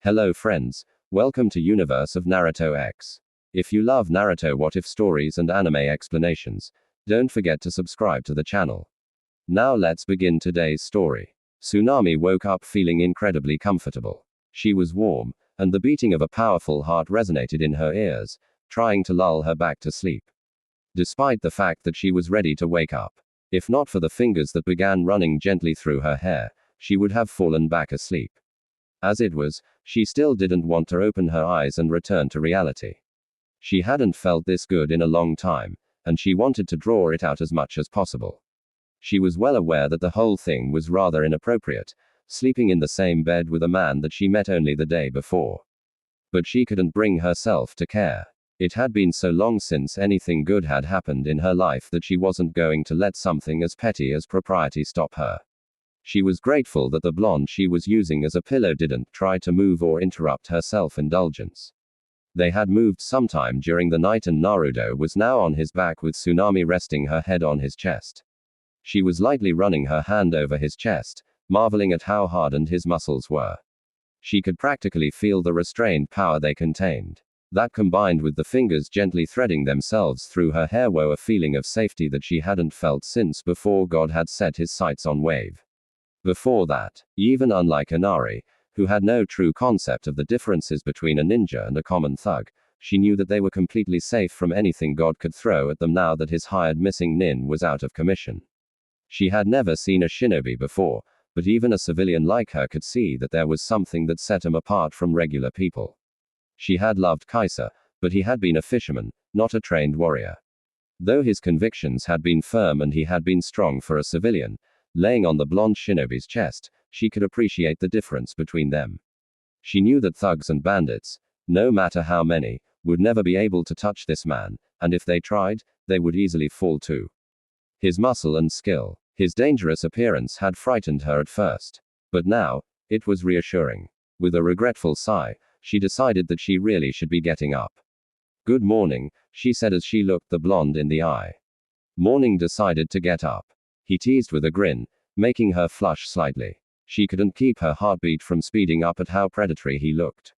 Hello friends, welcome to Universe of Naruto X. If you love Naruto What If stories and anime explanations, don't forget to subscribe to the channel. Now let's begin today's story. Tsunami woke up feeling incredibly comfortable. She was warm, and the beating of a powerful heart resonated in her ears, trying to lull her back to sleep. Despite the fact that she was ready to wake up, if not for the fingers that began running gently through her hair, she would have fallen back asleep. As it was, she still didn't want to open her eyes and return to reality. She hadn't felt this good in a long time, and she wanted to draw it out as much as possible. She was well aware that the whole thing was rather inappropriate, sleeping in the same bed with a man that she met only the day before. But she couldn't bring herself to care. It had been so long since anything good had happened in her life that she wasn't going to let something as petty as propriety stop her. She was grateful that the blonde she was using as a pillow didn't try to move or interrupt her self-indulgence. They had moved sometime during the night and Naruto was now on his back with Tsunami resting her head on his chest. She was lightly running her hand over his chest, marveling at how hardened his muscles were. She could practically feel the restrained power they contained. That combined with the fingers gently threading themselves through her hair were a feeling of safety that she hadn't felt since before God had set his sights on Wave. Before that, even unlike Inari, who had no true concept of the differences between a ninja and a common thug, she knew that they were completely safe from anything God could throw at them now that his hired missing nin was out of commission. She had never seen a shinobi before, but even a civilian like her could see that there was something that set him apart from regular people. She had loved Kaiser, but he had been a fisherman, not a trained warrior. Though his convictions had been firm and he had been strong for a civilian, laying on the blonde shinobi's chest, she could appreciate the difference between them. She knew that thugs and bandits, no matter how many, would never be able to touch this man, and if they tried, they would easily fall too. His muscle and skill, his dangerous appearance had frightened her at first. But now, it was reassuring. With a regretful sigh, she decided that she really should be getting up. "Good morning," she said as she looked the blonde in the eye. Morning decided to get up. He teased with a grin, making her flush slightly. She couldn't keep her heartbeat from speeding up at how predatory he looked.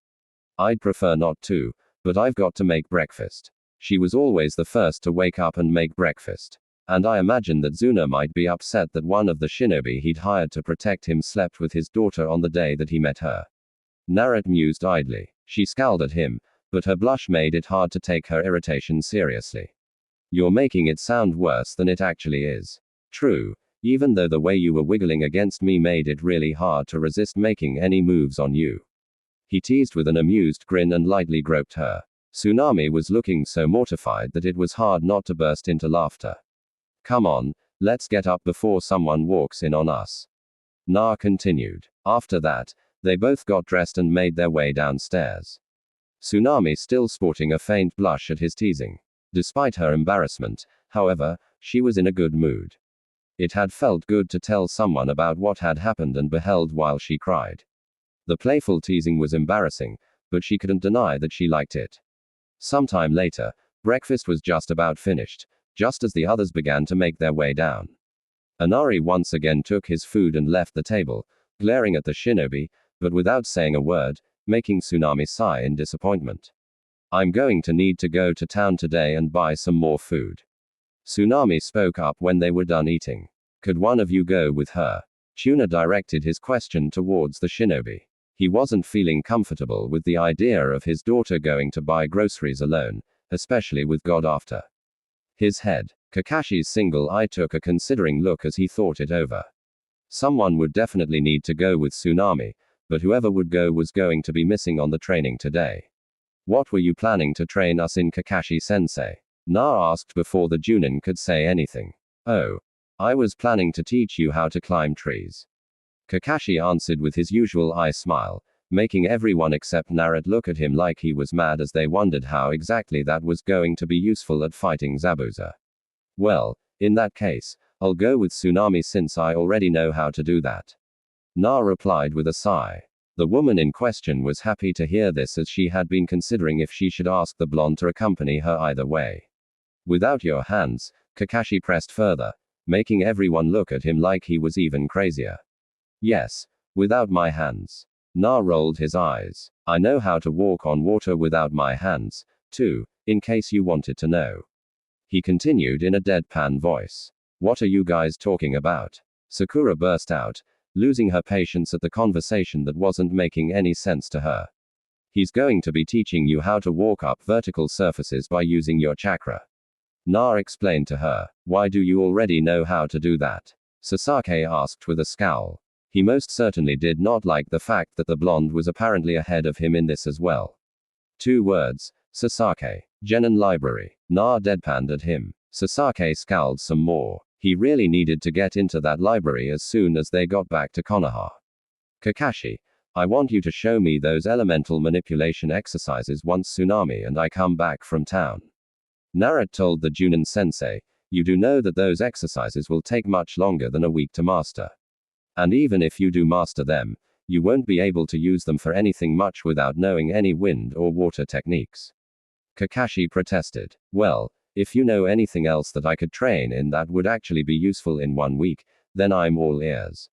"I'd prefer not to, but I've got to make breakfast." She was always the first to wake up and make breakfast. And I imagined that Zuna might be upset that one of the shinobi he'd hired to protect him slept with his daughter on the day that he met her. Naruto mused idly. She scowled at him, but her blush made it hard to take her irritation seriously. "You're making it sound worse than it actually is." "True, even though the way you were wiggling against me made it really hard to resist making any moves on you." He teased with an amused grin and lightly groped her. Tsunami was looking so mortified that it was hard not to burst into laughter. "Come on, let's get up before someone walks in on us." Na continued. After that, they both got dressed and made their way downstairs. Tsunami still sporting a faint blush at his teasing. Despite her embarrassment, however, she was in a good mood. It had felt good to tell someone about what had happened and beheld while she cried. The playful teasing was embarrassing, but she couldn't deny that she liked it. Sometime later, breakfast was just about finished, just as the others began to make their way down. Inari once again took his food and left the table, glaring at the shinobi, but without saying a word, making Tsunami sigh in disappointment. "I'm going to need to go to town today and buy some more food." Tsunami spoke up when they were done eating. "Could one of you go with her?" Tuna directed his question towards the shinobi. He wasn't feeling comfortable with the idea of his daughter going to buy groceries alone, especially with God after his head. Kakashi's single eye took a considering look as he thought it over. Someone would definitely need to go with Tsunami, but whoever would go was going to be missing on the training today. "What were you planning to train us in, Kakashi-sensei?" Na asked before the Junin could say anything. "Oh, I was planning to teach you how to climb trees." Kakashi answered with his usual eye smile, making everyone except Naruto look at him like he was mad as they wondered how exactly that was going to be useful at fighting Zabuza. "Well, in that case, I'll go with Tsunami since I already know how to do that." Na replied with a sigh. The woman in question was happy to hear this as she had been considering if she should ask the blonde to accompany her either way. "Without your hands," Kakashi pressed further, making everyone look at him like he was even crazier. "Yes, without my hands." Na rolled his eyes. I know how to walk on water without my hands, too, in case you wanted to know. He continued in a deadpan voice. What are you guys talking about? Sakura burst out, losing her patience at the conversation that wasn't making any sense to her. He's going to be teaching you how to walk up vertical surfaces by using your chakra. Na explained to her. Why do you already know how to do that? Sasaki asked with a scowl. He most certainly did not like the fact that the blonde was apparently ahead of him in this as well. 2 words, Sasaki. Genin Library. Na deadpanned at him. Sasaki scowled some more. He really needed to get into that library as soon as they got back to Konoha. Kakashi, I want you to show me those elemental manipulation exercises once Tsunami and I come back from town. Naruto told the Junin sensei, you do know that those exercises will take much longer than a week to master. And even if you do master them, you won't be able to use them for anything much without knowing any wind or water techniques. Kakashi protested. Well, if you know anything else that I could train in that would actually be useful in 1 week, then I'm all ears.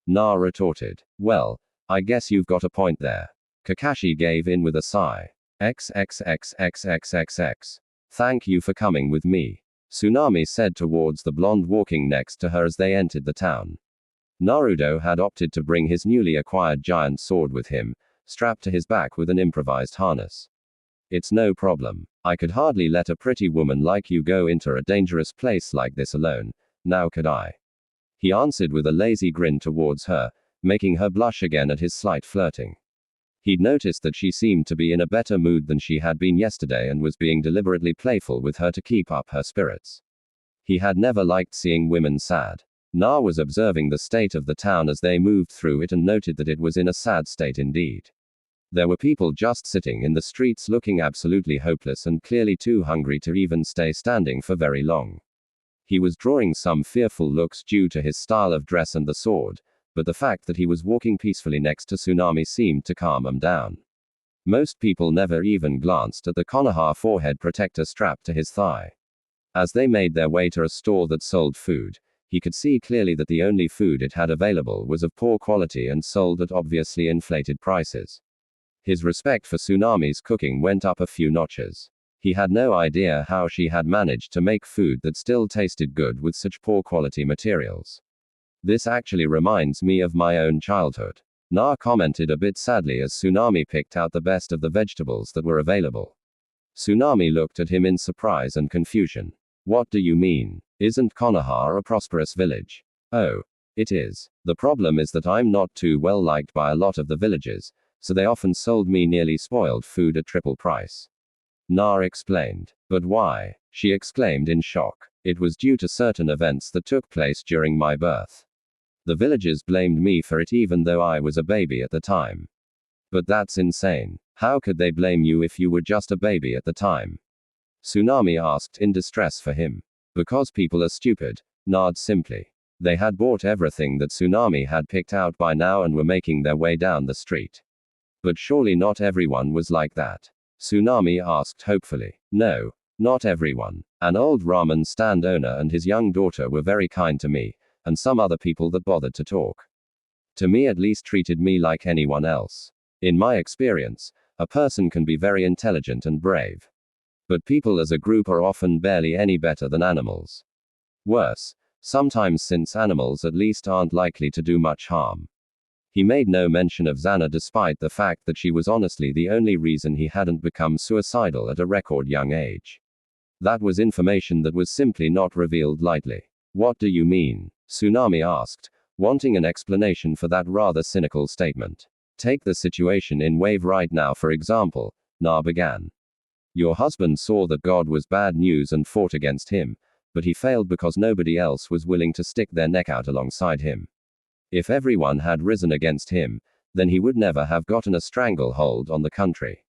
Na retorted. Well, I guess you've got a point there. Kakashi gave in with a sigh. XXXXXXX. Thank you for coming with me. Tsunami said towards the blonde walking next to her as they entered the town. Naruto had opted to bring his newly acquired giant sword with him, strapped to his back with an improvised harness. It's no problem. I could hardly let a pretty woman like you go into a dangerous place like this alone, now could I? He answered with a lazy grin towards her, making her blush again at his slight flirting. He'd noticed that she seemed to be in a better mood than she had been yesterday and was being deliberately playful with her to keep up her spirits. He had never liked seeing women sad. Na was observing the state of the town as they moved through it and noted that it was in a sad state indeed. There were people just sitting in the streets looking absolutely hopeless and clearly too hungry to even stay standing for very long. He was drawing some fearful looks due to his style of dress and the sword, but the fact that he was walking peacefully next to Tsunami seemed to calm him down. Most people never even glanced at the Konoha forehead protector strapped to his thigh. As they made their way to a store that sold food, he could see clearly that the only food it had available was of poor quality and sold at obviously inflated prices. His respect for Tsunami's cooking went up a few notches. He had no idea how she had managed to make food that still tasted good with such poor quality materials. This actually reminds me of my own childhood. Na commented a bit sadly as Tsunami picked out the best of the vegetables that were available. Tsunami looked at him in surprise and confusion. What do you mean? Isn't Konoha a prosperous village? Oh, it is. The problem is that I'm not too well liked by a lot of the villagers, so they often sold me nearly spoiled food at triple price. Na explained. But why? She exclaimed in shock. It was due to certain events that took place during my birth. The villagers blamed me for it even though I was a baby at the time. But that's insane. How could they blame you if you were just a baby at the time? Tsunami asked in distress for him. Because people are stupid, nod simply. They had bought everything that Tsunami had picked out by now and were making their way down the street. But surely not everyone was like that. Tsunami asked hopefully. No, not everyone. An old ramen stand owner and his young daughter were very kind to me, and some other people that bothered to talk to me at least treated me like anyone else. In my experience, a person can be very intelligent and brave. But people as a group are often barely any better than animals. Worse, sometimes since animals at least aren't likely to do much harm. He made no mention of Xana despite the fact that she was honestly the only reason he hadn't become suicidal at a record young age. That was information that was simply not revealed lightly. What do you mean? Tsunami asked, wanting an explanation for that rather cynical statement. Take the situation in Wave right now for example, Na began. Your husband saw that God was bad news and fought against him, but he failed because nobody else was willing to stick their neck out alongside him. If everyone had risen against him, then he would never have gotten a stranglehold on the country.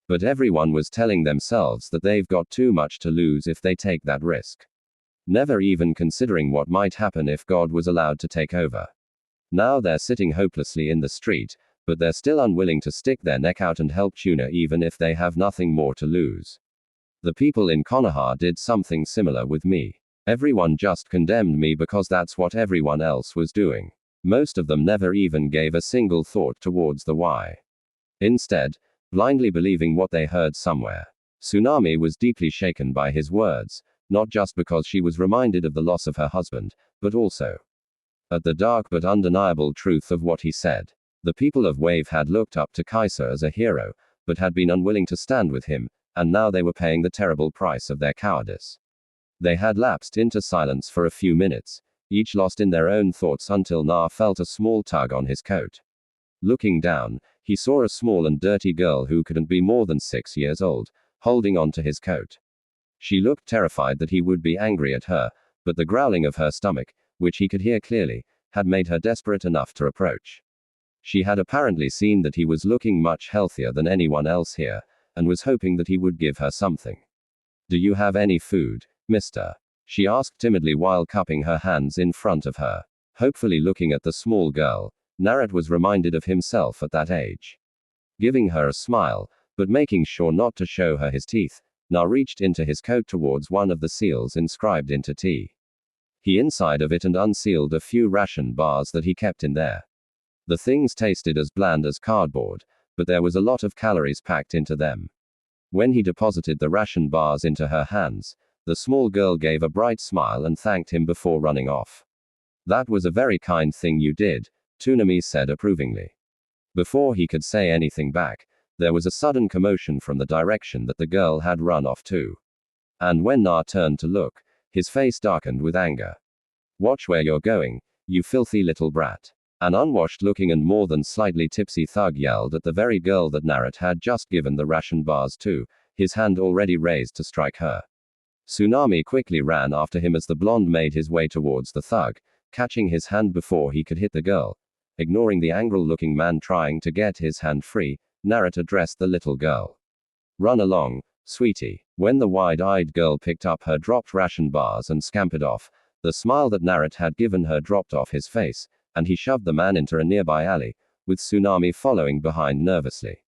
But everyone was telling themselves that they've got too much to lose if they take that risk. Never even considering what might happen if God was allowed to take over. Now they're sitting hopelessly in the street, but they're still unwilling to stick their neck out and help Tuna even if they have nothing more to lose. The people in Konoha did something similar with me. Everyone just condemned me because that's what everyone else was doing. Most of them never even gave a single thought towards the why. Instead, blindly believing what they heard somewhere. Tsunami was deeply shaken by his words, not just because she was reminded of the loss of her husband, but also at the dark but undeniable truth of what he said. The people of Wave had looked up to Kaiser as a hero, but had been unwilling to stand with him, and now they were paying the terrible price of their cowardice. They had lapsed into silence for a few minutes, each lost in their own thoughts until Na felt a small tug on his coat. Looking down, he saw a small and dirty girl who couldn't be more than 6 years old, holding on to his coat. She looked terrified that he would be angry at her, but the growling of her stomach, which he could hear clearly, had made her desperate enough to approach. She had apparently seen that he was looking much healthier than anyone else here, and was hoping that he would give her something. "Do you have any food, mister?" she asked timidly while cupping her hands in front of her. Hopefully looking at the small girl, Naruto was reminded of himself at that age. Giving her a smile, but making sure not to show her his teeth, Na reached into his coat towards one of the seals inscribed into T. He inside of it and unsealed a few ration bars that he kept in there. The things tasted as bland as cardboard, but there was a lot of calories packed into them. When he deposited the ration bars into her hands, the small girl gave a bright smile and thanked him before running off. "That was a very kind thing you did," Tsunami said approvingly. Before he could say anything back, there was a sudden commotion from the direction that the girl had run off to. And when Na turned to look, his face darkened with anger. "Watch where you're going, you filthy little brat." An unwashed-looking and more than slightly tipsy thug yelled at the very girl that Naruto had just given the ration bars to, his hand already raised to strike her. Tsunami quickly ran after him as the blonde made his way towards the thug, catching his hand before he could hit the girl. Ignoring the angry-looking man trying to get his hand free, Naruto addressed the little girl. "Run along, sweetie." When the wide-eyed girl picked up her dropped ration bars and scampered off, the smile that Naruto had given her dropped off his face, and he shoved the man into a nearby alley, with Tsunami following behind nervously.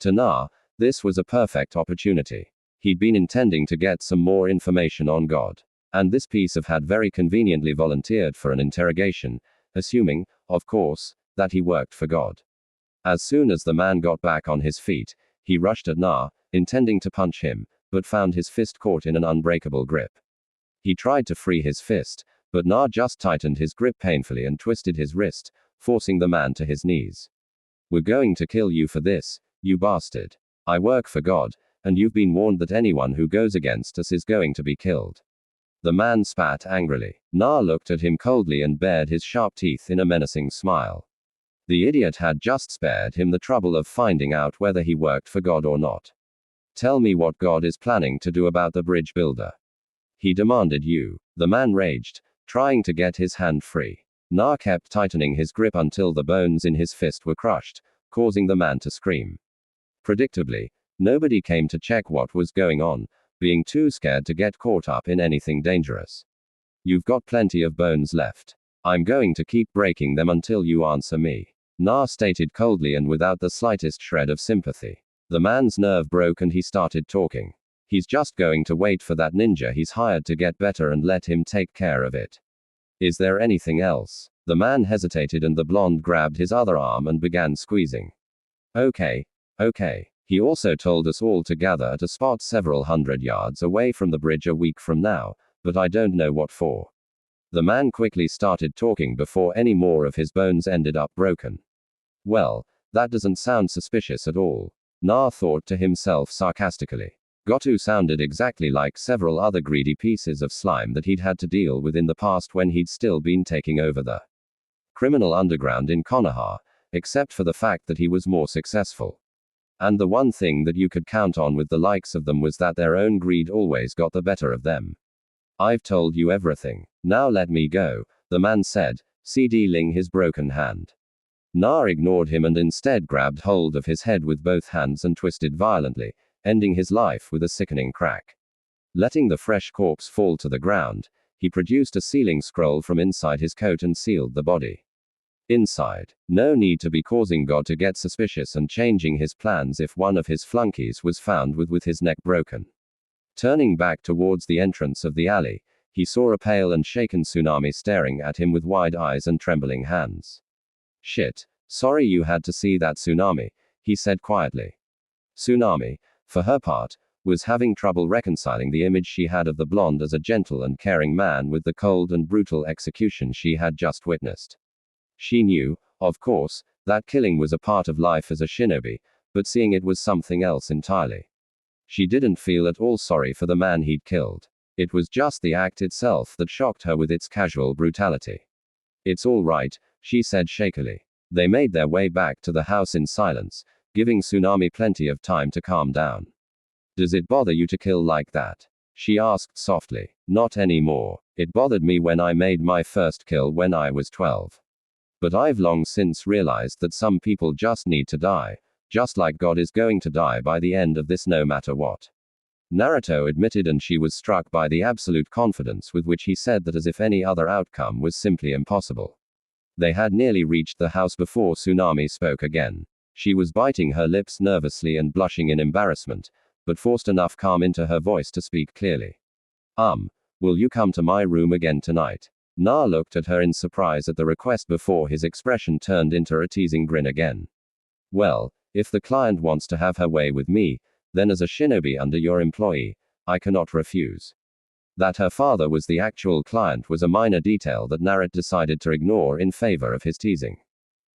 To Na, this was a perfect opportunity. He'd been intending to get some more information on God. And this piece of had very conveniently volunteered for an interrogation, assuming, of course, that he worked for God. As soon as the man got back on his feet, he rushed at Na, intending to punch him, but found his fist caught in an unbreakable grip. He tried to free his fist, but Na just tightened his grip painfully and twisted his wrist, forcing the man to his knees. "We're going to kill you for this, you bastard. I work for God, and you've been warned that anyone who goes against us is going to be killed." The man spat angrily. Na looked at him coldly and bared his sharp teeth in a menacing smile. The idiot had just spared him the trouble of finding out whether he worked for God or not. "Tell me what God is planning to do about the bridge builder," he demanded. The man raged, trying to get his hand free. Na kept tightening his grip until the bones in his fist were crushed, causing the man to scream. Predictably, nobody came to check what was going on, being too scared to get caught up in anything dangerous. "You've got plenty of bones left. I'm going to keep breaking them until you answer me," Na stated coldly and without the slightest shred of sympathy. The man's nerve broke and he started talking. He's just going to wait for that ninja he's hired to get better and let him take care of it. "Is there anything else?" The man hesitated and the blonde grabbed his other arm and began squeezing. Okay. He also told us all to gather at a spot several hundred yards away from the bridge a week from now, but I don't know what for." The man quickly started talking before any more of his bones ended up broken. "Well, that doesn't sound suspicious at all," Na thought to himself sarcastically. Gotu sounded exactly like several other greedy pieces of slime that he'd had to deal with in the past when he'd still been taking over the criminal underground in Konoha, except for the fact that he was more successful. And the one thing that you could count on with the likes of them was that their own greed always got the better of them. "I've told you everything. Now let me go," the man said, sealing his broken hand. Na ignored him and instead grabbed hold of his head with both hands and twisted violently, ending his life with a sickening crack. Letting the fresh corpse fall to the ground, he produced a sealing scroll from inside his coat and sealed the body. Inside, no need to be causing God to get suspicious and changing his plans if one of his flunkies was found with his neck broken. Turning back towards the entrance of the alley, he saw a pale and shaken Tsunami staring at him with wide eyes and trembling hands. "Shit. Sorry you had to see that, Tsunami," he said quietly. Tsunami, for her part, was having trouble reconciling the image she had of the blonde as a gentle and caring man with the cold and brutal execution she had just witnessed. She knew, of course, that killing was a part of life as a shinobi, but seeing it was something else entirely. She didn't feel at all sorry for the man he'd killed. It was just the act itself that shocked her with its casual brutality. It's all right, she said shakily. They made their way back to the house in silence, giving Tsunami plenty of time to calm down. Does it bother you to kill like that? She asked softly. Not anymore. It bothered me when I made my first kill when I was 12. But I've long since realized that some people just need to die, just like God is going to die by the end of this no matter what. Naruto admitted, and she was struck by the absolute confidence with which he said that, as if any other outcome was simply impossible. They had nearly reached the house before Tsunami spoke again. She was biting her lips nervously and blushing in embarrassment, but forced enough calm into her voice to speak clearly. Will you come to my room again tonight? Na looked at her in surprise at the request before his expression turned into a teasing grin again. Well, if the client wants to have her way with me, then as a shinobi under your employee, I cannot refuse. That her father was the actual client was a minor detail that Naruto decided to ignore in favor of his teasing.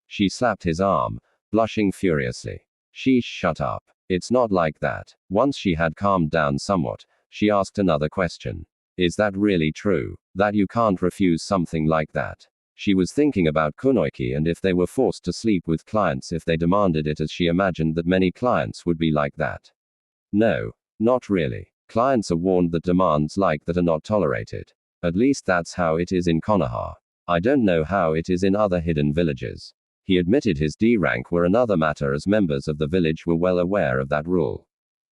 She slapped his arm, blushing furiously. Sheesh, shut up. It's not like that. Once she had calmed down somewhat, she asked another question. Is that really true? That you can't refuse something like that? She was thinking about Konoha and if they were forced to sleep with clients if they demanded it, as she imagined that many clients would be like that. No, not really. Clients are warned that demands like that are not tolerated. At least that's how it is in Konoha. I don't know how it is in other hidden villages. He admitted his D rank were another matter, as members of the village were well aware of that rule.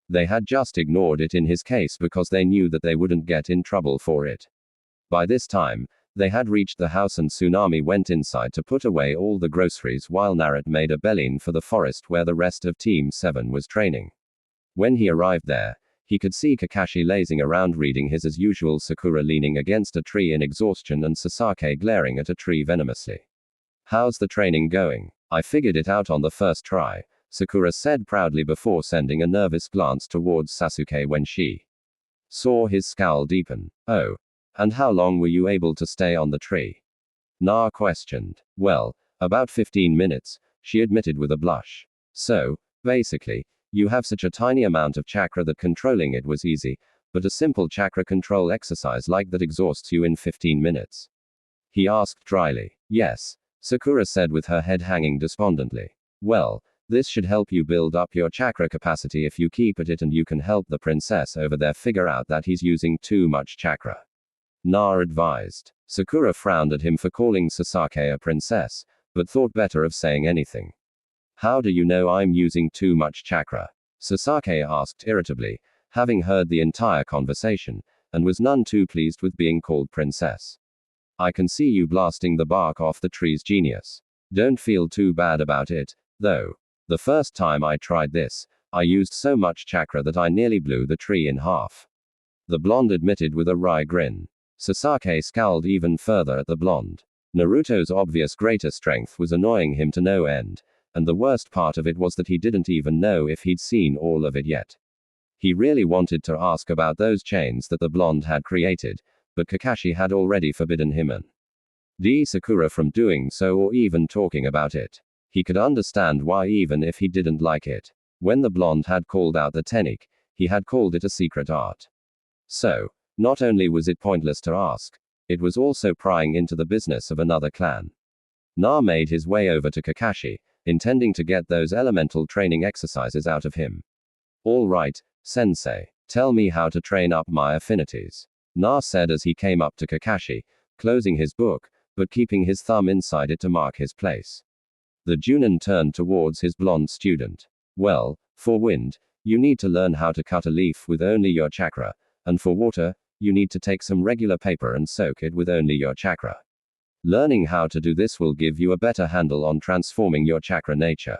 They had just ignored it in his case because they knew that they wouldn't get in trouble for it. By this time, they had reached the house and Tsunami went inside to put away all the groceries while Naruto made a beeline for the forest where the rest of Team 7 was training. When he arrived there, he could see Kakashi lazing around reading his as usual, Sakura leaning against a tree in exhaustion, and Sasaki glaring at a tree venomously. How's the training going? I figured it out on the first try, Sakura said proudly before sending a nervous glance towards Sasuke when she saw his scowl deepen. Oh. And how long were you able to stay on the tree? Na questioned. Well, about 15 minutes, she admitted with a blush. So, basically, you have such a tiny amount of chakra that controlling it was easy, but a simple chakra control exercise like that exhausts you in 15 minutes? He asked dryly. Yes, Sakura said with her head hanging despondently. Well, this should help you build up your chakra capacity if you keep at it, and you can help the princess over there figure out that he's using too much chakra. Na advised. Sakura frowned at him for calling Sasaki a princess, but thought better of saying anything. How do you know I'm using too much chakra? Sasaki asked irritably, having heard the entire conversation, and was none too pleased with being called princess. I can see you blasting the bark off the tree's genius. Don't feel too bad about it, though. The first time I tried this, I used so much chakra that I nearly blew the tree in half. The blonde admitted with a wry grin. Sasaki scowled even further at the blonde. Naruto's obvious greater strength was annoying him to no end, and the worst part of it was that he didn't even know if he'd seen all of it yet. He really wanted to ask about those chains that the blonde had created, but Kakashi had already forbidden him and Sakura from doing so or even talking about it. He could understand why, even if he didn't like it. When the blonde had called out the technique, he had called it a secret art. So, not only was it pointless to ask, it was also prying into the business of another clan. Na made his way over to Kakashi, intending to get those elemental training exercises out of him. All right, sensei, tell me how to train up my affinities. Na said as he came up to Kakashi, closing his book, but keeping his thumb inside it to mark his place. The Junin turned towards his blonde student. Well, for wind, you need to learn how to cut a leaf with only your chakra, and for water, you need to take some regular paper and soak it with only your chakra. Learning how to do this will give you a better handle on transforming your chakra nature.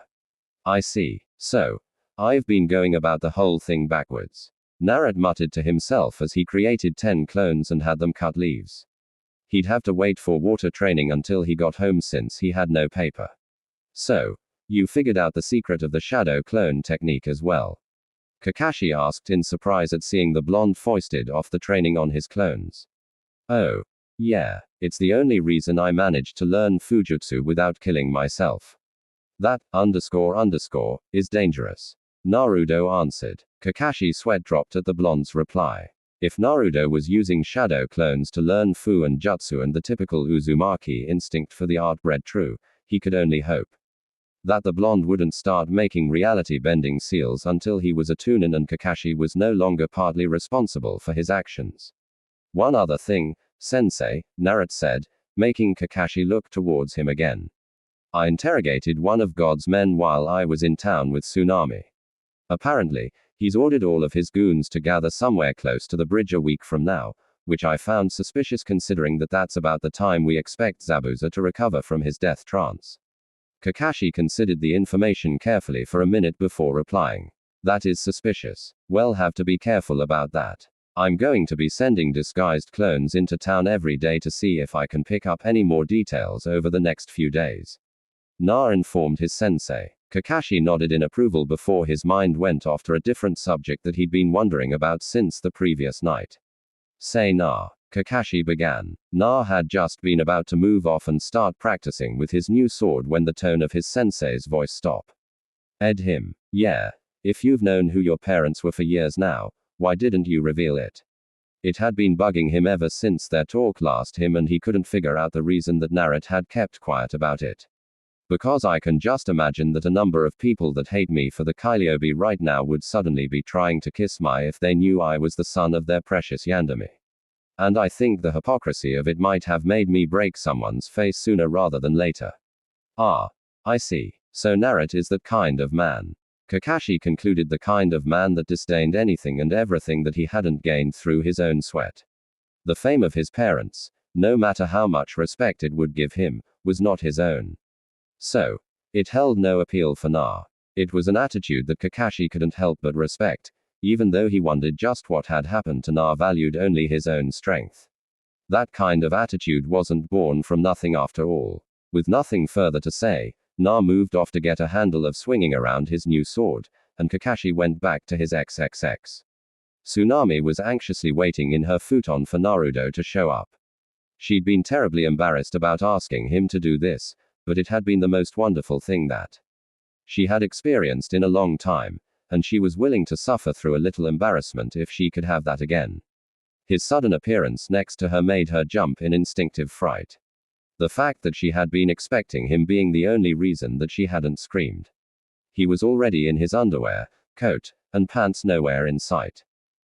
I see. So, I've been going about the whole thing backwards. Naruto muttered to himself as he created 10 clones and had them cut leaves. He'd have to wait for water training until he got home since he had no paper. So, You figured out the secret of the shadow clone technique as well? Kakashi asked in surprise at seeing the blonde foisted off the training on his clones. Oh. Yeah, it's the only reason I managed to learn Fujutsu without killing myself. That, is dangerous. Naruto answered. Kakashi's sweat dropped at the blonde's reply. If Naruto was using shadow clones to learn Fu and Jutsu and the typical Uzumaki instinct for the art bred true, he could only hope that the blonde wouldn't start making reality-bending seals until he was a Tunin and Kakashi was no longer partly responsible for his actions. One other thing, Sensei, Naruto said, making Kakashi look towards him again. I interrogated one of God's men while I was in town with Tsunami. Apparently, he's ordered all of his goons to gather somewhere close to the bridge a week from now, which I found suspicious considering that that's about the time we expect Zabuza to recover from his death trance. Kakashi considered the information carefully for a minute before replying. That is suspicious. We'll have to be careful about that. I'm going to be sending disguised clones into town every day to see if I can pick up any more details over the next few days. Na informed his sensei. Kakashi nodded in approval before his mind went off to a different subject that he'd been wondering about since the previous night. Say Na. Kakashi began. Na had just been about to move off and start practicing with his new sword when the tone of his sensei's voice stopped. Him. Yeah. If you've known who your parents were for years now, why didn't you reveal it? It had been bugging him ever since their talk last and he couldn't figure out the reason that Naruto had kept quiet about it. Because I can just imagine that a number of people that hate me for the Kylobi right now would suddenly be trying to kiss my if they knew I was the son of their precious Yandere. And I think the hypocrisy of it might have made me break someone's face sooner rather than later. Ah. I see. So Naruto is that kind of man. Kakashi concluded the kind of man that disdained anything and everything that he hadn't gained through his own sweat. The fame of his parents, no matter how much respect it would give him, was not his own. So, it held no appeal for Na. It was an attitude that Kakashi couldn't help but respect, even though he wondered just what had happened to Na valued only his own strength. That kind of attitude wasn't born from nothing after all. With nothing further to say, Na moved off to get a handle of swinging around his new sword, and Kakashi went back to his XXX. Tsunami was anxiously waiting in her futon for Naruto to show up. She'd been terribly embarrassed about asking him to do this, but it had been the most wonderful thing that she had experienced in a long time, and she was willing to suffer through a little embarrassment if she could have that again. His sudden appearance next to her made her jump in instinctive fright. The fact that she had been expecting him being the only reason that she hadn't screamed. He was already in his underwear, coat, and pants nowhere in sight.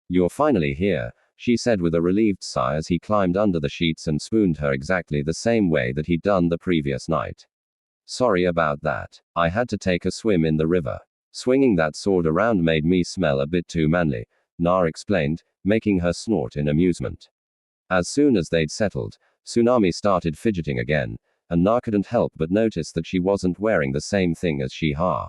You're finally here, she said with a relieved sigh as he climbed under the sheets and spooned her exactly the same way that he'd done the previous night. Sorry about that. I had to take a swim in the river. Swinging that sword around made me smell a bit too manly, Na explained, making her snort in amusement. As soon as they'd settled, Tsunami started fidgeting again, and Na couldn't help but notice that she wasn't wearing the same thing as she had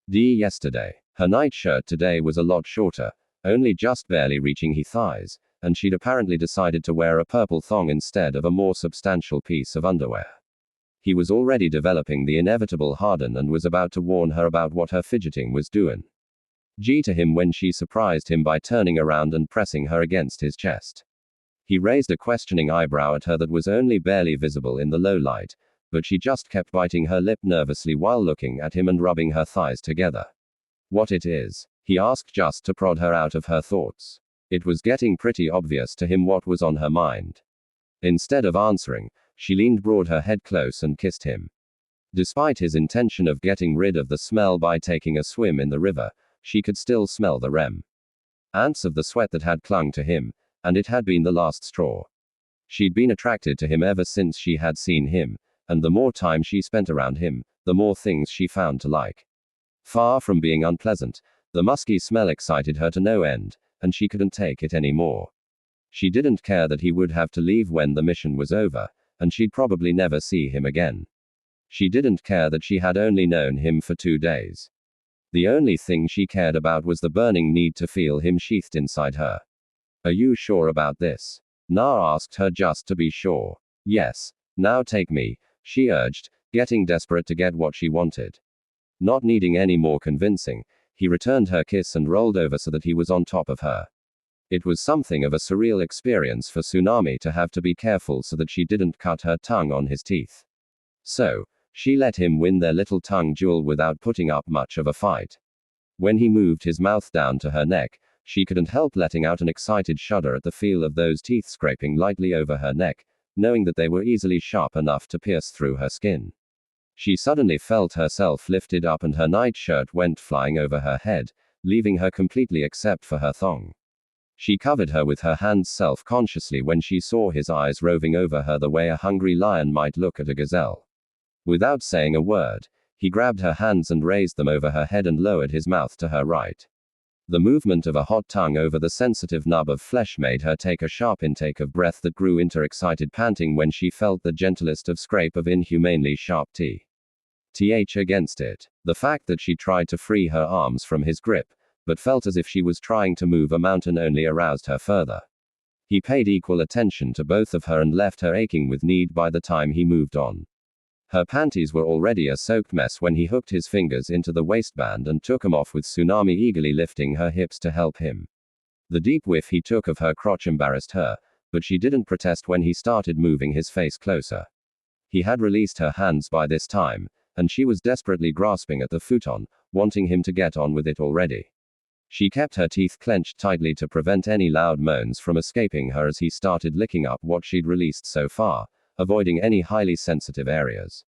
yesterday. Her night shirt today was a lot shorter, only just barely reaching her thighs, and she'd apparently decided to wear a purple thong instead of a more substantial piece of underwear. He was already developing the inevitable harden and was about to warn her about what her fidgeting was doing to him when she surprised him by turning around and pressing her against his chest. He raised a questioning eyebrow at her that was only barely visible in the low light, but she just kept biting her lip nervously while looking at him and rubbing her thighs together. What it is? He asked just to prod her out of her thoughts. It was getting pretty obvious to him what was on her mind. Instead of answering, she leaned broad her head close and kissed him. Despite his intention of getting rid of the smell by taking a swim in the river, she could still smell the ants of the sweat that had clung to him, and it had been the last straw. She'd been attracted to him ever since she had seen him, and the more time she spent around him, the more things she found to like. Far from being unpleasant, the musky smell excited her to no end, and she couldn't take it anymore. She didn't care that he would have to leave when the mission was over, and she'd probably never see him again. She didn't care that she had only known him for 2 days. The only thing she cared about was the burning need to feel him sheathed inside her. Are you sure about this? Na asked her just to be sure. Yes. Now take me, she urged, getting desperate to get what she wanted. Not needing any more convincing, he returned her kiss and rolled over so that he was on top of her. It was something of a surreal experience for Tsunami to have to be careful so that she didn't cut her tongue on his teeth. So, she let him win their little tongue duel without putting up much of a fight. When he moved his mouth down to her neck, she couldn't help letting out an excited shudder at the feel of those teeth scraping lightly over her neck, knowing that they were easily sharp enough to pierce through her skin. She suddenly felt herself lifted up and her nightshirt went flying over her head, leaving her completely except for her thong. She covered her with her hands self-consciously when she saw his eyes roving over her the way a hungry lion might look at a gazelle. Without saying a word, he grabbed her hands and raised them over her head and lowered his mouth to her right. The movement of a hot tongue over the sensitive nub of flesh made her take a sharp intake of breath that grew into excited panting when she felt the gentlest of scrape of inhumanely sharp th against it. The fact that she tried to free her arms from his grip, but felt as if she was trying to move a mountain only aroused her further. He paid equal attention to both of her and left her aching with need by the time he moved on. Her panties were already a soaked mess when he hooked his fingers into the waistband and took them off with Tsunami eagerly lifting her hips to help him. The deep whiff he took of her crotch embarrassed her, but she didn't protest when he started moving his face closer. He had released her hands by this time, and she was desperately grasping at the futon, wanting him to get on with it already. She kept her teeth clenched tightly to prevent any loud moans from escaping her as he started licking up what she'd released so far, avoiding any highly sensitive areas.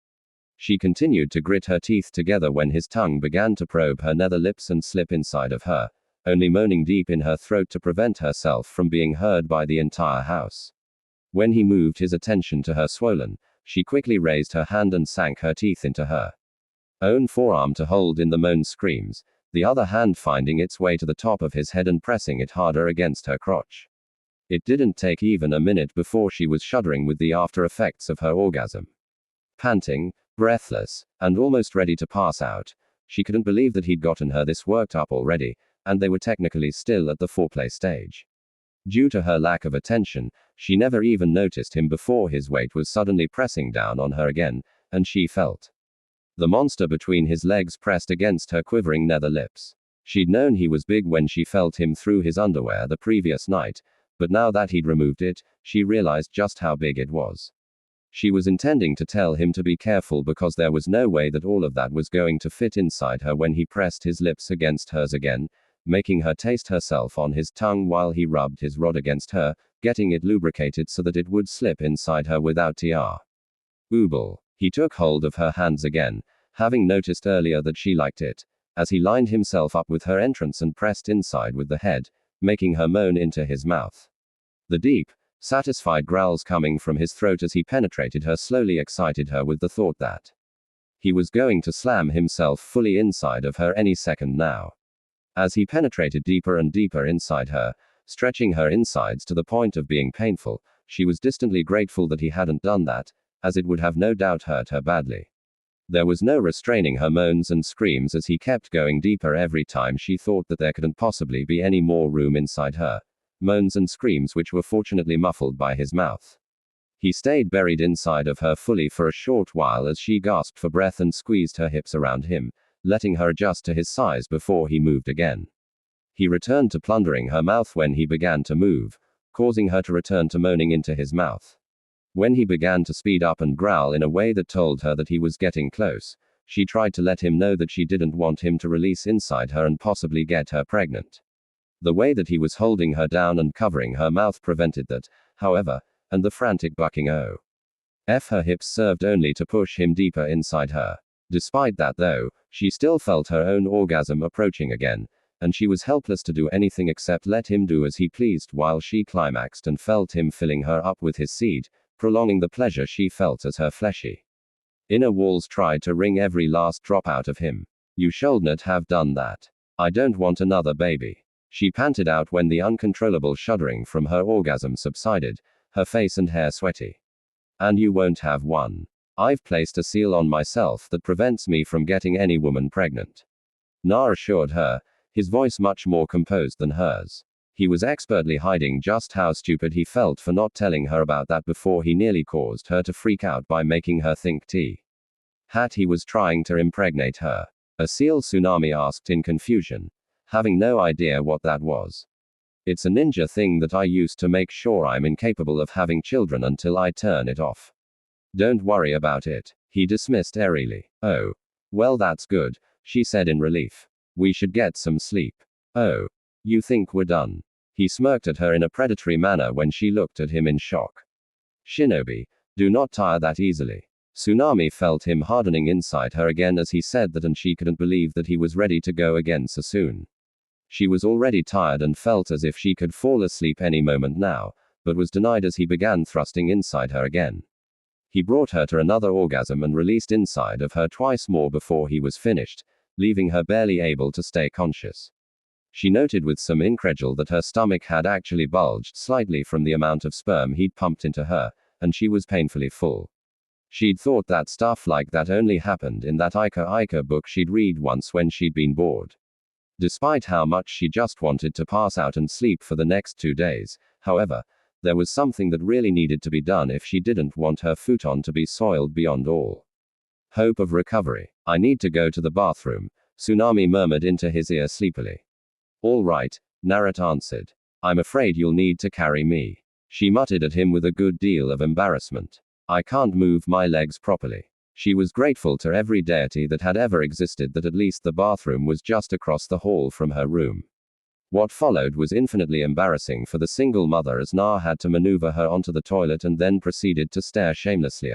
She continued to grit her teeth together when his tongue began to probe her nether lips and slip inside of her, only moaning deep in her throat to prevent herself from being heard by the entire house. When he moved his attention to her swollen, she quickly raised her hand and sank her teeth into her own forearm to hold in the moan screams, the other hand finding its way to the top of his head and pressing it harder against her crotch. It didn't take even a minute before she was shuddering with the after effects of her orgasm. Panting, breathless, and almost ready to pass out, she couldn't believe that he'd gotten her this worked up already, and they were technically still at the foreplay stage. Due to her lack of attention, she never even noticed him before his weight was suddenly pressing down on her again, and she felt the monster between his legs pressed against her quivering nether lips. She'd known he was big when she felt him through his underwear the previous night, but now that he'd removed it, she realized just how big it was. She was intending to tell him to be careful because there was no way that all of that was going to fit inside her when he pressed his lips against hers again, making her taste herself on his tongue while he rubbed his rod against her, getting it lubricated so that it would slip inside her without tr. Ooble. He took hold of her hands again, having noticed earlier that she liked it, as he lined himself up with her entrance and pressed inside with the head, making her moan into his mouth. The deep, satisfied growls coming from his throat as he penetrated her slowly excited her with the thought that he was going to slam himself fully inside of her any second now. As he penetrated deeper and deeper inside her, stretching her insides to the point of being painful, she was distantly grateful that he hadn't done that, as it would have no doubt hurt her badly. There was no restraining her moans and screams as he kept going deeper every time she thought that there couldn't possibly be any more room inside her. Moans and screams which were fortunately muffled by his mouth. He stayed buried inside of her fully for a short while as she gasped for breath and squeezed her hips around him, letting her adjust to his size before he moved again. He returned to plundering her mouth when he began to move, causing her to return to moaning into his mouth. When he began to speed up and growl in a way that told her that he was getting close, she tried to let him know that she didn't want him to release inside her and possibly get her pregnant. The way that he was holding her down and covering her mouth prevented that, however, and the frantic bucking her hips served only to push him deeper inside her. Despite that though, she still felt her own orgasm approaching again, and she was helpless to do anything except let him do as he pleased while she climaxed and felt him filling her up with his seed, prolonging the pleasure she felt as her fleshy inner walls tried to wring every last drop out of him. You shouldn't have done that. I don't want another baby. She panted out when the uncontrollable shuddering from her orgasm subsided, her face and hair sweaty. And you won't have one. I've placed a seal on myself that prevents me from getting any woman pregnant. Nar assured her, his voice much more composed than hers. He was expertly hiding just how stupid he felt for not telling her about that before he nearly caused her to freak out by making her think he was trying to impregnate her. A seal? Tsunami asked in confusion, having no idea what that was. It's a ninja thing that I use to make sure I'm incapable of having children until I turn it off. Don't worry about it, he dismissed airily. Oh. Well, that's good, she said in relief. We should get some sleep. Oh. You think we're done? He smirked at her in a predatory manner when she looked at him in shock. Shinobi, do not tire that easily. Tsunami felt him hardening inside her again as he said that, and she couldn't believe that he was ready to go again so soon. She was already tired and felt as if she could fall asleep any moment now, but was denied as he began thrusting inside her again. He brought her to another orgasm and released inside of her twice more before he was finished, leaving her barely able to stay conscious. She noted with some incredulity that her stomach had actually bulged slightly from the amount of sperm he'd pumped into her, and she was painfully full. She'd thought that stuff like that only happened in that Ika book she'd read once when she'd been bored. Despite how much she just wanted to pass out and sleep for the next 2 days, however, there was something that really needed to be done if she didn't want her futon to be soiled beyond all hope of recovery. I need to go to the bathroom, Tsunami murmured into his ear sleepily. All right, Naruto answered. I'm afraid you'll need to carry me. She muttered at him with a good deal of embarrassment. I can't move my legs properly. She was grateful to every deity that had ever existed that at least the bathroom was just across the hall from her room. What followed was infinitely embarrassing for the single mother, as Na had to maneuver her onto the toilet and then proceeded to stare shamelessly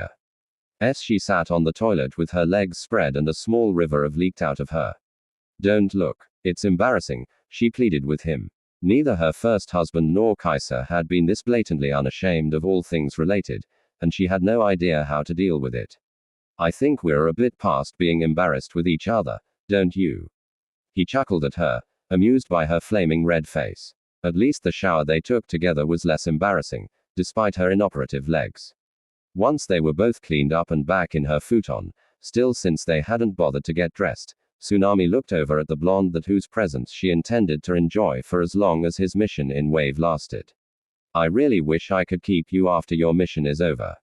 as she sat on the toilet with her legs spread and a small river of leaked out of her. Don't look. It's embarrassing, she pleaded with him. Neither her first husband nor Kaiser had been this blatantly unashamed of all things related, and she had no idea how to deal with it. I think we're a bit past being embarrassed with each other, don't you? He chuckled at her, amused by her flaming red face. At least the shower they took together was less embarrassing, despite her inoperative legs. Once they were both cleaned up and back in her futon, still since they hadn't bothered to get dressed, Tsunami looked over at the blonde that whose presence she intended to enjoy for as long as his mission in Wave lasted. I really wish I could keep you after your mission is over,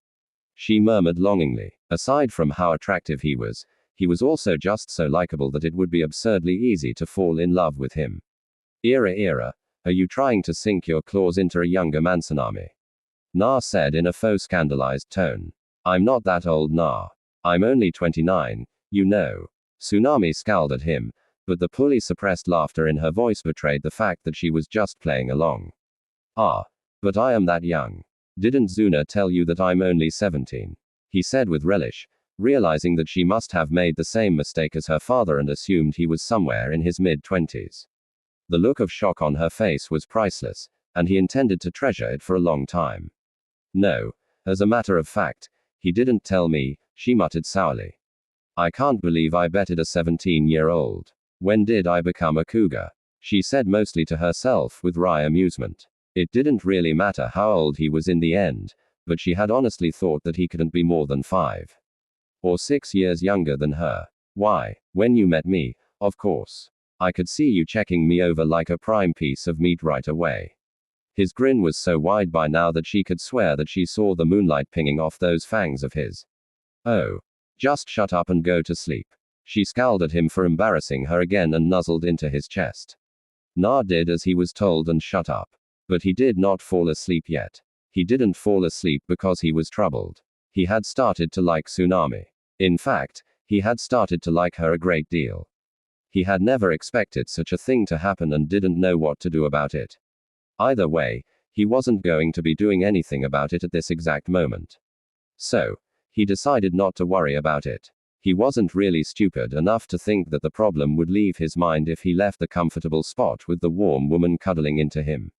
she murmured longingly. Aside from how attractive he was also just so likable that it would be absurdly easy to fall in love with him. Era, are you trying to sink your claws into a younger man, Tsunami? Na said in a faux scandalized tone. I'm not that old, Na. I'm only 29, you know. Tsunami scowled at him, but the poorly suppressed laughter in her voice betrayed the fact that she was just playing along. Ah, but I am that young. Didn't Zuna tell you that I'm only 17? He said with relish, realizing that she must have made the same mistake as her father and assumed he was somewhere in his mid-20s. The look of shock on her face was priceless, and he intended to treasure it for a long time. No, as a matter of fact, he didn't tell me, she muttered sourly. I can't believe I betted a 17-year-old. When did I become a cougar? She said mostly to herself with wry amusement. It didn't really matter how old he was in the end, but she had honestly thought that he couldn't be more than 5 or 6 years younger than her. Why, when you met me, of course. I could see you checking me over like a prime piece of meat right away. His grin was so wide by now that she could swear that she saw the moonlight pinging off those fangs of his. Oh. Just shut up and go to sleep. She scowled at him for embarrassing her again and nuzzled into his chest. Na did as he was told and shut up. But he did not fall asleep yet. He didn't fall asleep because he was troubled. He had started to like Tsunami. In fact, he had started to like her a great deal. He had never expected such a thing to happen and didn't know what to do about it. Either way, he wasn't going to be doing anything about it at this exact moment. So, he decided not to worry about it. He wasn't really stupid enough to think that the problem would leave his mind if he left the comfortable spot with the warm woman cuddling into him.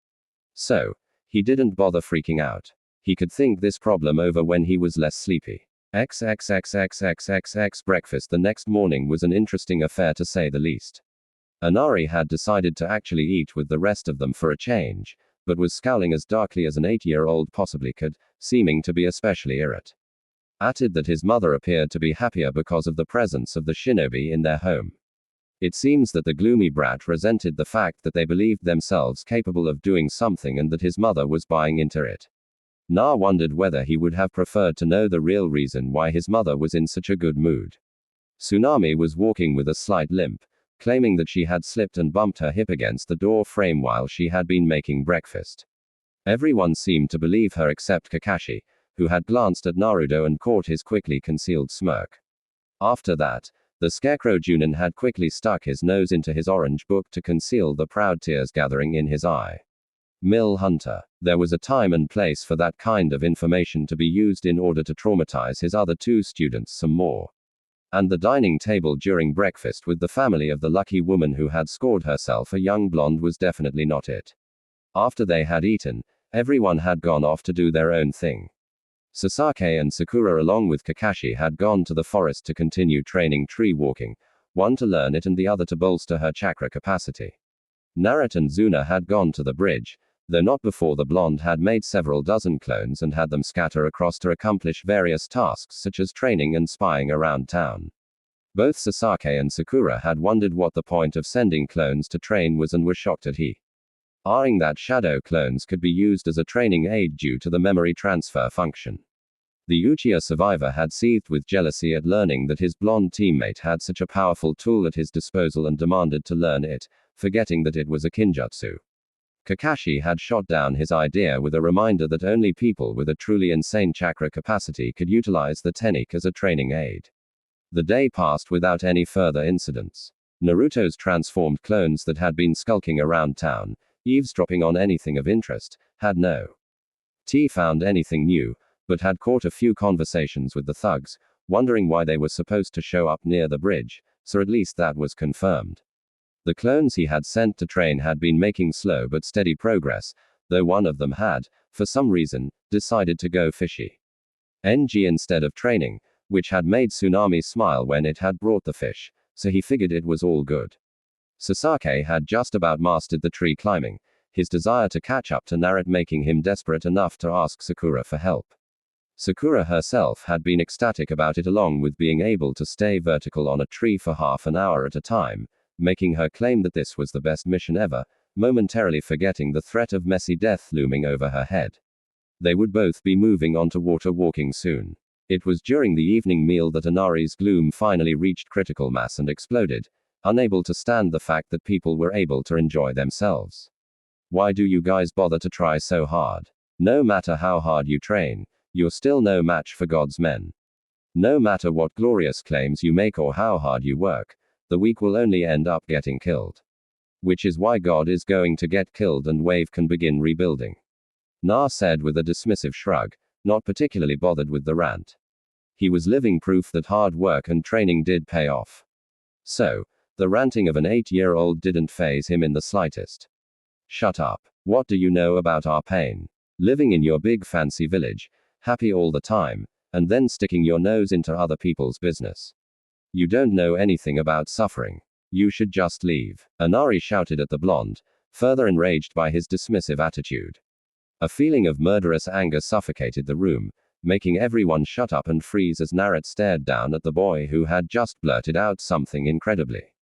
So, he didn't bother freaking out. He could think this problem over when he was less sleepy. XXXXXXX breakfast the next morning was an interesting affair to say the least. Anari had decided to actually eat with the rest of them for a change, but was scowling as darkly as an 8-year-old possibly could, seeming to be especially irate. Added that his mother appeared to be happier because of the presence of the shinobi in their home. It seems that the gloomy brat resented the fact that they believed themselves capable of doing something and that his mother was buying into it. Na wondered whether he would have preferred to know the real reason why his mother was in such a good mood. Tsunami was walking with a slight limp, claiming that she had slipped and bumped her hip against the door frame while she had been making breakfast. Everyone seemed to believe her except Kakashi, who had glanced at Naruto and caught his quickly concealed smirk. After that, the Scarecrow Junin had quickly stuck his nose into his orange book to conceal the proud tears gathering in his eye. Mill Hunter. There was a time and place for that kind of information to be used in order to traumatize his other two students some more. And the dining table during breakfast with the family of the lucky woman who had scored herself a young blonde was definitely not it. After they had eaten, everyone had gone off to do their own thing. Sasaki and Sakura along with Kakashi had gone to the forest to continue training tree walking, one to learn it and the other to bolster her chakra capacity. Naruto and Zuna had gone to the bridge, though not before the blonde had made several dozen clones and had them scatter across to accomplish various tasks such as training and spying around town. Both Sasaki and Sakura had wondered what the point of sending clones to train was and were shocked at hearing that shadow clones could be used as a training aid due to the memory transfer function. The Uchiha survivor had seethed with jealousy at learning that his blonde teammate had such a powerful tool at his disposal and demanded to learn it, forgetting that it was a kinjutsu. Kakashi had shot down his idea with a reminder that only people with a truly insane chakra capacity could utilize the technique as a training aid. The day passed without any further incidents. Naruto's transformed clones that had been skulking around town, eavesdropping on anything of interest, had no found anything new, but had caught a few conversations with the thugs, wondering why they were supposed to show up near the bridge, so at least that was confirmed. The clones he had sent to train had been making slow but steady progress, though one of them had, for some reason, decided to go fishy. NG instead of training, which had made Tsunami smile when it had brought the fish, so he figured it was all good. Sasaki had just about mastered the tree climbing, his desire to catch up to Naruto making him desperate enough to ask Sakura for help. Sakura herself had been ecstatic about it along with being able to stay vertical on a tree for half an hour at a time, making her claim that this was the best mission ever, momentarily forgetting the threat of messy death looming over her head. They would both be moving on to water walking soon. It was during the evening meal that Inari's gloom finally reached critical mass and exploded, unable to stand the fact that people were able to enjoy themselves. Why do you guys bother to try so hard? No matter how hard you train, you're still no match for God's men. No matter what glorious claims you make or how hard you work, the weak will only end up getting killed. Which is why God is going to get killed and Wave can begin rebuilding. Na said with a dismissive shrug, not particularly bothered with the rant. He was living proof that hard work and training did pay off. So, the ranting of an 8-year-old didn't faze him in the slightest. Shut up. What do you know about our pain? Living in your big fancy village, happy all the time, and then sticking your nose into other people's business. You don't know anything about suffering. You should just leave. Inari shouted at the blonde, further enraged by his dismissive attitude. A feeling of murderous anger suffocated the room, making everyone shut up and freeze as Naruto stared down at the boy who had just blurted out something incredibly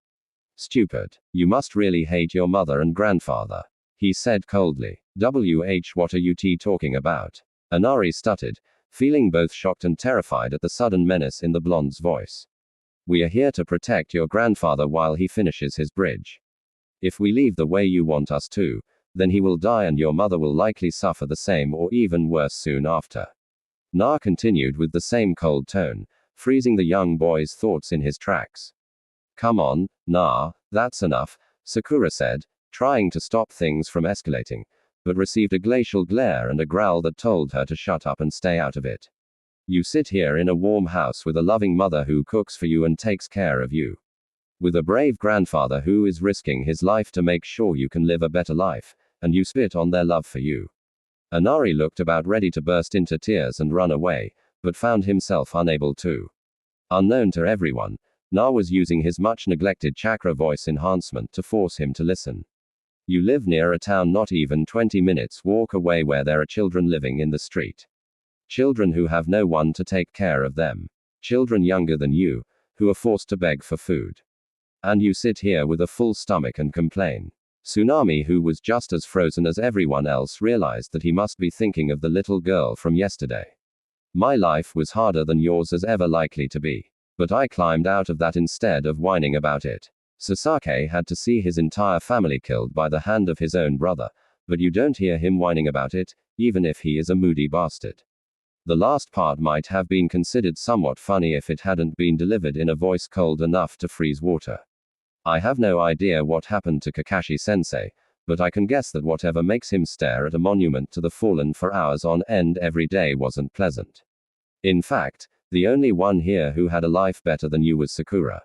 stupid. You must really hate your mother and grandfather, he said coldly. What are you talking about? Inari stuttered, feeling both shocked and terrified at the sudden menace in the blonde's voice. We are here to protect your grandfather while he finishes his bridge. If we leave the way you want us to, then he will die and your mother will likely suffer the same or even worse soon after. Na continued with the same cold tone, freezing the young boy's thoughts in his tracks. Come on, Na, that's enough, Sakura said, trying to stop things from escalating, but received a glacial glare and a growl that told her to shut up and stay out of it. You sit here in a warm house with a loving mother who cooks for you and takes care of you. With a brave grandfather who is risking his life to make sure you can live a better life, and you spit on their love for you. Inari looked about ready to burst into tears and run away, but found himself unable to. Unknown to everyone, Na was using his much-neglected chakra voice enhancement to force him to listen. You live near a town not even 20 minutes walk away where there are children living in the street. Children who have no one to take care of them. Children younger than you, who are forced to beg for food. And you sit here with a full stomach and complain. Tsunami, who was just as frozen as everyone else, realized that he must be thinking of the little girl from yesterday. My life was harder than yours is ever likely to be. But I climbed out of that instead of whining about it. Sasaki had to see his entire family killed by the hand of his own brother, but you don't hear him whining about it, even if he is a moody bastard. The last part might have been considered somewhat funny if it hadn't been delivered in a voice cold enough to freeze water. I have no idea what happened to Kakashi-sensei, but I can guess that whatever makes him stare at a monument to the fallen for hours on end every day wasn't pleasant. In fact, the only one here who had a life better than you was Sakura.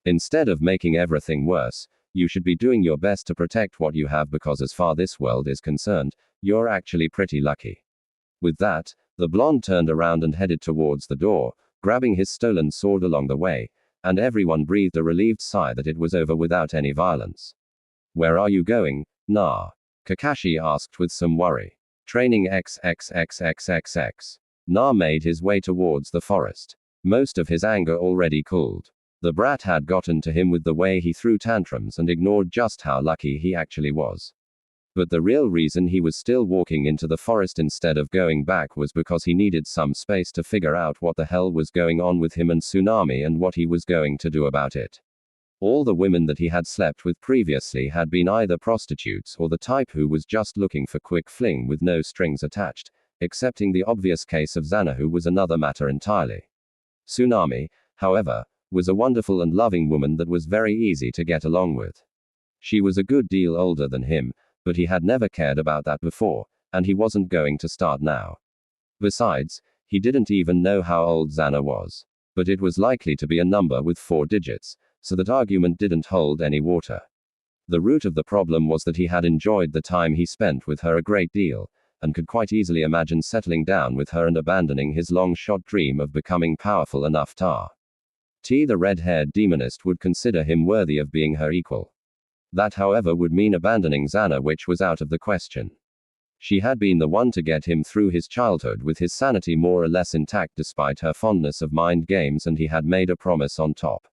Instead of making everything worse, you should be doing your best to protect what you have because as far this world is concerned, you're actually pretty lucky. With that, the blonde turned around and headed towards the door, grabbing his stolen sword along the way, and everyone breathed a relieved sigh that it was over without any violence. Where are you going, Na? Kakashi asked with some worry. Training XXXXXX. Na made his way towards the forest. Most of his anger already cooled. The brat had gotten to him with the way he threw tantrums and ignored just how lucky he actually was. But the real reason he was still walking into the forest instead of going back was because he needed some space to figure out what the hell was going on with him and Tsunami and what he was going to do about it. All the women that he had slept with previously had been either prostitutes or the type who was just looking for quick fling with no strings attached, excepting the obvious case of Xana, who was another matter entirely. Tsunami, however, was a wonderful and loving woman that was very easy to get along with. She was a good deal older than him, but he had never cared about that before, and he wasn't going to start now. Besides, he didn't even know how old Xana was. But it was likely to be a number with 4 digits, so that argument didn't hold any water. The root of the problem was that he had enjoyed the time he spent with her a great deal, and could quite easily imagine settling down with her and abandoning his long-shot dream of becoming powerful enough the red-haired demonist would consider him worthy of being her equal. That, however, would mean abandoning Xana, which was out of the question. She had been the one to get him through his childhood with his sanity more or less intact despite her fondness of mind games, and he had made a promise on top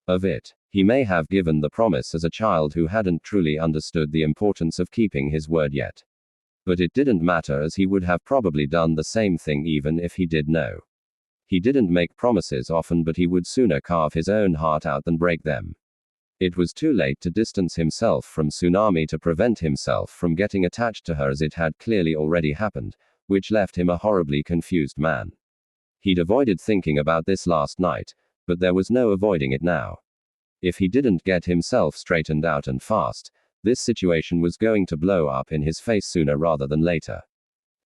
of it. He may have given the promise as a child who hadn't truly understood the importance of keeping his word yet. But it didn't matter, as he would have probably done the same thing even if he did know. He didn't make promises often, but he would sooner carve his own heart out than break them. It was too late to distance himself from Tsunami to prevent himself from getting attached to her, as it had clearly already happened, which left him a horribly confused man. He'd avoided thinking about this last night, but there was no avoiding it now. If he didn't get himself straightened out and fast, this situation was going to blow up in his face sooner rather than later.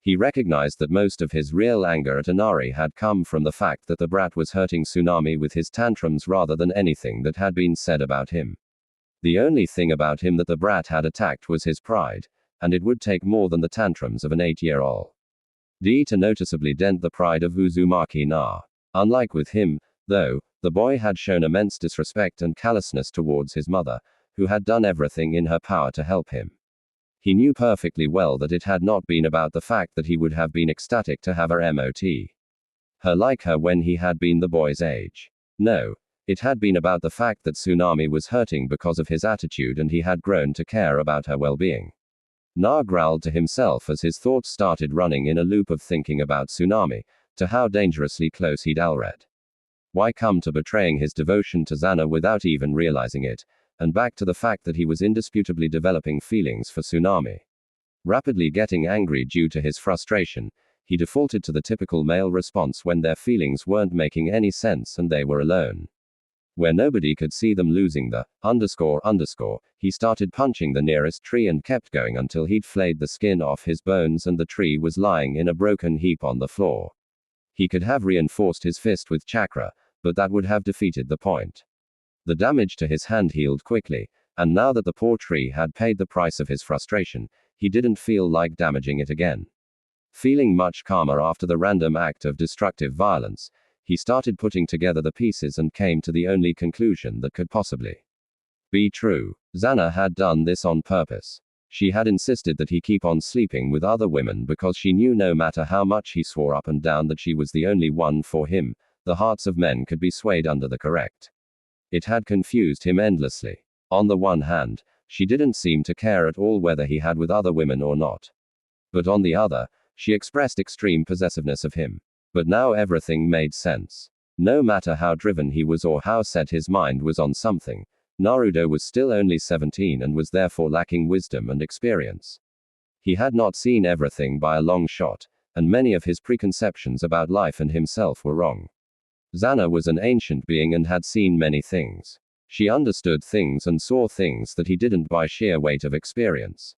He recognized that most of his real anger at Inari had come from the fact that the brat was hurting Tsunami with his tantrums rather than anything that had been said about him. The only thing about him that the brat had attacked was his pride, and it would take more than the tantrums of an 8-year-old to noticeably dent the pride of Uzumaki Na. Unlike with him, though, the boy had shown immense disrespect and callousness towards his mother, who had done everything in her power to help him. He knew perfectly well that it had not been about the fact that he would have been ecstatic to have her like her when he had been the boy's age. No, it had been about the fact that Tsunami was hurting because of his attitude, and he had grown to care about her well-being. Na growled to himself as his thoughts started running in a loop of thinking about Tsunami, to how dangerously close he'd already come to betraying his devotion to Xana without even realizing it, and back to the fact that he was indisputably developing feelings for Tsunami. Rapidly getting angry due to his frustration, he defaulted to the typical male response when their feelings weren't making any sense and they were alone. Where nobody could see them losing the __, he started punching the nearest tree and kept going until he'd flayed the skin off his bones and the tree was lying in a broken heap on the floor. He could have reinforced his fist with chakra, but that would have defeated the point. The damage to his hand healed quickly, and now that the poor tree had paid the price of his frustration, he didn't feel like damaging it again. Feeling much calmer after the random act of destructive violence, he started putting together the pieces and came to the only conclusion that could possibly be true. Xana had done this on purpose. She had insisted that he keep on sleeping with other women because she knew no matter how much he swore up and down that she was the only one for him, the hearts of men could be swayed under the correct. It had confused him endlessly. On the one hand, she didn't seem to care at all whether he had with other women or not. But on the other, she expressed extreme possessiveness of him. But now everything made sense. No matter how driven he was or how set his mind was on something, Naruto was still only 17 and was therefore lacking wisdom and experience. He had not seen everything by a long shot, and many of his preconceptions about life and himself were wrong. Xana was an ancient being and had seen many things. She understood things and saw things that he didn't by sheer weight of experience.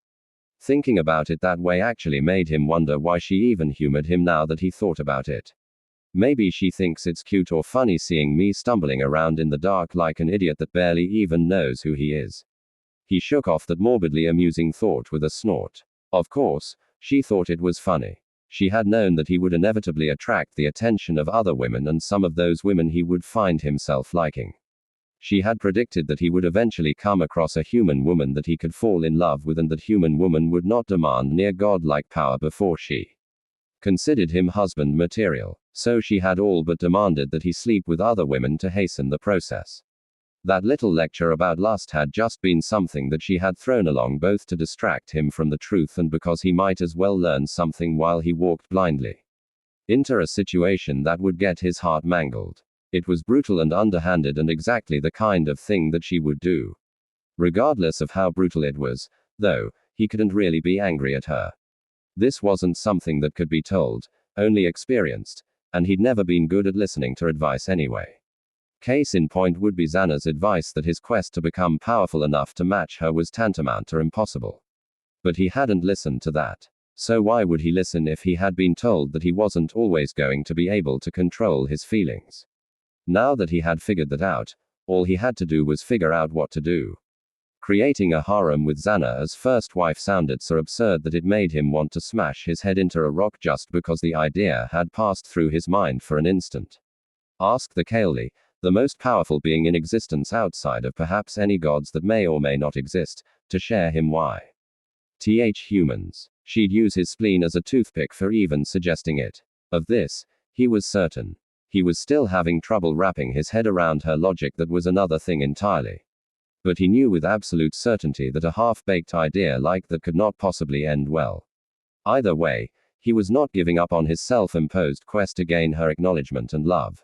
Thinking about it that way actually made him wonder why she even humored him now that he thought about it. Maybe she thinks it's cute or funny seeing me stumbling around in the dark like an idiot that barely even knows who he is. He shook off that morbidly amusing thought with a snort. Of course, she thought it was funny. She had known that he would inevitably attract the attention of other women, and some of those women he would find himself liking. She had predicted that he would eventually come across a human woman that he could fall in love with, and that human woman would not demand near godlike power before she considered him husband material. So she had all but demanded that he sleep with other women to hasten the process. That little lecture about lust had just been something that she had thrown along, both to distract him from the truth and because he might as well learn something while he walked blindly into a situation that would get his heart mangled. It was brutal and underhanded, and exactly the kind of thing that she would do. Regardless of how brutal it was, though, he couldn't really be angry at her. This wasn't something that could be told, only experienced, and he'd never been good at listening to advice anyway. Case in point would be Xana's advice that his quest to become powerful enough to match her was tantamount to impossible. But he hadn't listened to that. So why would he listen if he had been told that he wasn't always going to be able to control his feelings? Now that he had figured that out, all he had to do was figure out what to do. Creating a harem with Xana as first wife sounded so absurd that it made him want to smash his head into a rock just because the idea had passed through his mind for an instant. Ask the Kaoli, the most powerful being in existence outside of perhaps any gods that may or may not exist, to share him why. Humans. She'd use his spleen as a toothpick for even suggesting it. Of this, he was certain. He was still having trouble wrapping his head around her logic. That was another thing entirely. But he knew with absolute certainty that a half-baked idea like that could not possibly end well. Either way, he was not giving up on his self-imposed quest to gain her acknowledgement and love.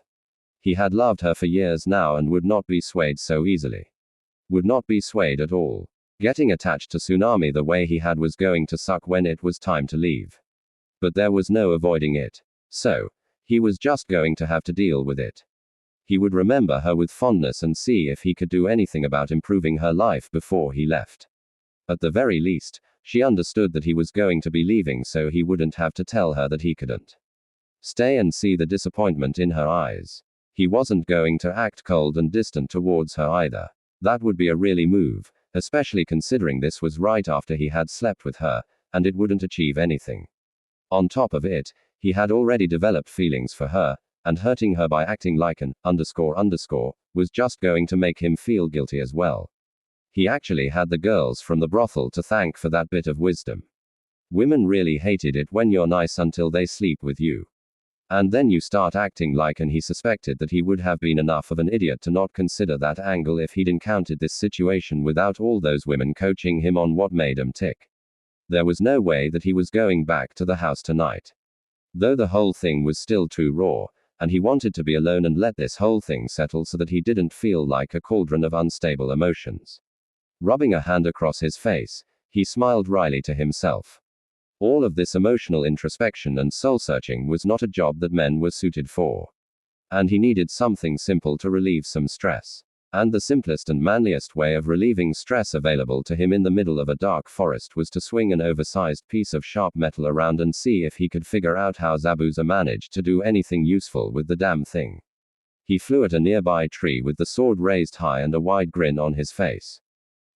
He had loved her for years now and would not be swayed so easily. Would not be swayed at all. Getting attached to Tsunami the way he had was going to suck when it was time to leave. But there was no avoiding it. So, he was just going to have to deal with it. He would remember her with fondness and see if he could do anything about improving her life before he left. At the very least, she understood that he was going to be leaving, so he wouldn't have to tell her that he couldn't stay and see the disappointment in her eyes. He wasn't going to act cold and distant towards her either. That would be a really move, especially considering this was right after he had slept with her, and it wouldn't achieve anything. On top of it, he had already developed feelings for her, and hurting her by acting like an was just going to make him feel guilty as well. He actually had the girls from the brothel to thank for that bit of wisdom. Women really hated it when you're nice until they sleep with you. And then you start acting like, and he suspected that he would have been enough of an idiot to not consider that angle if he'd encountered this situation without all those women coaching him on what made him tick. There was no way that he was going back to the house tonight. Though the whole thing was still too raw, and he wanted to be alone and let this whole thing settle so that he didn't feel like a cauldron of unstable emotions. Rubbing a hand across his face, he smiled wryly to himself. All of this emotional introspection and soul-searching was not a job that men were suited for. And he needed something simple to relieve some stress. And the simplest and manliest way of relieving stress available to him in the middle of a dark forest was to swing an oversized piece of sharp metal around and see if he could figure out how Zabuza managed to do anything useful with the damn thing. He flew at a nearby tree with the sword raised high and a wide grin on his face.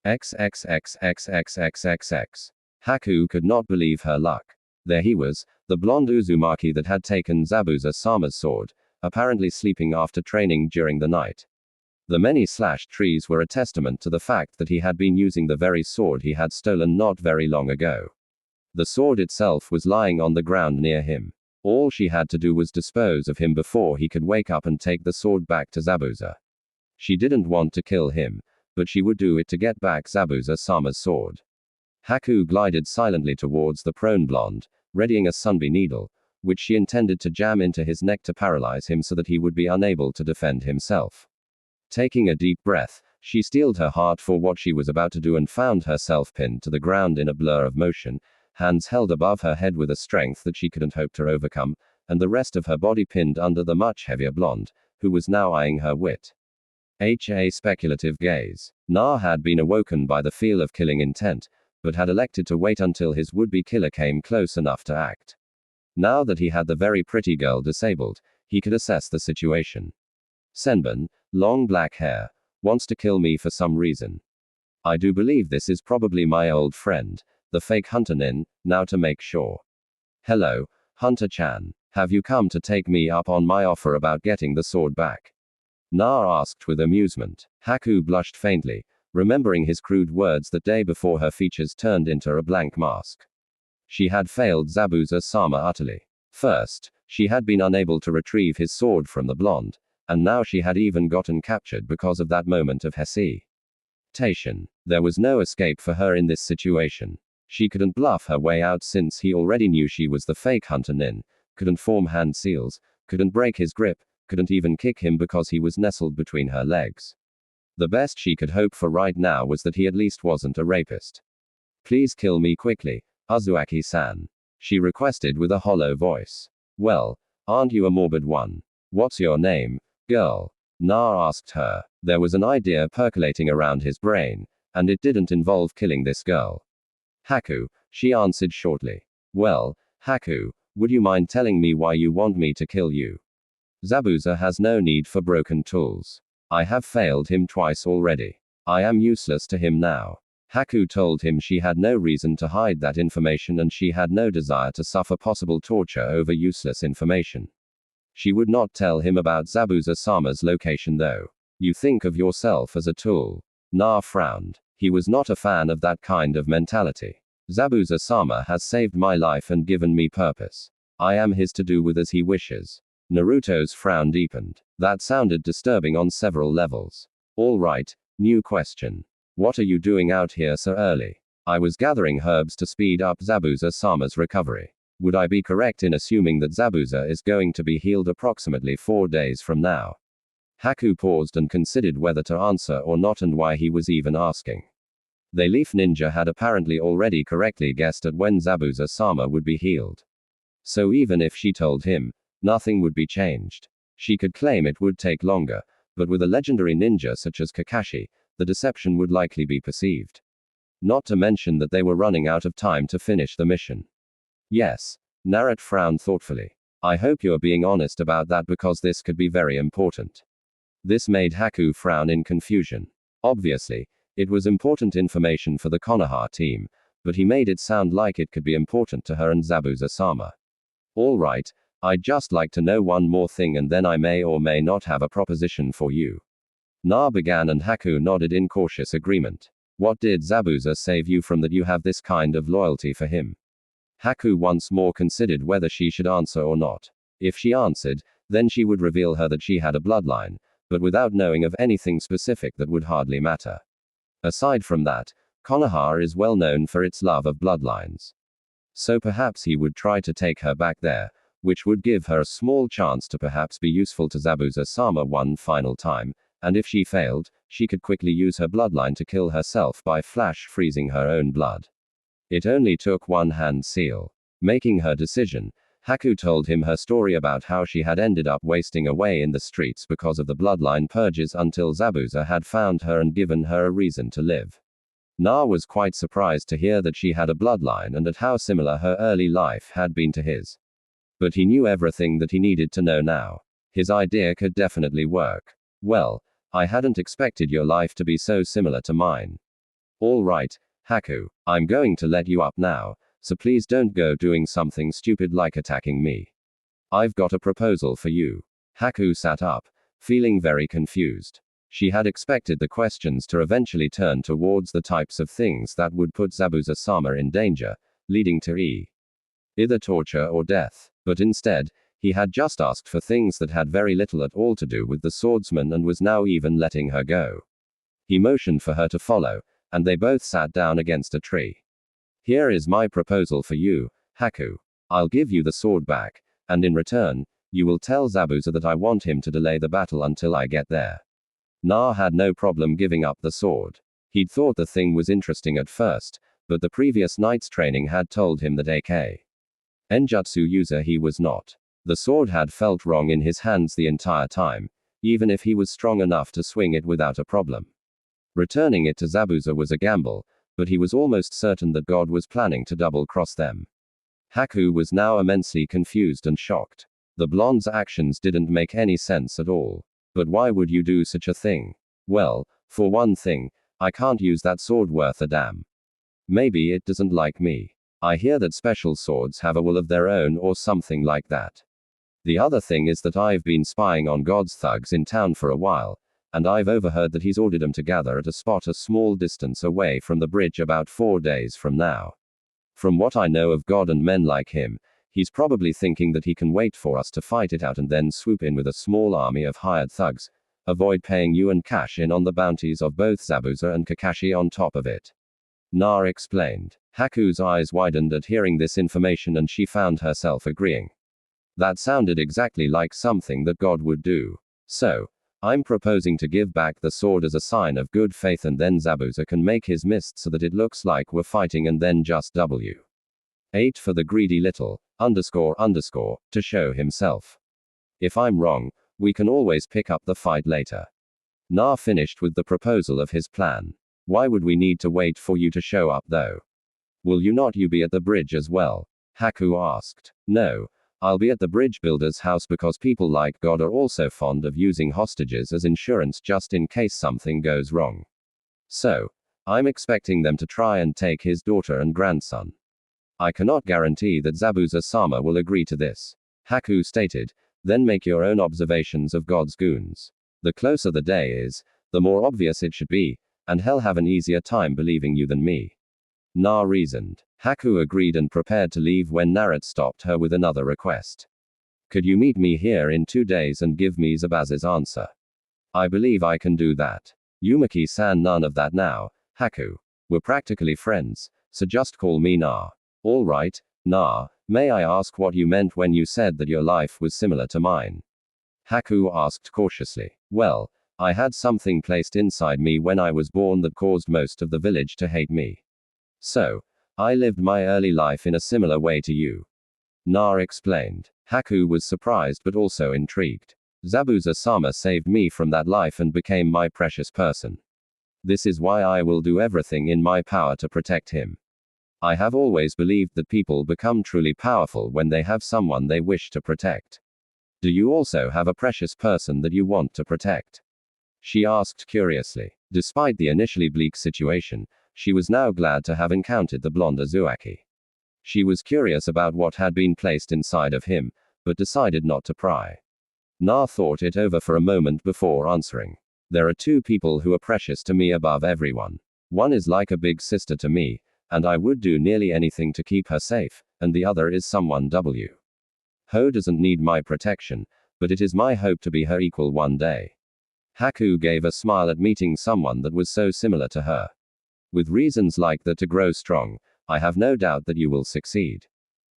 XXXXXXXX. Haku could not believe her luck. There he was, the blonde Uzumaki that had taken Zabuza-sama's sword, apparently sleeping after training during the night. The many slashed trees were a testament to the fact that he had been using the very sword he had stolen not very long ago. The sword itself was lying on the ground near him. All she had to do was dispose of him before he could wake up and take the sword back to Zabuza. She didn't want to kill him, but she would do it to get back Zabuza-sama's sword. Haku glided silently towards the prone blonde, readying a sunby needle, which she intended to jam into his neck to paralyze him so that he would be unable to defend himself. Taking a deep breath, she steeled her heart for what she was about to do and found herself pinned to the ground in a blur of motion, hands held above her head with a strength that she couldn't hope to overcome, and the rest of her body pinned under the much heavier blonde, who was now eyeing her with a speculative gaze. Na had been awoken by the feel of killing intent, but had elected to wait until his would-be killer came close enough to act. Now that he had the very pretty girl disabled, he could assess the situation. Senbon, long black hair, wants to kill me for some reason. I do believe this is probably my old friend, the fake Hunter Nin, now to make sure. Hello, Hunter-chan. Have you come to take me up on my offer about getting the sword back? Na asked with amusement. Haku blushed faintly, remembering his crude words that day before her features turned into a blank mask. She had failed Zabuza-sama utterly. First, she had been unable to retrieve his sword from the blonde, and now she had even gotten captured because of that moment of hesitation. There was no escape for her in this situation. She couldn't bluff her way out since he already knew she was the fake Hunter Nin, couldn't form hand seals, couldn't break his grip, couldn't even kick him because he was nestled between her legs. The best she could hope for right now was that he at least wasn't a rapist. Please kill me quickly, Uzumaki-san, she requested with a hollow voice. Well, aren't you a morbid one? What's your name, girl? Na asked her. There was an idea percolating around his brain, and it didn't involve killing this girl. Haku, she answered shortly. Well, Haku, would you mind telling me why you want me to kill you? Zabuza has no need for broken tools. I have failed him twice already. I am useless to him now. Haku told him she had no reason to hide that information and she had no desire to suffer possible torture over useless information. She would not tell him about Zabuza-sama's location though. You think of yourself as a tool. Na frowned. He was not a fan of that kind of mentality. Zabuza-sama has saved my life and given me purpose. I am his to do with as he wishes. Naruto's frown deepened. That sounded disturbing on several levels. All right, new question. What are you doing out here so early? I was gathering herbs to speed up Zabuza-sama's recovery. Would I be correct in assuming that Zabuza is going to be healed approximately 4 days from now? Haku paused and considered whether to answer or not and why he was even asking. The Leaf Ninja had apparently already correctly guessed at when Zabuza-sama would be healed. So even if she told him, nothing would be changed. She could claim it would take longer, but with a legendary ninja such as Kakashi, the deception would likely be perceived. Not to mention that they were running out of time to finish the mission. Yes, Naruto frowned thoughtfully. I hope you're being honest about that because this could be very important. This made Haku frown in confusion. Obviously, it was important information for the Konoha team, but he made it sound like it could be important to her and Zabuza-sama. All right, I'd just like to know one more thing and then I may or may not have a proposition for you. Na began and Haku nodded in cautious agreement. What did Zabuza save you from that you have this kind of loyalty for him? Haku once more considered whether she should answer or not. If she answered, then she would reveal her that she had a bloodline, but without knowing of anything specific that would hardly matter. Aside from that, Konoha is well known for its love of bloodlines. So perhaps he would try to take her back there, which would give her a small chance to perhaps be useful to Zabuza-sama one final time, and if she failed, she could quickly use her bloodline to kill herself by flash freezing her own blood. It only took one hand seal. Making her decision, Haku told him her story about how she had ended up wasting away in the streets because of the bloodline purges until Zabuza had found her and given her a reason to live. Na was quite surprised to hear that she had a bloodline and at how similar her early life had been to his. But he knew everything that he needed to know now. His idea could definitely work. Well, I hadn't expected your life to be so similar to mine. All right, Haku, I'm going to let you up now, so please don't go doing something stupid like attacking me. I've got a proposal for you. Haku sat up, feeling very confused. She had expected the questions to eventually turn towards the types of things that would put Zabuza-sama in danger, leading to either torture or death. But instead, he had just asked for things that had very little at all to do with the swordsman and was now even letting her go. He motioned for her to follow, and they both sat down against a tree. Here is my proposal for you, Haku. I'll give you the sword back, And in return, you will tell Zabuza that I want him to delay the battle until I get there. Na had no problem giving up the sword. He'd thought the thing was interesting at first, but the previous night's training had told him that AK Enjutsu user he was not. The sword had felt wrong in his hands the entire time, even if he was strong enough to swing it without a problem. Returning it to Zabuza was a gamble, but he was almost certain that God was planning to double-cross them. Haku was now immensely confused and shocked. The blonde's actions didn't make any sense at all. But why would you do such a thing? Well, for one thing, I can't use that sword worth a damn. Maybe it doesn't like me. I hear that special swords have a will of their own or something like that. The other thing is that I've been spying on God's thugs in town for a while, and I've overheard that he's ordered them to gather at a spot a small distance away from the bridge about 4 days from now. From what I know of God and men like him, he's probably thinking that he can wait for us to fight it out and then swoop in with a small army of hired thugs, avoid paying you and cash in on the bounties of both Zabuza and Kakashi on top of it. Na explained. Haku's eyes widened at hearing this information and she found herself agreeing. That sounded exactly like something that God would do. So, I'm proposing to give back the sword as a sign of good faith and then Zabuza can make his mist so that it looks like we're fighting and then just W8 for the greedy little, to show himself. If I'm wrong, we can always pick up the fight later. Na finished with the proposal of his plan. Why would we need to wait for you to show up though? Will you not be at the bridge as well? Haku asked. No. I'll be at the bridge builder's house because people like God are also fond of using hostages as insurance just in case something goes wrong. So, I'm expecting them to try and take his daughter and grandson. I cannot guarantee that Zabuza-sama will agree to this. Haku stated, then make your own observations of God's goons. The closer the day is, the more obvious it should be, and he'll have an easier time believing you than me. Na reasoned. Haku agreed and prepared to leave when Naruto stopped her with another request. Could you meet me here in 2 days and give me Zabuza's answer? I believe I can do that. Uzumaki-san, none of that now, Haku. We're practically friends, so just call me Na. All right, Na, may I ask what you meant when you said that your life was similar to mine? Haku asked cautiously. Well, I had something placed inside me when I was born that caused most of the village to hate me. So, I lived my early life in a similar way to you. Na explained. Haku was surprised but also intrigued. Zabuza-sama saved me from that life and became my precious person. This is why I will do everything in my power to protect him. I have always believed that people become truly powerful when they have someone they wish to protect. Do you also have a precious person that you want to protect? She asked curiously. Despite the initially bleak situation, she was now glad to have encountered the blonde Uzumaki. She was curious about what had been placed inside of him, but decided not to pry. Na thought it over for a moment before answering. There are 2 people who are precious to me above everyone. One is like a big sister to me, and I would do nearly anything to keep her safe, and the other is someone Ho doesn't need my protection, but it is my hope to be her equal one day. Haku gave a smile at meeting someone that was so similar to her. With reasons like that to grow strong, I have no doubt that you will succeed.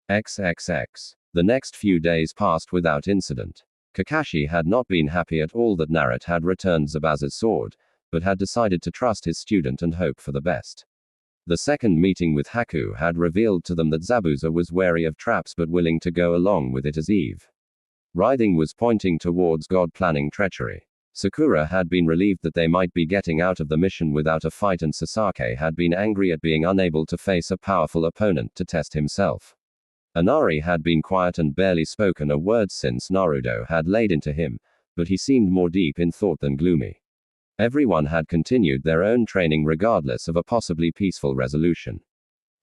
XXX. The next few days passed without incident. Kakashi had not been happy at all that Naruto had returned Zabuza's sword, but had decided to trust his student and hope for the best. The second meeting with Haku had revealed to them that Zabuza was wary of traps but willing to go along with it as Eve. Writhing was pointing towards God planning treachery. Sakura had been relieved that they might be getting out of the mission without a fight, and Sasaki had been angry at being unable to face a powerful opponent to test himself. Inari had been quiet and barely spoken a word since Naruto had laid into him, but he seemed more deep in thought than gloomy. Everyone had continued their own training regardless of a possibly peaceful resolution.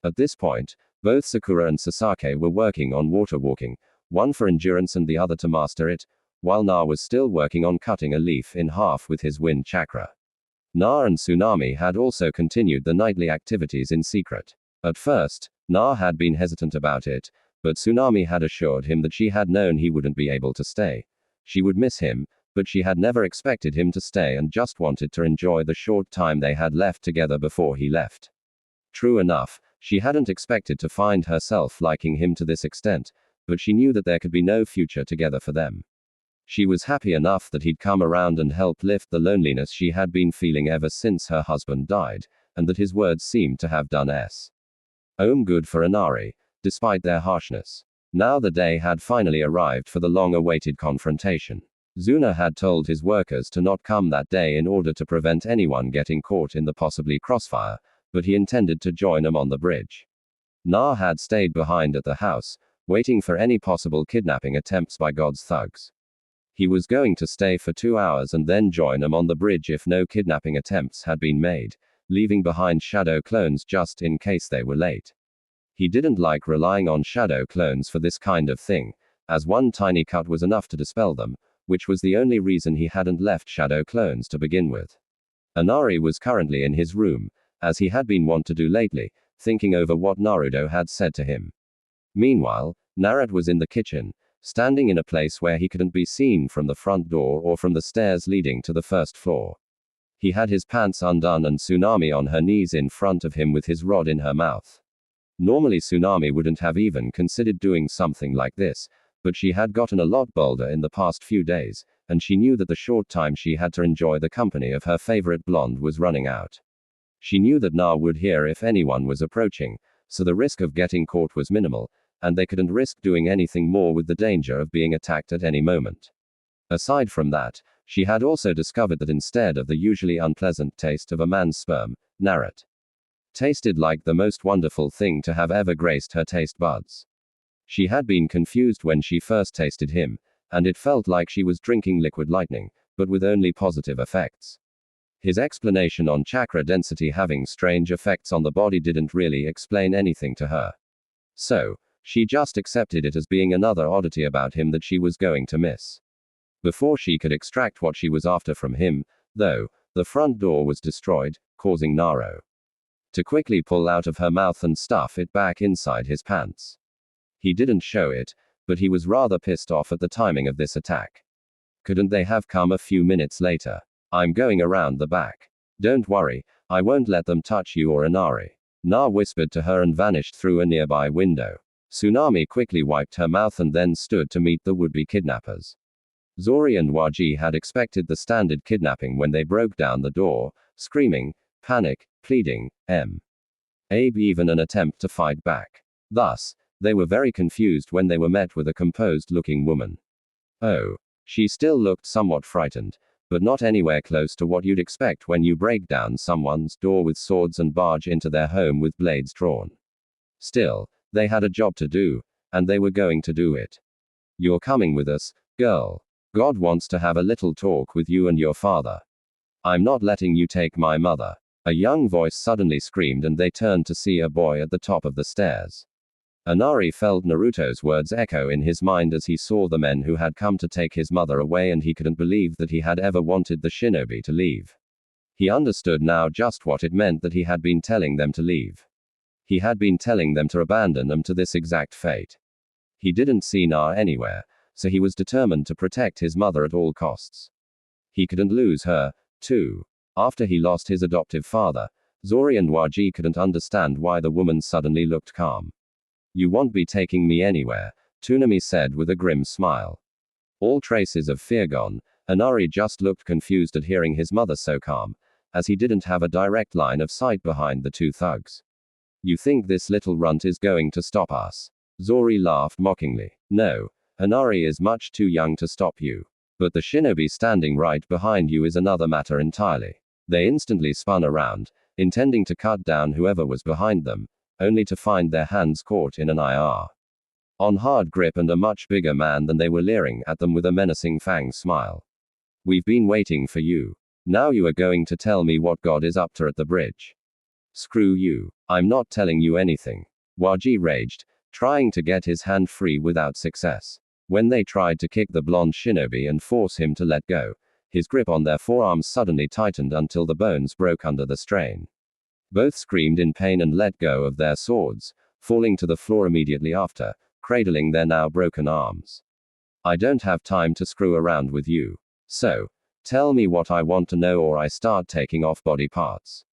At this point, both Sakura and Sasaki were working on water walking, one for endurance and the other to master it, while Na was still working on cutting a leaf in half with his wind chakra. Na and Tsunami had also continued the nightly activities in secret. At first, Na had been hesitant about it, but Tsunami had assured him that she had known he wouldn't be able to stay. She would miss him, but she had never expected him to stay and just wanted to enjoy the short time they had left together before he left. True enough, she hadn't expected to find herself liking him to this extent, but she knew that there could be no future together for them. She was happy enough that he'd come around and helped lift the loneliness she had been feeling ever since her husband died, and that his words seemed to have done good for Inari, despite their harshness. Now the day had finally arrived for the long-awaited confrontation. Zuna had told his workers to not come that day in order to prevent anyone getting caught in the possibly crossfire, but he intended to join them on the bridge. Na had stayed behind at the house, waiting for any possible kidnapping attempts by God's thugs. He was going to stay for 2 hours and then join them on the bridge if no kidnapping attempts had been made, leaving behind shadow clones just in case they were late. He didn't like relying on shadow clones for this kind of thing, as one tiny cut was enough to dispel them, which was the only reason he hadn't left shadow clones to begin with. Inari was currently in his room, as he had been wont to do lately, thinking over what Naruto had said to him. Meanwhile, Naruto was in the kitchen, standing in a place where he couldn't be seen from the front door or from the stairs leading to the first floor. He had his pants undone and Tsunami on her knees in front of him with his rod in her mouth. Normally Tsunami wouldn't have even considered doing something like this, but she had gotten a lot bolder in the past few days, and she knew that the short time she had to enjoy the company of her favorite blonde was running out. She knew that Na would hear if anyone was approaching, so the risk of getting caught was minimal, and they couldn't risk doing anything more with the danger of being attacked at any moment. Aside from that, she had also discovered that instead of the usually unpleasant taste of a man's sperm, Naruto tasted like the most wonderful thing to have ever graced her taste buds. She had been confused when she first tasted him, and it felt like she was drinking liquid lightning, but with only positive effects. His explanation on chakra density having strange effects on the body didn't really explain anything to her. So, she just accepted it as being another oddity about him that she was going to miss. Before she could extract what she was after from him, though, the front door was destroyed, causing Naruto to quickly pull out of her mouth and stuff it back inside his pants. He didn't show it, but he was rather pissed off at the timing of this attack. Couldn't they have come a few minutes later? I'm going around the back. Don't worry, I won't let them touch you or Inari. Na whispered to her and vanished through a nearby window. Tsunami quickly wiped her mouth and then stood to meet the would-be kidnappers. Zori and Waji had expected the standard kidnapping when they broke down the door, screaming, panic, pleading, even an attempt to fight back. Thus, they were very confused when they were met with a composed-looking woman. Oh, she still looked somewhat frightened, but not anywhere close to what you'd expect when you break down someone's door with swords and barge into their home with blades drawn. Still, they had a job to do, and they were going to do it. You're coming with us, girl. God wants to have a little talk with you and your father. I'm not letting you take my mother. A young voice suddenly screamed and they turned to see a boy at the top of the stairs. Inari felt Naruto's words echo in his mind as he saw the men who had come to take his mother away, and he couldn't believe that he had ever wanted the shinobi to leave. He understood now just what it meant that he had been telling them to leave. He had been telling them to abandon them to this exact fate. He didn't see Na anywhere, so he was determined to protect his mother at all costs. He couldn't lose her, too. After he lost his adoptive father, Zori and Waji couldn't understand why the woman suddenly looked calm. You won't be taking me anywhere, Tsunami said with a grim smile. All traces of fear gone, Inari just looked confused at hearing his mother so calm, as he didn't have a direct line of sight behind the two thugs. You think this little runt is going to stop us? Zori laughed mockingly. No, Inari is much too young to stop you. But the shinobi standing right behind you is another matter entirely. They instantly spun around, intending to cut down whoever was behind them, only to find their hands caught in an on hard grip and a much bigger man than they were leering at them with a menacing fang smile. We've been waiting for you. Now you are going to tell me what God is up to at the bridge. Screw you. I'm not telling you anything. Waji raged, trying to get his hand free without success. When they tried to kick the blonde shinobi and force him to let go, his grip on their forearms suddenly tightened until the bones broke under the strain. Both screamed in pain and let go of their swords, falling to the floor immediately after, cradling their now broken arms. I don't have time to screw around with you. So, tell me what I want to know or I start taking off body parts.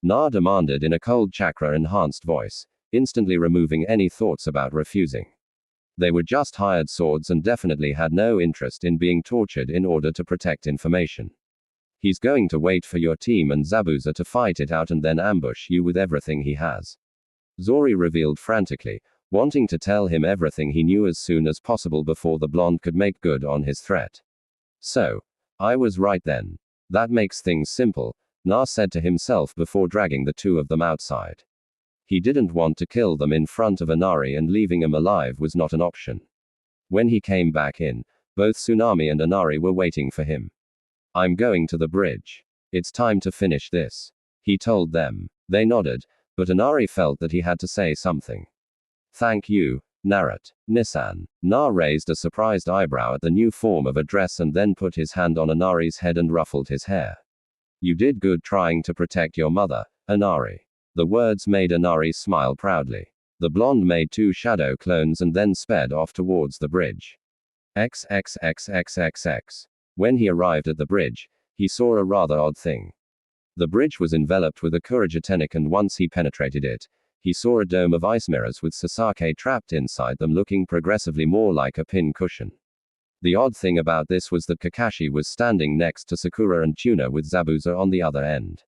Na demanded in a cold chakra-enhanced voice, instantly removing any thoughts about refusing. They were just hired swords and definitely had no interest in being tortured in order to protect information. He's going to wait for your team and Zabuza to fight it out and then ambush you with everything he has. Zori revealed frantically, wanting to tell him everything he knew as soon as possible before the blonde could make good on his threat. So, I was right then. That makes things simple, Na said to himself before dragging the two of them outside. He didn't want to kill them in front of Inari, and leaving them alive was not an option. When he came back in, both Tsunami and Inari were waiting for him. I'm going to the bridge. It's time to finish this, he told them. They nodded, but Inari felt that he had to say something. Thank you, Naruto. Nissan. Na raised a surprised eyebrow at the new form of address and then put his hand on Inari's head and ruffled his hair. You did good trying to protect your mother, Inari. The words made Inari smile proudly. The blonde made two shadow clones and then sped off towards the bridge. XXXXXX. When he arrived at the bridge, he saw a rather odd thing. The bridge was enveloped with a Kurajitenic, and once he penetrated it, he saw a dome of ice mirrors with Sasaki trapped inside them, looking progressively more like a pin cushion. The odd thing about this was that Kakashi was standing next to Sakura and Tuna with Zabuza on the other end.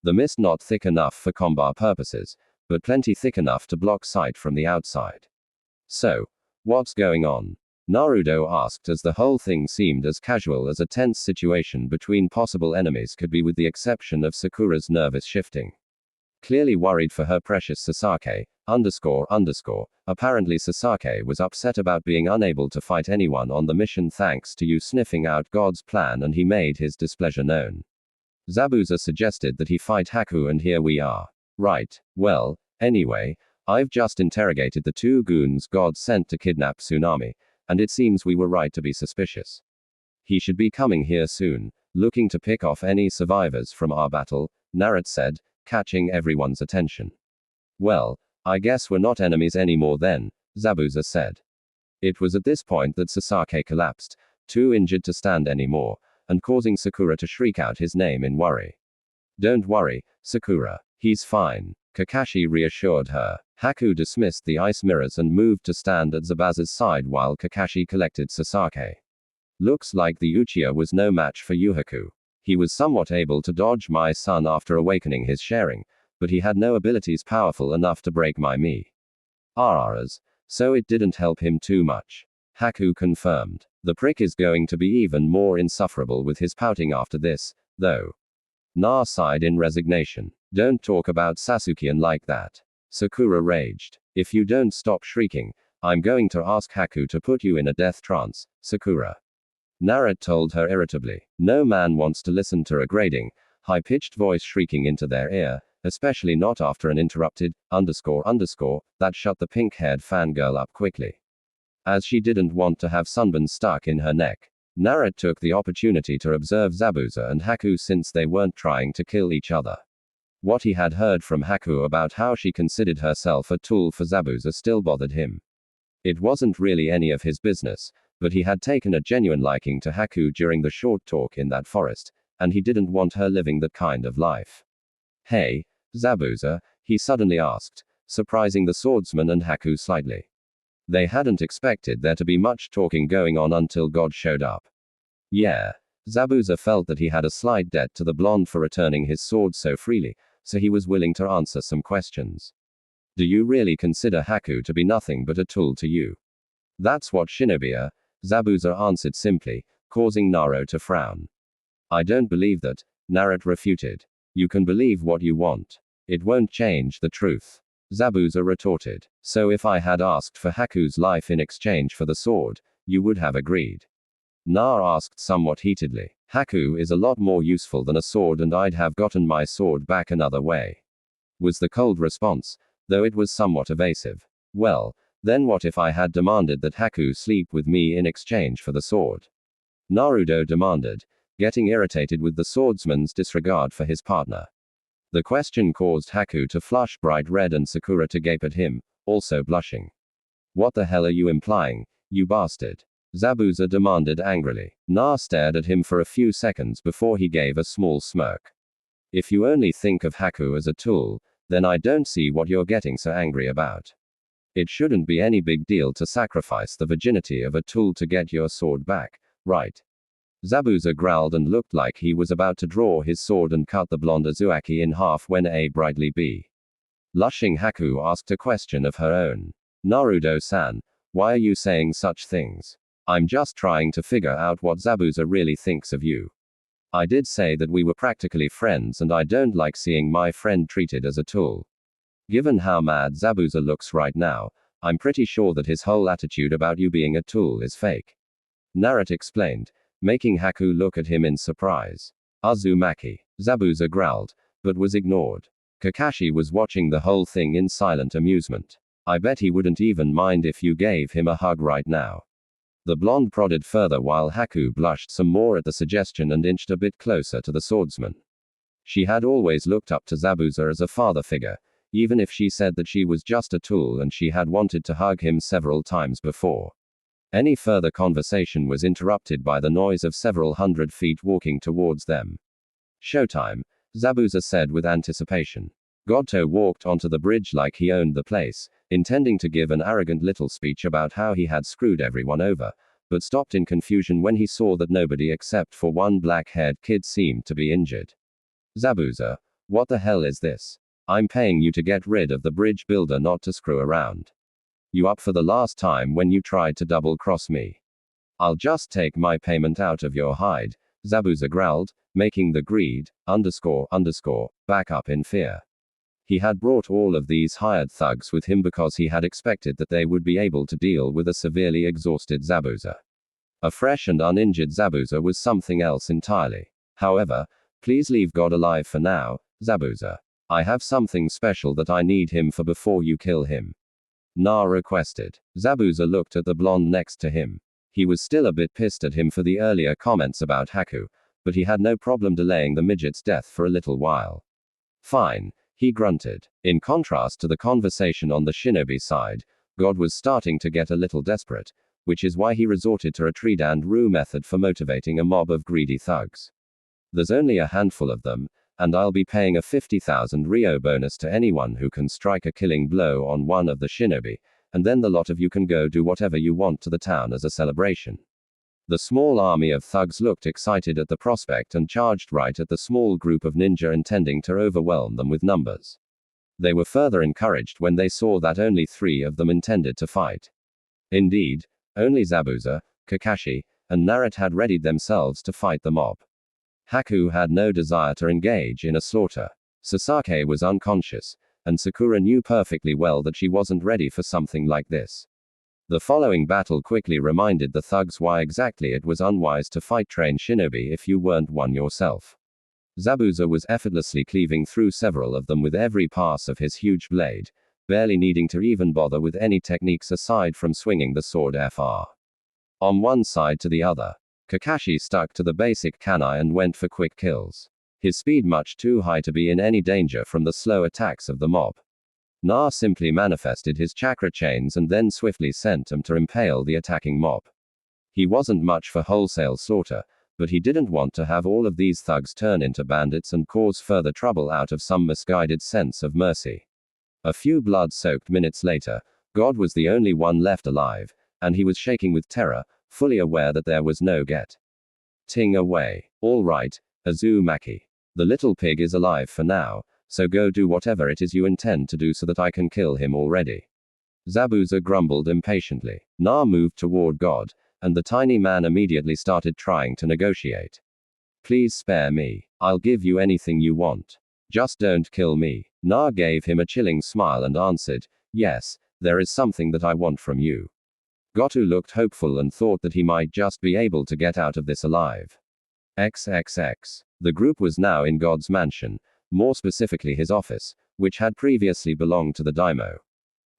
The mist not thick enough for combat purposes, but plenty thick enough to block sight from the outside. So, what's going on? Naruto asked, as the whole thing seemed as casual as a tense situation between possible enemies could be, with the exception of Sakura's nervous shifting. Clearly worried for her precious Sasaki, apparently Sasaki was upset about being unable to fight anyone on the mission thanks to you sniffing out God's plan, and he made his displeasure known. Zabuza suggested that he fight Haku, and here we are. Right, well, anyway, I've just interrogated the two goons God sent to kidnap Tsunami, and it seems we were right to be suspicious. He should be coming here soon, looking to pick off any survivors from our battle, Naruto said, catching everyone's attention. Well, I guess we're not enemies anymore then, Zabuza said. It was at this point that Sasaki collapsed, too injured to stand anymore, and causing Sakura to shriek out his name in worry. Don't worry, Sakura, he's fine, Kakashi reassured her. Haku dismissed the ice mirrors and moved to stand at Zabuza's side while Kakashi collected Sasaki. Looks like the Uchiha was no match for Yuhaku. He was somewhat able to dodge my son after awakening his sharing, but he had no abilities powerful enough to break my me. Araras, so it didn't help him too much. Haku confirmed. The prick is going to be even more insufferable with his pouting after this, though. Na sighed in resignation. Don't talk about Sasuke like that. Sakura raged. If you don't stop shrieking, I'm going to ask Haku to put you in a death trance, Sakura. Naruto told her irritably. No man wants to listen to a grating, high-pitched voice shrieking into their ear, especially not after an interrupted, that shut the pink-haired fangirl up quickly. As she didn't want to have sunburn stuck in her neck, Naruto took the opportunity to observe Zabuza and Haku since they weren't trying to kill each other. What he had heard from Haku about how she considered herself a tool for Zabuza still bothered him. It wasn't really any of his business, but he had taken a genuine liking to Haku during the short talk in that forest, and he didn't want her living that kind of life. Hey, Zabuza, he suddenly asked, surprising the swordsman and Haku slightly. They hadn't expected there to be much talking going on until God showed up. Yeah. Zabuza felt that he had a slight debt to the blonde for returning his sword so freely, so he was willing to answer some questions. Do you really consider Haku to be nothing but a tool to you? That's what shinobi are, Zabuza answered simply, causing Naruto to frown. I don't believe that, Naruto refuted. You can believe what you want. It won't change the truth. Zabuza retorted. So if I had asked for Haku's life in exchange for the sword, you would have agreed? Na asked somewhat heatedly. Haku is a lot more useful than a sword, and I'd have gotten my sword back another way, was the cold response, though it was somewhat evasive. Well, then what if I had demanded that Haku sleep with me in exchange for the sword? Naruto demanded, getting irritated with the swordsman's disregard for his partner. The question caused Haku to flush bright red and Sakura to gape at him, also blushing. What the hell are you implying, you bastard? Zabuza demanded angrily. Na stared at him for a few seconds before he gave a small smirk. If you only think of Haku as a tool, then I don't see what you're getting so angry about. It shouldn't be any big deal to sacrifice the virginity of a tool to get your sword back, right? Zabuza growled and looked like he was about to draw his sword and cut the blonde Uzumaki in half when a brightly blushing Haku asked a question of her own. Naruto-san, why are you saying such things? I'm just trying to figure out what Zabuza really thinks of you. I did say that we were practically friends and I don't like seeing my friend treated as a tool. Given how mad Zabuza looks right now, I'm pretty sure that his whole attitude about you being a tool is fake. Naruto explained, making Haku look at him in surprise. Uzumaki, Zabuza growled, but was ignored. Kakashi was watching the whole thing in silent amusement. I bet he wouldn't even mind if you gave him a hug right now. The blonde prodded further while Haku blushed some more at the suggestion and inched a bit closer to the swordsman. She had always looked up to Zabuza as a father figure, even if she said that she was just a tool and she had wanted to hug him several times before. Any further conversation was interrupted by the noise of several hundred feet walking towards them. Showtime, Zabuza said with anticipation. Goto walked onto the bridge like he owned the place, intending to give an arrogant little speech about how he had screwed everyone over, but stopped in confusion when he saw that nobody except for one black-haired kid seemed to be injured. Zabuza, what the hell is this? I'm paying you to get rid of the bridge builder, not to screw around. You up for the last time when you tried to double-cross me? I'll just take my payment out of your hide, Zabuza growled, making the greed, back up in fear. He had brought all of these hired thugs with him because he had expected that they would be able to deal with a severely exhausted Zabuza. A fresh and uninjured Zabuza was something else entirely. However, please leave God alive for now, Zabuza. I have something special that I need him for before you kill him. Na requested. Zabuza looked at the blonde next to him. He was still a bit pissed at him for the earlier comments about Haku, but he had no problem delaying the midget's death for a little while. Fine, he grunted. In contrast to the conversation on the shinobi side, God was starting to get a little desperate, which is why he resorted to a tried and true method for motivating a mob of greedy thugs. There's only a handful of them, and I'll be paying a 50,000 Ryo bonus to anyone who can strike a killing blow on one of the shinobi, and then the lot of you can go do whatever you want to the town as a celebration. The small army of thugs looked excited at the prospect and charged right at the small group of ninja, intending to overwhelm them with numbers. They were further encouraged when they saw that only 3 of them intended to fight. Indeed, only Zabuza, Kakashi, and Naruto had readied themselves to fight the mob. Haku had no desire to engage in a slaughter. Sasaki was unconscious, and Sakura knew perfectly well that she wasn't ready for something like this. The following battle quickly reminded the thugs why exactly it was unwise to fight trained shinobi if you weren't one yourself. Zabuza was effortlessly cleaving through several of them with every pass of his huge blade, barely needing to even bother with any techniques aside from swinging the sword fr. On one side to the other. Kakashi stuck to the basic kanai and went for quick kills. His speed much too high to be in any danger from the slow attacks of the mob. Na simply manifested his chakra chains and then swiftly sent them to impale the attacking mob. He wasn't much for wholesale slaughter, but he didn't want to have all of these thugs turn into bandits and cause further trouble out of some misguided sense of mercy. A few blood-soaked minutes later, God was the only one left alive, and he was shaking with terror, fully aware that there was no getting away. All right, Uzumaki. The little pig is alive for now, so go do whatever it is you intend to do so that I can kill him already. Zabuza grumbled impatiently. Na moved toward God, and the tiny man immediately started trying to negotiate. Please spare me. I'll give you anything you want. Just don't kill me. Na gave him a chilling smile and answered, yes, there is something that I want from you. Goto looked hopeful and thought that he might just be able to get out of this alive. XXX. The group was now in God's mansion, more specifically his office, which had previously belonged to the daimyo.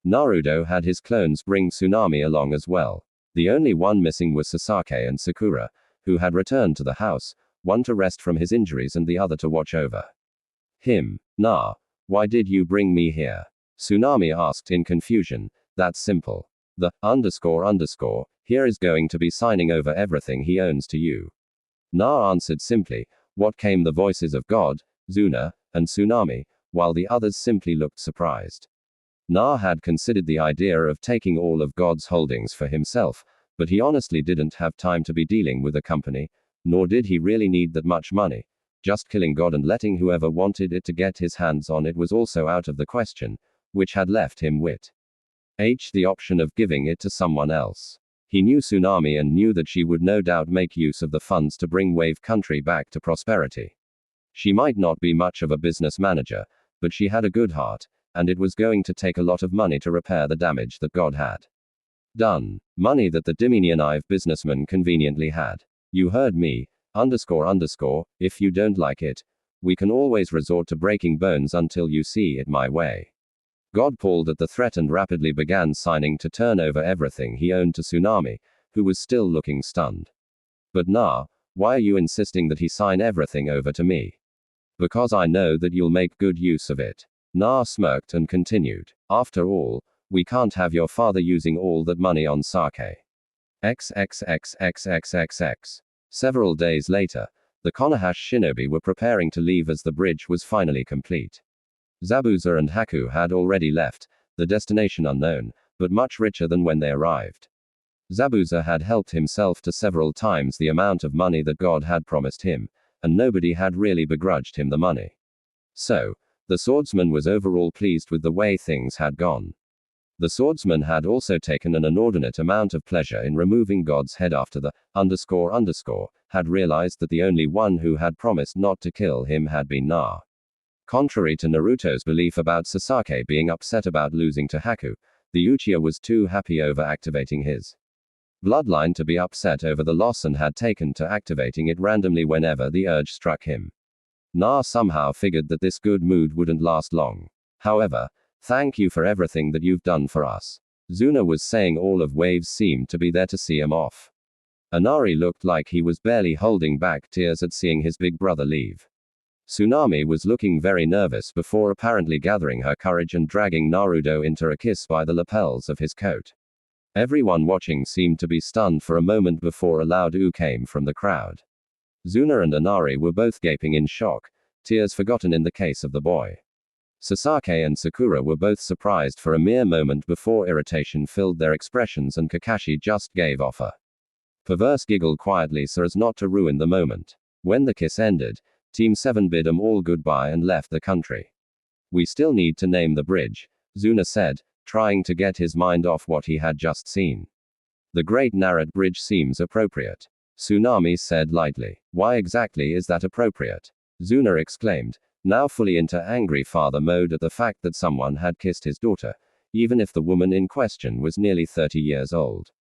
Naruto had his clones bring Tsunami along as well. The only one missing was Sasaki and Sakura, who had returned to the house, one to rest from his injuries and the other to watch over him. Na, why did you bring me here? Tsunami asked in confusion. That's simple. The _ here is going to be signing over everything he owns to you. Na answered simply. What came the voices of God, Zuna, and Tsunami, while the others simply looked surprised. Na had considered the idea of taking all of God's holdings for himself, but he honestly didn't have time to be dealing with a company, nor did he really need that much money. Just killing God and letting whoever wanted it to get his hands on it was also out of the question, which had left him with the option of giving it to someone else. He knew Tsunami and knew that she would no doubt make use of the funds to bring Wave Country back to prosperity. She might not be much of a business manager, but she had a good heart, and it was going to take a lot of money to repair the damage that God had done. Money that the diminutive businessman conveniently had. You heard me, __, if you don't like it, we can always resort to breaking bones until you see it my way. God pulled at the threat and rapidly began signing to turn over everything he owned to Tsunami, who was still looking stunned. But Na, why are you insisting that he sign everything over to me? Because I know that you'll make good use of it. Na smirked and continued. After all, we can't have your father using all that money on sake. XXXXXXX. Several days later, the Konoha shinobi were preparing to leave as the bridge was finally complete. Zabuza and Haku had already left, the destination unknown, but much richer than when they arrived. Zabuza had helped himself to several times the amount of money that God had promised him, and nobody had really begrudged him the money. So, the swordsman was overall pleased with the way things had gone. The swordsman had also taken an inordinate amount of pleasure in removing God's head after the had realized that the only one who had promised not to kill him had been Na. Contrary to Naruto's belief about Sasake being upset about losing to Haku, the Uchiha was too happy over activating his bloodline to be upset over the loss and had taken to activating it randomly whenever the urge struck him. Na somehow figured that this good mood wouldn't last long. However, thank you for everything that you've done for us. Zuna was saying. All of Waves seemed to be there to see him off. Inari looked like he was barely holding back tears at seeing his big brother leave. Tsunami was looking very nervous before apparently gathering her courage and dragging Naruto into a kiss by the lapels of his coat. Everyone watching seemed to be stunned for a moment before a loud ooh came from the crowd. Zuna and Inari were both gaping in shock, tears forgotten in the case of the boy. Sasake and Sakura were both surprised for a mere moment before irritation filled their expressions and Kakashi just gave off a perverse giggle quietly so as not to ruin the moment. When the kiss ended, Team 7 bid them all goodbye and left the country. We still need to name the bridge, Zuna said, trying to get his mind off what he had just seen. The Great Naruto Bridge seems appropriate. Tsunami said lightly. Why exactly is that appropriate? Zuna exclaimed, now fully into angry father mode at the fact that someone had kissed his daughter, even if the woman in question was nearly 30 years old.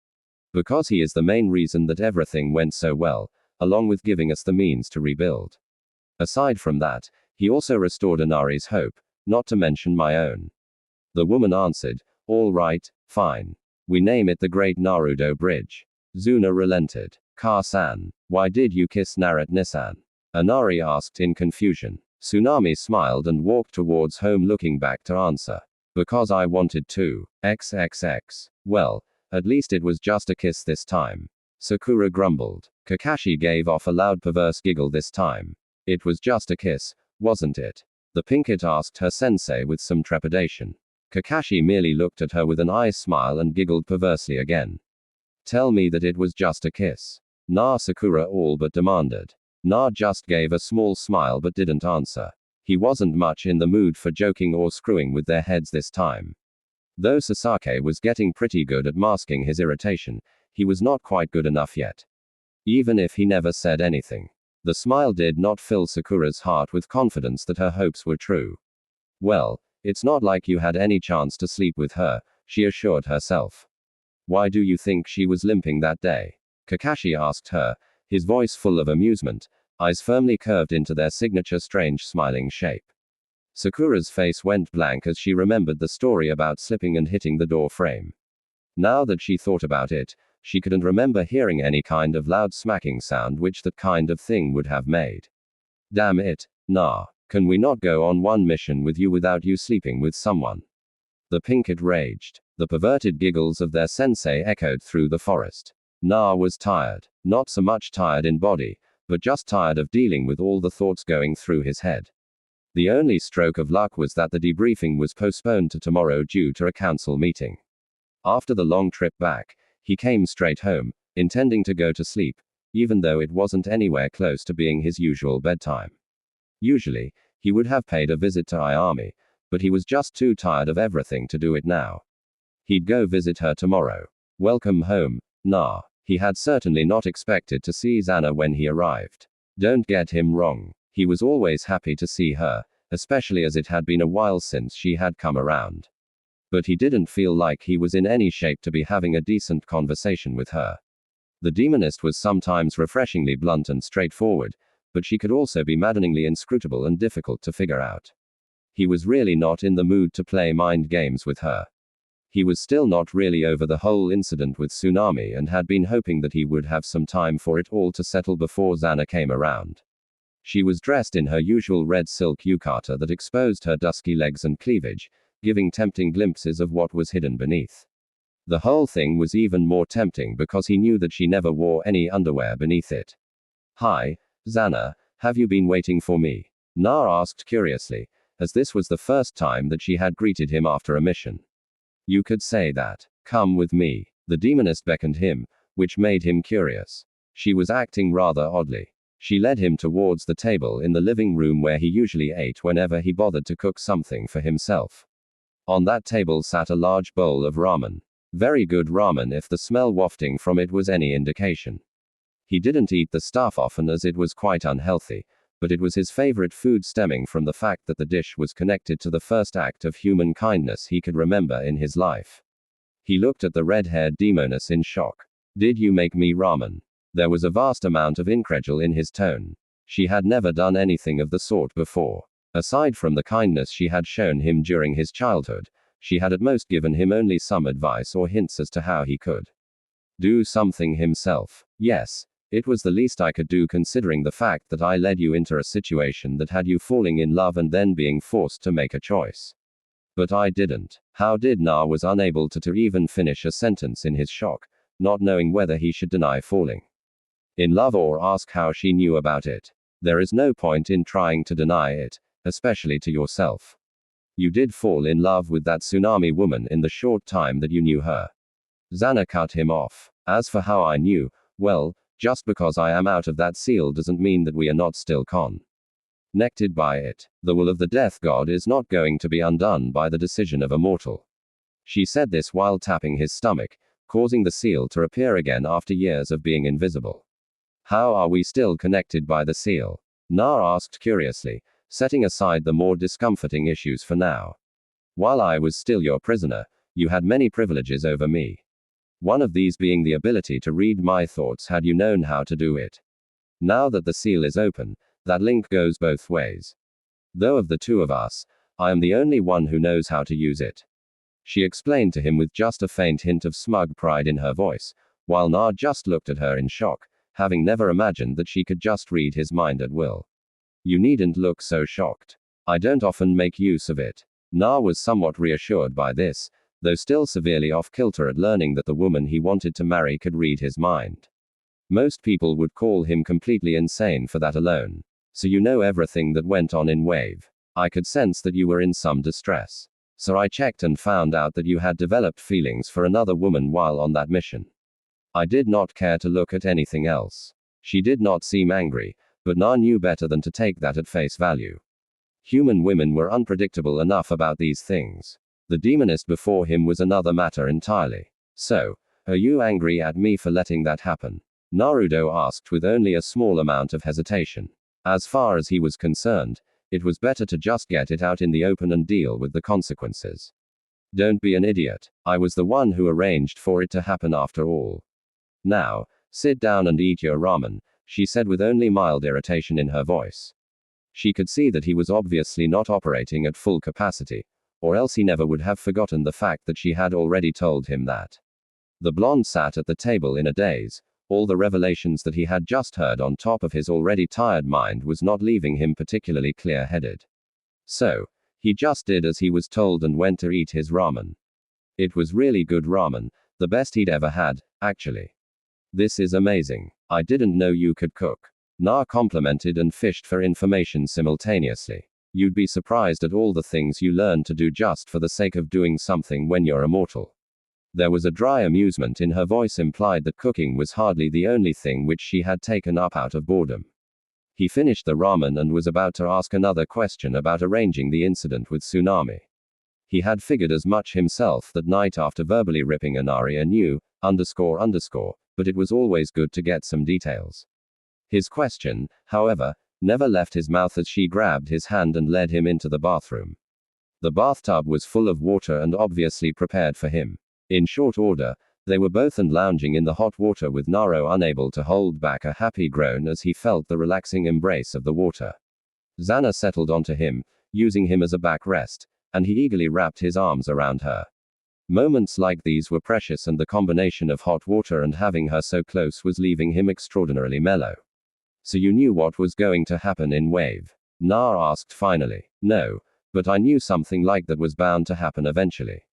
Because he is the main reason that everything went so well, along with giving us the means to rebuild. Aside from that, he also restored Inari's hope, not to mention my own. The woman answered, all right, fine. We name it the Great Naruto Bridge. Zuna relented. Ka-san, why did you kiss Naruto-san? Inari asked in confusion. Tsunami smiled and walked towards home looking back to answer. Because I wanted to. XXX. Well, at least it was just a kiss this time. Sakura grumbled. Kakashi gave off a loud perverse giggle this time. It was just a kiss, wasn't it? The Pinkett asked her sensei with some trepidation. Kakashi merely looked at her with an eye smile and giggled perversely again. Tell me that it was just a kiss. Na, Sakura all but demanded. Na just gave a small smile but didn't answer. He wasn't much in the mood for joking or screwing with their heads this time. Though Sasake was getting pretty good at masking his irritation, he was not quite good enough yet. Even if he never said anything. The smile did not fill Sakura's heart with confidence that her hopes were true. Well, it's not like you had any chance to sleep with her, she assured herself. Why do you think she was limping that day? Kakashi asked her, his voice full of amusement, eyes firmly curved into their signature strange smiling shape. Sakura's face went blank as she remembered the story about slipping and hitting the door frame. Now that she thought about it, she couldn't remember hearing any kind of loud smacking sound which that kind of thing would have made. Damn it, Na, can we not go on one mission with you without you sleeping with someone? The Pinkett raged. The perverted giggles of their sensei echoed through the forest. Na was tired. Not so much tired in body, but just tired of dealing with all the thoughts going through his head. The only stroke of luck was that the debriefing was postponed to tomorrow due to a council meeting. After the long trip back, he came straight home, intending to go to sleep, even though it wasn't anywhere close to being his usual bedtime. Usually, he would have paid a visit to Ayami, but he was just too tired of everything to do it now. He'd go visit her tomorrow. Welcome home, Na. He had certainly not expected to see Xana when he arrived. Don't get him wrong. He was always happy to see her, especially as it had been a while since she had come around. But he didn't feel like he was in any shape to be having a decent conversation with her. The demonist was sometimes refreshingly blunt and straightforward, but she could also be maddeningly inscrutable and difficult to figure out. He was really not in the mood to play mind games with her. He was still not really over the whole incident with Tsunami and had been hoping that he would have some time for it all to settle before Xana came around. She was dressed in her usual red silk yukata that exposed her dusky legs and cleavage, giving tempting glimpses of what was hidden beneath. The whole thing was even more tempting because he knew that she never wore any underwear beneath it. Hi, Xana, have you been waiting for me? Na asked curiously, as this was the first time that she had greeted him after a mission. You could say that. Come with me. The demonist beckoned him, which made him curious. She was acting rather oddly. She led him towards the table in the living room where he usually ate whenever he bothered to cook something for himself. On that table sat a large bowl of ramen. Very good ramen if the smell wafting from it was any indication. He didn't eat the stuff often as it was quite unhealthy, but it was his favorite food stemming from the fact that the dish was connected to the first act of human kindness he could remember in his life. He looked at the red-haired demoness in shock. Did you make me ramen? There was a vast amount of incredulity in his tone. She had never done anything of the sort before. Aside from the kindness she had shown him during his childhood, she had at most given him only some advice or hints as to how he could do something himself. Yes, it was the least I could do considering the fact that I led you into a situation that had you falling in love and then being forced to make a choice. But I didn't. How did Na was unable to even finish a sentence in his shock, not knowing whether he should deny falling in love or ask how she knew about it. There is no point in trying to deny it, especially to yourself. You did fall in love with that Tsunami woman in the short time that you knew her. Xana cut him off. As for how I knew, well, just because I am out of that seal doesn't mean that we are not still connected by it. The will of the death god is not going to be undone by the decision of a mortal. She said this while tapping his stomach, causing the seal to appear again after years of being invisible. How are we still connected by the seal? Na asked curiously, setting aside the more discomforting issues for now. While I was still your prisoner, you had many privileges over me. One of these being the ability to read my thoughts had you known how to do it. Now that the seal is open, that link goes both ways. Though of the two of us, I am the only one who knows how to use it. She explained to him with just a faint hint of smug pride in her voice, while Na just looked at her in shock, having never imagined that she could just read his mind at will. You needn't look so shocked. I don't often make use of it. Na was somewhat reassured by this, though still severely off-kilter at learning that the woman he wanted to marry could read his mind. Most people would call him completely insane for that alone. So you know everything that went on in Wave. I could sense that you were in some distress. So I checked and found out that you had developed feelings for another woman while on that mission. I did not care to look at anything else. She did not seem angry, but Na knew better than to take that at face value. Human women were unpredictable enough about these things. The demoness before him was another matter entirely. So, are you angry at me for letting that happen? Naruto asked with only a small amount of hesitation. As far as he was concerned, it was better to just get it out in the open and deal with the consequences. Don't be an idiot. I was the one who arranged for it to happen after all. Now, sit down and eat your ramen, she said with only mild irritation in her voice. She could see that he was obviously not operating at full capacity, or else he never would have forgotten the fact that she had already told him that. The blonde sat at the table in a daze. All the revelations that he had just heard on top of his already tired mind was not leaving him particularly clear-headed. So, he just did as he was told and went to eat his ramen. It was really good ramen, the best he'd ever had, actually. This is amazing. I didn't know you could cook. Na complimented and fished for information simultaneously. You'd be surprised at all the things you learn to do just for the sake of doing something when you're immortal. There was a dry amusement in her voice implied that cooking was hardly the only thing which she had taken up out of boredom. He finished the ramen and was about to ask another question about arranging the incident with Tsunami. He had figured as much himself that night after verbally ripping Inari a new, but it was always good to get some details. His question, however, never left his mouth as she grabbed his hand and led him into the bathroom. The bathtub was full of water and obviously prepared for him. In short order, they were both lounging in the hot water with Naro unable to hold back a happy groan as he felt the relaxing embrace of the water. Xana settled onto him, using him as a backrest, and he eagerly wrapped his arms around her. Moments like these were precious, and the combination of hot water and having her so close was leaving him extraordinarily mellow. So you knew what was going to happen in Wave? Na asked finally. No, but I knew something like that was bound to happen eventually.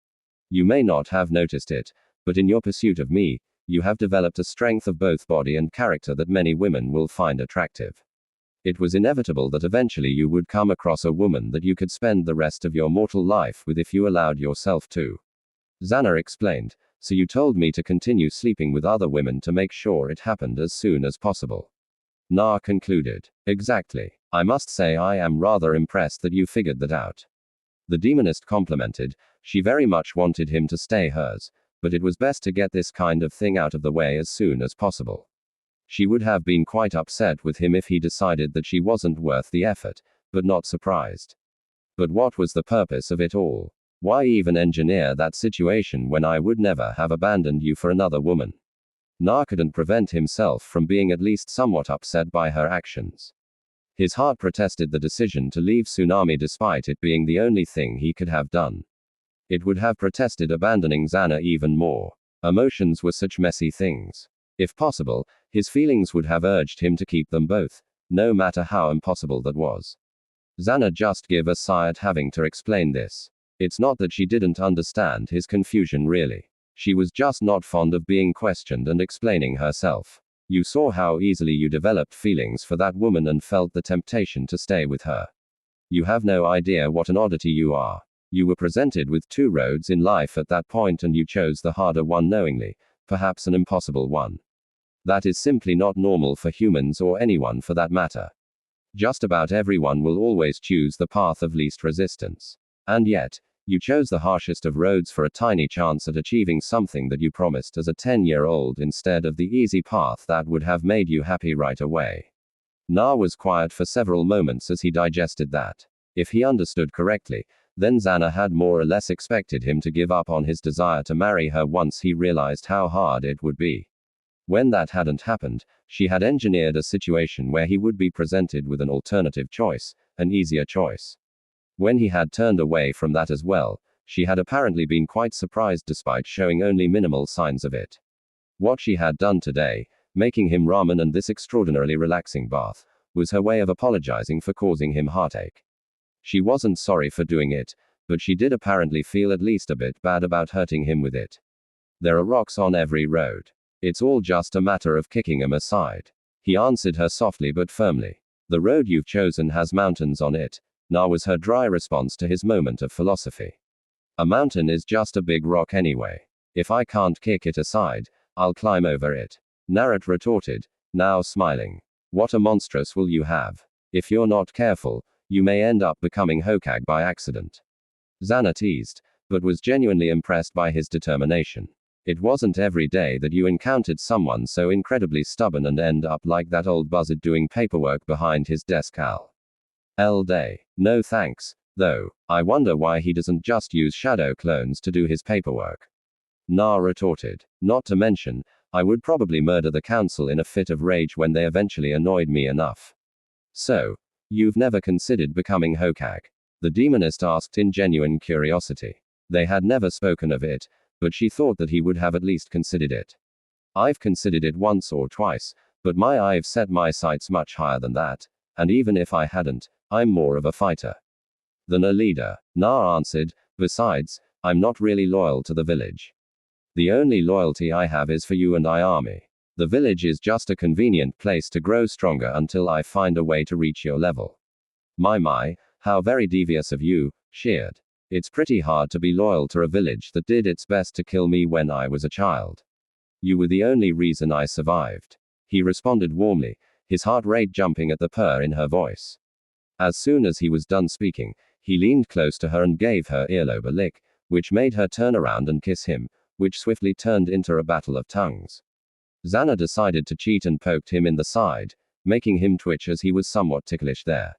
You may not have noticed it, but in your pursuit of me, you have developed a strength of both body and character that many women will find attractive. It was inevitable that eventually you would come across a woman that you could spend the rest of your mortal life with if you allowed yourself to. Xana explained, so you told me to continue sleeping with other women to make sure it happened as soon as possible. Na concluded. Exactly. I must say I am rather impressed that you figured that out. The demonist complimented. She very much wanted him to stay hers, but it was best to get this kind of thing out of the way as soon as possible. She would have been quite upset with him if he decided that she wasn't worth the effort, but not surprised. But what was the purpose of it all? Why even engineer that situation when I would never have abandoned you for another woman? Na couldn't prevent himself from being at least somewhat upset by her actions. His heart protested the decision to leave Tsunami despite it being the only thing he could have done. It would have protested abandoning Xana even more. Emotions were such messy things. If possible, his feelings would have urged him to keep them both, no matter how impossible that was. Xana just gave a sigh at having to explain this. It's not that she didn't understand his confusion really. She was just not fond of being questioned and explaining herself. You saw how easily you developed feelings for that woman and felt the temptation to stay with her. You have no idea what an oddity you are. You were presented with two roads in life at that point and you chose the harder one knowingly, perhaps an impossible one. That is simply not normal for humans or anyone for that matter. Just about everyone will always choose the path of least resistance. And yet, you chose the harshest of roads for a tiny chance at achieving something that you promised as a 10-year-old instead of the easy path that would have made you happy right away. Na was quiet for several moments as he digested that. If he understood correctly, then Xana had more or less expected him to give up on his desire to marry her once he realized how hard it would be. When that hadn't happened, she had engineered a situation where he would be presented with an alternative choice, an easier choice. When he had turned away from that as well, she had apparently been quite surprised despite showing only minimal signs of it. What she had done today, making him ramen and this extraordinarily relaxing bath, was her way of apologizing for causing him heartache. She wasn't sorry for doing it, but she did apparently feel at least a bit bad about hurting him with it. There are rocks on every road. It's all just a matter of kicking 'em aside. He answered her softly but firmly. The road you've chosen has mountains on it. Na was her dry response to his moment of philosophy. A mountain is just a big rock anyway. If I can't kick it aside, I'll climb over it. Naruto retorted, now smiling. What a monstrous will you have. If you're not careful, you may end up becoming Hokage by accident. Xana teased, but was genuinely impressed by his determination. It wasn't every day that you encountered someone so incredibly stubborn and end up like that old buzzard doing paperwork behind his desk all day. No thanks, though. I wonder why he doesn't just use shadow clones to do his paperwork. Na retorted. Not to mention, I would probably murder the council in a fit of rage when they eventually annoyed me enough. So, you've never considered becoming Hokage? The demonist asked in genuine curiosity. They had never spoken of it, but she thought that he would have at least considered it. I've considered it once or twice, but I've set my sights much higher than that, and even if I hadn't, I'm more of a fighter than a leader. Na answered, besides, I'm not really loyal to the village. The only loyalty I have is for you and I army. The village is just a convenient place to grow stronger until I find a way to reach your level. My, How very devious of you, sheared. It's pretty hard to be loyal to a village that did its best to kill me when I was a child. You were the only reason I survived. He responded warmly, his heart rate jumping at the purr in her voice. As soon as he was done speaking, he leaned close to her and gave her earlobe a lick, which made her turn around and kiss him, which swiftly turned into a battle of tongues. Xana decided to cheat and poked him in the side, making him twitch as he was somewhat ticklish there.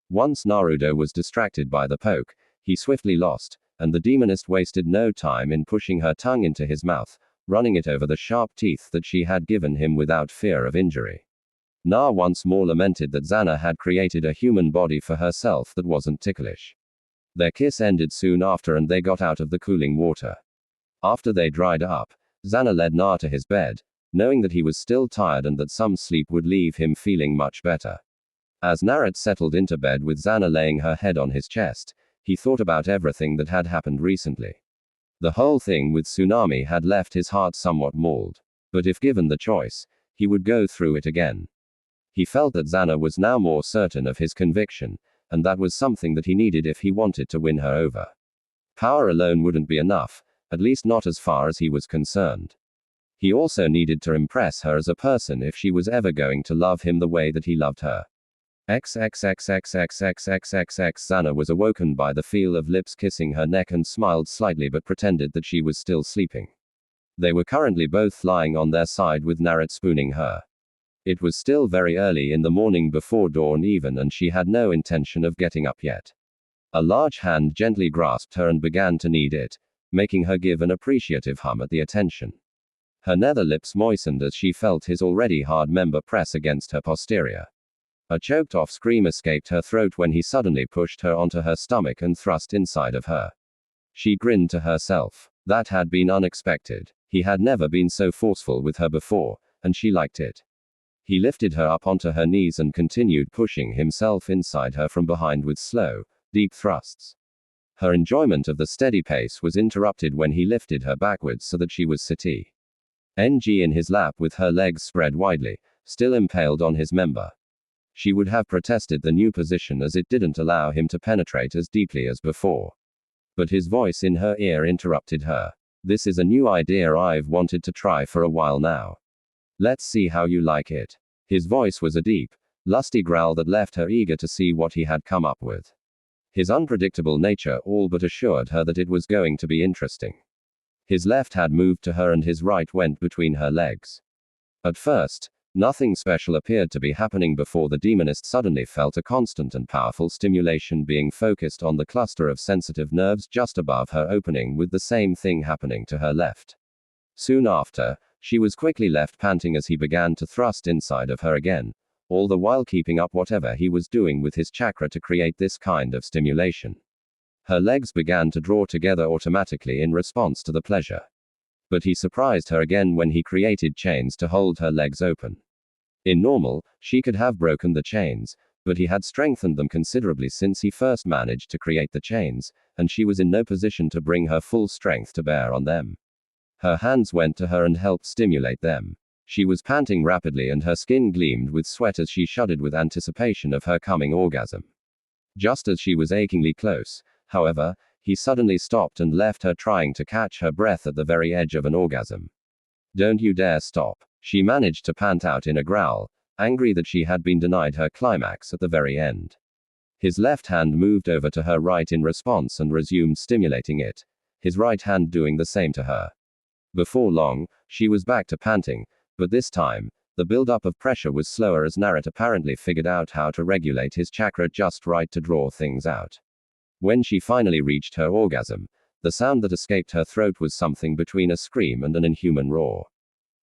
Once Naruto was distracted by the poke, he swiftly lost, and the demonist wasted no time in pushing her tongue into his mouth, running it over the sharp teeth that she had given him without fear of injury. Na once more lamented that Xana had created a human body for herself that wasn't ticklish. Their kiss ended soon after and they got out of the cooling water. After they dried up, Xana led Na to his bed, knowing that he was still tired and that some sleep would leave him feeling much better. As Naruto settled into bed with Xana laying her head on his chest, he thought about everything that had happened recently. The whole thing with Tsunami had left his heart somewhat mauled, but if given the choice, he would go through it again. He felt that Xana was now more certain of his conviction, and that was something that he needed if he wanted to win her over. Power alone wouldn't be enough, at least not as far as he was concerned. He also needed to impress her as a person if she was ever going to love him the way that he loved her. XXXXXXXXXX Xana was awoken by the feel of lips kissing her neck and smiled slightly but pretended that she was still sleeping. They were currently both lying on their side with Naruto spooning her. It was still very early in the morning before dawn even and she had no intention of getting up yet. A large hand gently grasped her and began to knead it, making her give an appreciative hum at the attention. Her nether lips moistened as she felt his already hard member press against her posterior. A choked-off scream escaped her throat when he suddenly pushed her onto her stomach and thrust inside of her. She grinned to herself. That had been unexpected. He had never been so forceful with her before, and she liked it. He lifted her up onto her knees and continued pushing himself inside her from behind with slow, deep thrusts. Her enjoyment of the steady pace was interrupted when he lifted her backwards so that she was sitting in his lap with her legs spread widely, still impaled on his member. She would have protested the new position as it didn't allow him to penetrate as deeply as before. But his voice in her ear interrupted her. This is a new idea I've wanted to try for a while now. Let's see how you like it. His voice was a deep, lusty growl that left her eager to see what he had come up with. His unpredictable nature all but assured her that it was going to be interesting. His left had moved to her and his right went between her legs. At first, nothing special appeared to be happening before the demonist suddenly felt a constant and powerful stimulation being focused on the cluster of sensitive nerves just above her opening with the same thing happening to her left. Soon after, she was quickly left panting as he began to thrust inside of her again, all the while keeping up whatever he was doing with his chakra to create this kind of stimulation. Her legs began to draw together automatically in response to the pleasure. But he surprised her again when he created chains to hold her legs open. In normal, she could have broken the chains, but he had strengthened them considerably since he first managed to create the chains, and she was in no position to bring her full strength to bear on them. Her hands went to her and helped stimulate them. She was panting rapidly and her skin gleamed with sweat as she shuddered with anticipation of her coming orgasm. Just as she was achingly close, however, he suddenly stopped and left her trying to catch her breath at the very edge of an orgasm. Don't you dare stop, she managed to pant out in a growl, angry that she had been denied her climax at the very end. His left hand moved over to her right in response and resumed stimulating it, his right hand doing the same to her. Before long, she was back to panting, but this time, the build-up of pressure was slower as Naruto apparently figured out how to regulate his chakra just right to draw things out. When she finally reached her orgasm, the sound that escaped her throat was something between a scream and an inhuman roar.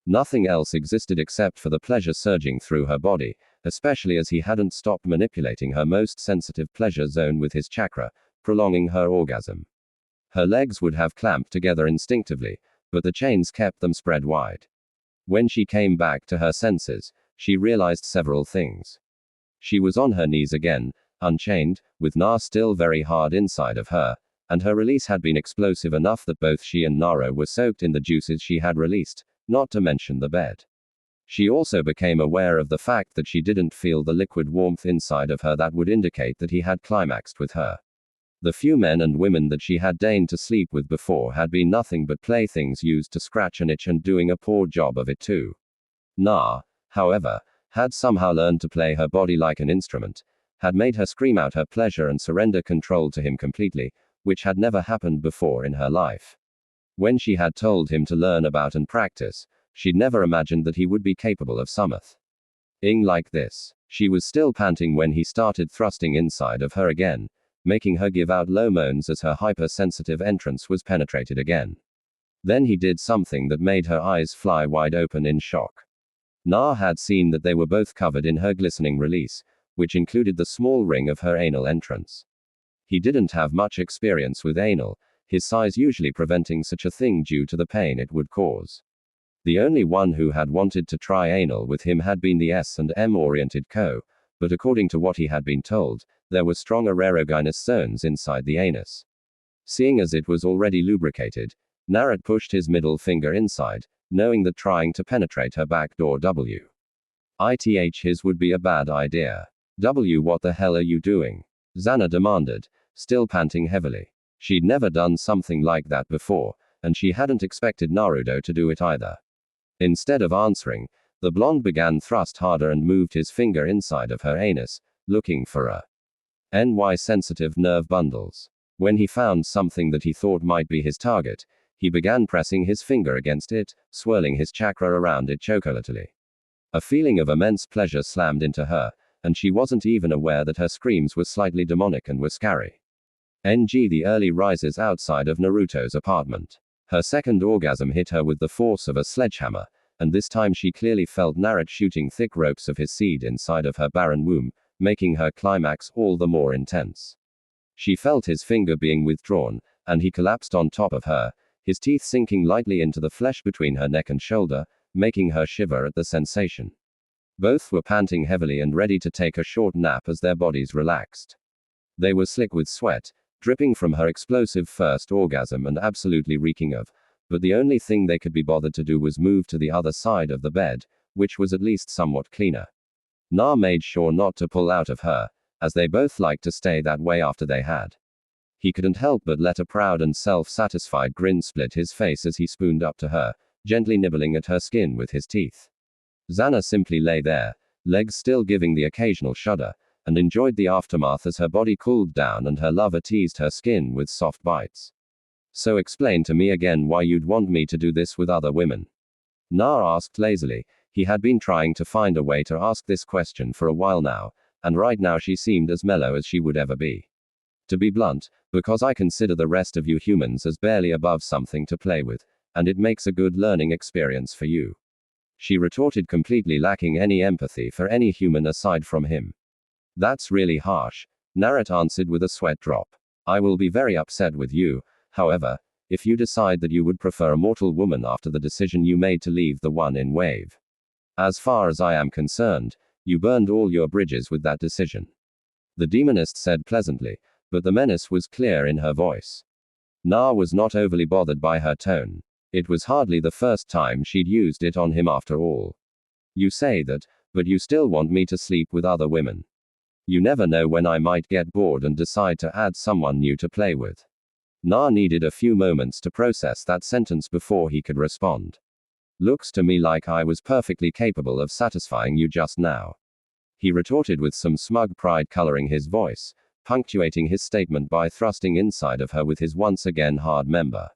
Nothing else existed except for the pleasure surging through her body, especially as he hadn't stopped manipulating her most sensitive pleasure zone with his chakra, prolonging her orgasm. Her legs would have clamped together instinctively, but the chains kept them spread wide. When she came back to her senses, she realized several things. She was on her knees again, unchained, with Na still very hard inside of her, and her release had been explosive enough that both she and Naruto were soaked in the juices she had released, not to mention the bed. She also became aware of the fact that she didn't feel the liquid warmth inside of her that would indicate that he had climaxed with her. The few men and women that she had deigned to sleep with before had been nothing but playthings used to scratch an itch, and doing a poor job of it too. Na, however, had somehow learned to play her body like an instrument, had made her scream out her pleasure and surrender control to him completely, which had never happened before in her life. When she had told him to learn about and practice, she'd never imagined that he would be capable of something like this. She was still panting when he started thrusting inside of her again, making her give out low moans as her hypersensitive entrance was penetrated again. Then he did something that made her eyes fly wide open in shock. Na had seen that they were both covered in her glistening release, which included the small ring of her anal entrance. He didn't have much experience with anal, his size usually preventing such a thing due to the pain it would cause. The only one who had wanted to try anal with him had been the S&M oriented Co, but according to what he had been told, there were strong erogenous zones inside the anus. Seeing as it was already lubricated, Naruto pushed his middle finger inside, knowing that trying to penetrate her backdoor his would be a bad idea. What the hell are you doing? Zana demanded, still panting heavily. She'd never done something like that before, and she hadn't expected Naruto to do it either. Instead of answering, the blonde began thrust harder and moved his finger inside of her anus, looking for a sensitive nerve bundles. When he found something that he thought might be his target, he began pressing his finger against it, swirling his chakra around it chocolately. A feeling of immense pleasure slammed into her, and she wasn't even aware that her screams were slightly demonic and were scary. The early rises outside of Naruto's apartment. Her second orgasm hit her with the force of a sledgehammer, and this time she clearly felt Naruto shooting thick ropes of his seed inside of her barren womb, making her climax all the more intense. She felt his finger being withdrawn, and he collapsed on top of her, his teeth sinking lightly into the flesh between her neck and shoulder, making her shiver at the sensation. Both were panting heavily and ready to take a short nap as their bodies relaxed. They were slick with sweat, dripping from her explosive first orgasm and absolutely reeking of, but the only thing they could be bothered to do was move to the other side of the bed, which was at least somewhat cleaner. Na made sure not to pull out of her, as they both liked to stay that way after they had. He couldn't help but let a proud and self-satisfied grin split his face as he spooned up to her, gently nibbling at her skin with his teeth. Zana simply lay there, legs still giving the occasional shudder, and enjoyed the aftermath as her body cooled down and her lover teased her skin with soft bites. So explain to me again why you'd want me to do this with other women. Na asked lazily. He had been trying to find a way to ask this question for a while now, and right now she seemed as mellow as she would ever be. To be blunt, because I consider the rest of you humans as barely above something to play with, and it makes a good learning experience for you. She retorted, completely lacking any empathy for any human aside from him. That's really harsh, Naruto answered with a sweat drop. I will be very upset with you, however, if you decide that you would prefer a mortal woman after the decision you made to leave the one in wave. As far as I am concerned, you burned all your bridges with that decision. The demonist said pleasantly, but the menace was clear in her voice. Na was not overly bothered by her tone. It was hardly the first time she'd used it on him after all. You say that, but you still want me to sleep with other women. You never know when I might get bored and decide to add someone new to play with. Na needed a few moments to process that sentence before he could respond. Looks to me like I was perfectly capable of satisfying you just now. He retorted with some smug pride coloring his voice, punctuating his statement by thrusting inside of her with his once again hard member.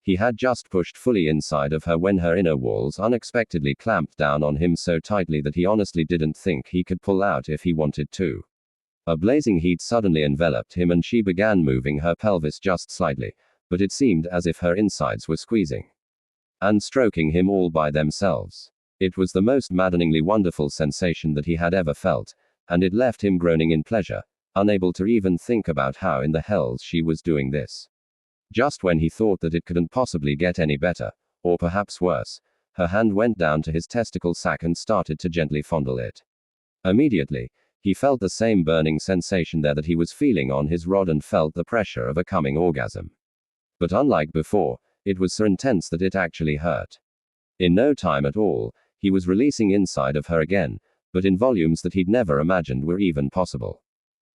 He had just pushed fully inside of her when her inner walls unexpectedly clamped down on him so tightly that he honestly didn't think he could pull out if he wanted to. A blazing heat suddenly enveloped him and she began moving her pelvis just slightly, but it seemed as if her insides were squeezing and stroking him all by themselves. It was the most maddeningly wonderful sensation that he had ever felt, and it left him groaning in pleasure, unable to even think about how in the hell she was doing this. Just when he thought that it couldn't possibly get any better, or perhaps worse, her hand went down to his testicle sac and started to gently fondle it. Immediately, he felt the same burning sensation there that he was feeling on his rod and felt the pressure of a coming orgasm. But unlike before, it was so intense that it actually hurt. In no time at all, He was releasing inside of her again, but in volumes that he'd never imagined were even possible.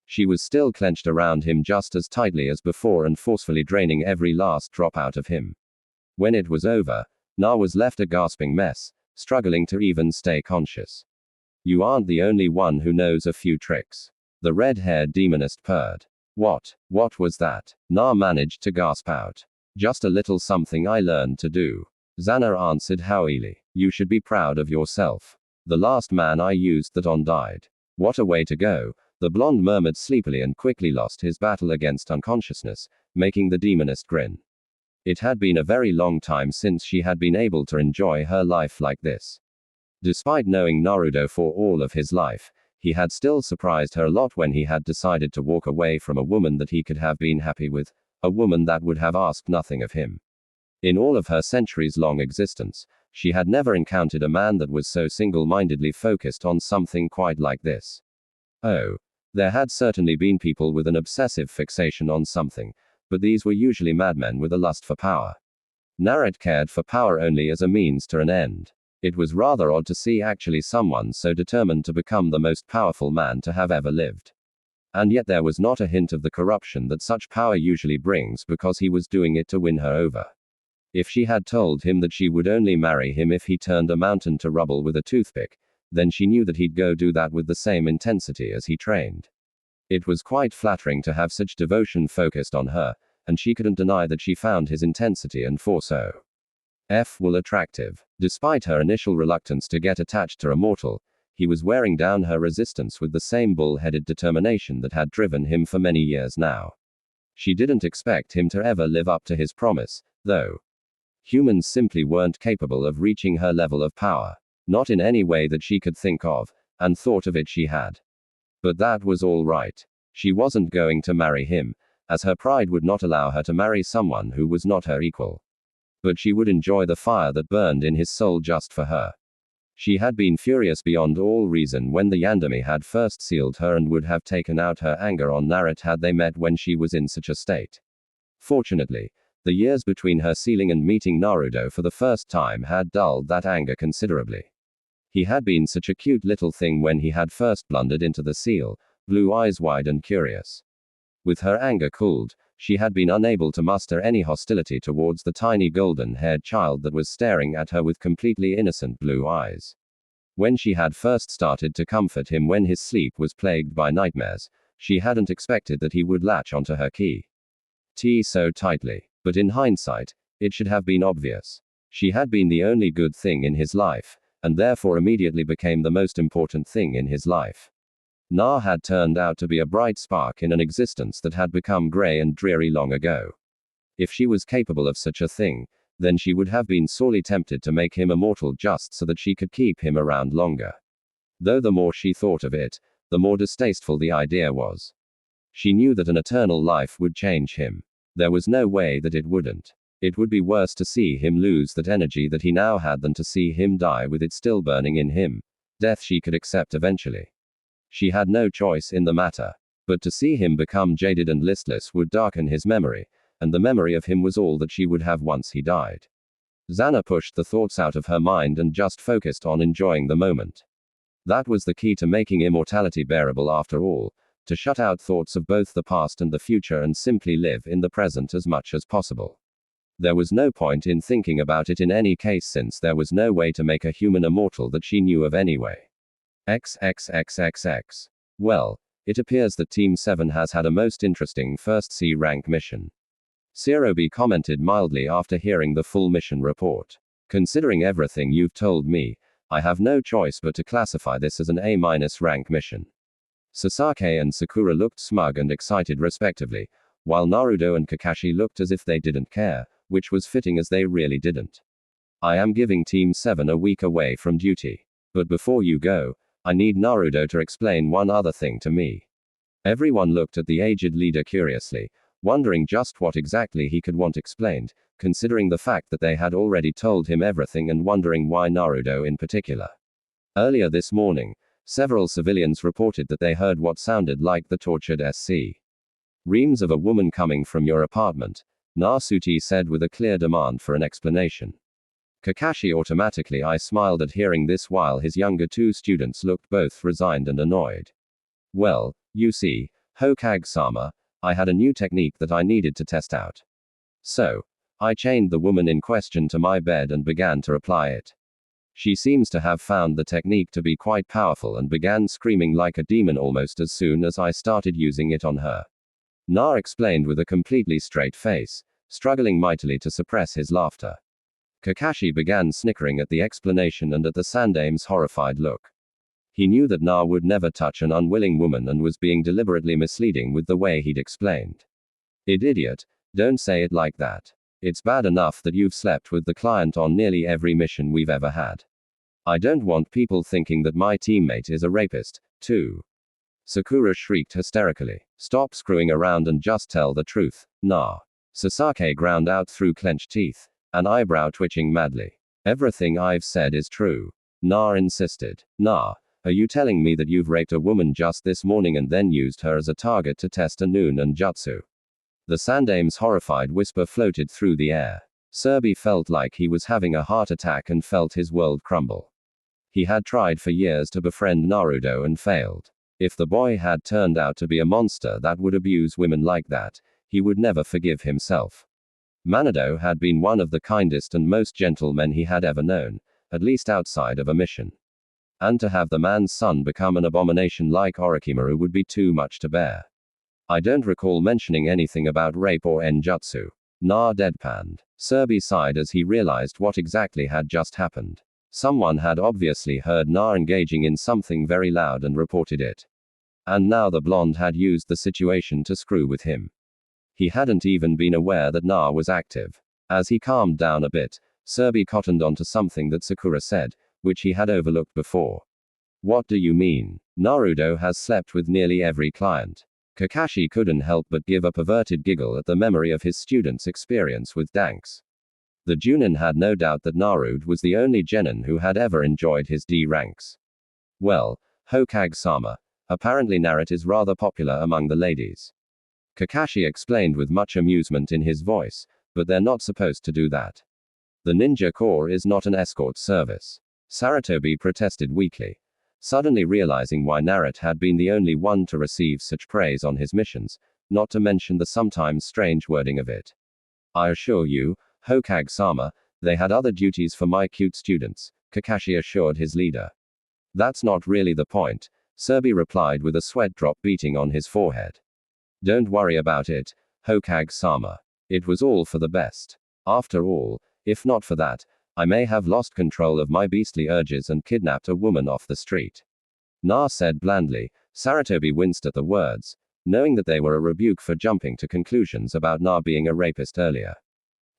She was still clenched around him just as tightly as before and forcefully draining every last drop out of him. When it was over, Na was left a gasping mess, struggling to even stay conscious. You aren't the only one who knows a few tricks. The red-haired demonist purred. What was that? Na managed to gasp out. Just a little something I learned to do. Xana answered howily. You should be proud of yourself. The last man I used that on died. What a way to go, the blonde murmured sleepily and quickly lost his battle against unconsciousness, making the demonist grin. It had been a very long time since she had been able to enjoy her life like this. Despite knowing Naruto for all of his life, he had still surprised her a lot when he had decided to walk away from a woman that he could have been happy with, a woman that would have asked nothing of him. In all of her centuries-long existence, she had never encountered a man that was so single-mindedly focused on something quite like this. Oh, there had certainly been people with an obsessive fixation on something, but these were usually madmen with a lust for power. Naruto cared for power only as a means to an end. It was rather odd to see actually someone so determined to become the most powerful man to have ever lived. And yet there was not a hint of the corruption that such power usually brings because he was doing it to win her over. If she had told him that she would only marry him if he turned a mountain to rubble with a toothpick, then she knew that he'd go do that with the same intensity as he trained. It was quite flattering to have such devotion focused on her, and she couldn't deny that she found his intensity and force so attractive. Despite her initial reluctance to get attached to a mortal, he was wearing down her resistance with the same bull-headed determination that had driven him for many years now. She didn't expect him to ever live up to his promise, though. Humans simply weren't capable of reaching her level of power. Not in any way that she could think of, and thought of it she had. But that was all right. She wasn't going to marry him, as her pride would not allow her to marry someone who was not her equal. But she would enjoy the fire that burned in his soul just for her. She had been furious beyond all reason when the Yandere had first sealed her and would have taken out her anger on Naruto had they met when she was in such a state. Fortunately, the years between her sealing and meeting Naruto for the first time had dulled that anger considerably. He had been such a cute little thing when he had first blundered into the seal, blue eyes wide and curious. With her anger cooled, she had been unable to muster any hostility towards the tiny golden-haired child that was staring at her with completely innocent blue eyes. When she had first started to comfort him when his sleep was plagued by nightmares, she hadn't expected that he would latch onto her key so tightly. But in hindsight, it should have been obvious. She had been the only good thing in his life, and therefore immediately became the most important thing in his life. Na had turned out to be a bright spark in an existence that had become grey and dreary long ago. If she was capable of such a thing, then she would have been sorely tempted to make him immortal just so that she could keep him around longer. Though the more she thought of it, the more distasteful the idea was. She knew that an eternal life would change him. There was no way that it wouldn't. It would be worse to see him lose that energy that he now had than to see him die with it still burning in him. Death she could accept eventually. She had no choice in the matter. But to see him become jaded and listless would darken his memory, and the memory of him was all that she would have once he died. Xana pushed the thoughts out of her mind and just focused on enjoying the moment. That was the key to making immortality bearable after all, to shut out thoughts of both the past and the future and simply live in the present as much as possible. There was no point in thinking about it in any case since there was no way to make a human immortal that she knew of anyway. XXXXX. Well, it appears that Team 7 has had a most interesting first C rank mission. Shinobi commented mildly after hearing the full mission report. Considering everything you've told me, I have no choice but to classify this as an A- rank mission. Sasaki and Sakura looked smug and excited respectively, while Naruto and Kakashi looked as if they didn't care, which was fitting as they really didn't. I am giving Team 7 a week away from duty. But before you go, I need Naruto to explain one other thing to me. Everyone looked at the aged leader curiously, wondering just what exactly he could want explained, considering the fact that they had already told him everything and wondering why Naruto in particular. Earlier this morning, several civilians reported that they heard what sounded like the tortured SC. Reams of a woman coming from your apartment, Nasuti said with a clear demand for an explanation. Kakashi automatically I smiled at hearing this while his younger two students looked both resigned and annoyed. Well, you see, Hokage-sama, I had a new technique that I needed to test out. So, I chained the woman in question to my bed and began to apply it. She seems to have found the technique to be quite powerful and began screaming like a demon almost as soon as I started using it on her. Na explained with a completely straight face, struggling mightily to suppress his laughter. Kakashi began snickering at the explanation and at the Sandame's horrified look. He knew that Na would never touch an unwilling woman and was being deliberately misleading with the way he'd explained. Idiot, don't say it like that. It's bad enough that you've slept with the client on nearly every mission we've ever had. I don't want people thinking that my teammate is a rapist, too. Sakura shrieked hysterically. Stop screwing around and just tell the truth, Na. Sasaki ground out through clenched teeth, an eyebrow twitching madly. Everything I've said is true. Na insisted. Na, are you telling me that you've raped a woman just this morning and then used her as a target to test a Nunin jutsu? The Sandame's horrified whisper floated through the air. Surby felt like he was having a heart attack and felt his world crumble. He had tried for years to befriend Naruto and failed. If the boy had turned out to be a monster that would abuse women like that, he would never forgive himself. Manado had been one of the kindest and most gentle men he had ever known, at least outside of a mission. And to have the man's son become an abomination like Orochimaru would be too much to bear. I don't recall mentioning anything about rape or enjutsu. Na deadpanned. Surby sighed as he realized what exactly had just happened. Someone had obviously heard Na engaging in something very loud and reported it. And now the blonde had used the situation to screw with him. He hadn't even been aware that Na was active. As he calmed down a bit, Surby cottoned onto something that Sakura said, which he had overlooked before. What do you mean? Naruto has slept with nearly every client. Kakashi couldn't help but give a perverted giggle at the memory of his student's experience with Danks. The Junin had no doubt that Naruto was the only genin who had ever enjoyed his D ranks. Well, Hokage-sama, apparently Naruto is rather popular among the ladies. Kakashi explained with much amusement in his voice, but they're not supposed to do that. The ninja corps is not an escort service. Saratobi protested weakly. Suddenly realizing why Naruto had been the only one to receive such praise on his missions, not to mention the sometimes strange wording of it. I assure you, Hokage-sama, they had other duties for my cute students, Kakashi assured his leader. That's not really the point, Surby replied with a sweat drop beating on his forehead. Don't worry about it, Hokage-sama. It was all for the best. After all, if not for that, I may have lost control of my beastly urges and kidnapped a woman off the street. Na said blandly. Saratobi winced at the words, knowing that they were a rebuke for jumping to conclusions about Na being a rapist earlier.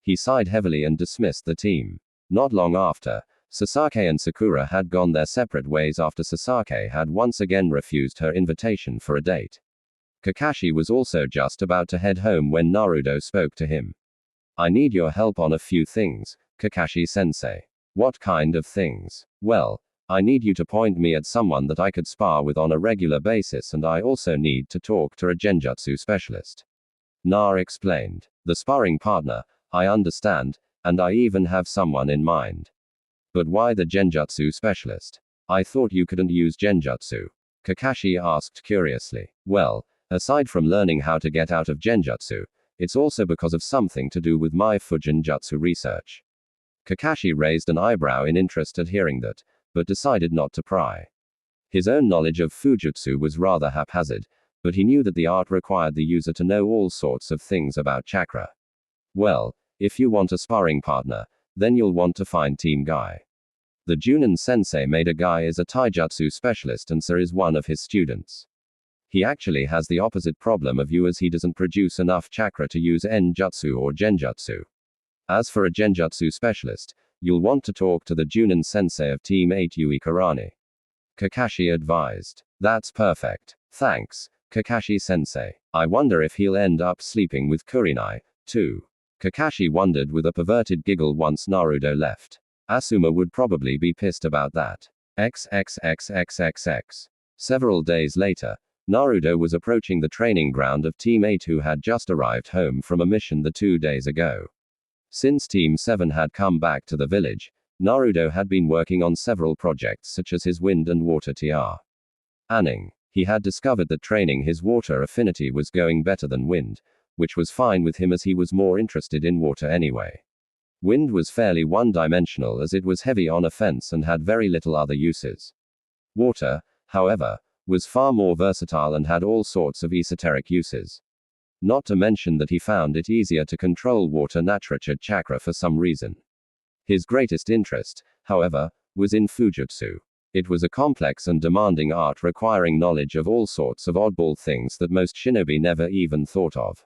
He sighed heavily and dismissed the team. Not long after, Sasaki and Sakura had gone their separate ways after Sasaki had once again refused her invitation for a date. Kakashi was also just about to head home when Naruto spoke to him. I need your help on a few things, Kakashi-sensei. What kind of things? Well, I need you to point me at someone that I could spar with on a regular basis, and I also need to talk to a genjutsu specialist. Na explained. The sparring partner, I understand, and I even have someone in mind. But why the genjutsu specialist? I thought you couldn't use genjutsu. Kakashi asked curiously. Well, aside from learning how to get out of genjutsu, it's also because of something to do with my Fujinjutsu research. Kakashi raised an eyebrow in interest at hearing that, but decided not to pry. His own knowledge of Fujutsu was rather haphazard, but he knew that the art required the user to know all sorts of things about chakra. Well, if you want a sparring partner, then you'll want to find Team Guy. The Junin sensei made a Guy as a taijutsu specialist and Sir is one of his students. He actually has the opposite problem of you as he doesn't produce enough chakra to use enjutsu or genjutsu. As for a genjutsu specialist, you'll want to talk to the Junin sensei of Team 8 Yui Karani. Kakashi advised. That's perfect. Thanks, Kakashi sensei. I wonder if he'll end up sleeping with Kurinai, too. Kakashi wondered with a perverted giggle once Naruto left. Asuma would probably be pissed about that. XXXXXX. Several days later, Naruto was approaching the training ground of Team 8 who had just arrived home from a mission 2 days ago. Since Team 7 had come back to the village, Naruto had been working on several projects such as his wind and water TR. Anning. He had discovered that training his water affinity was going better than wind, which was fine with him as he was more interested in water anyway. Wind was fairly one-dimensional as it was heavy on offense and had very little other uses. Water, however, was far more versatile and had all sorts of esoteric uses. Not to mention that he found it easier to control water nature chakra for some reason. His greatest interest, however, was in Fujutsu. It was a complex and demanding art requiring knowledge of all sorts of oddball things that most shinobi never even thought of.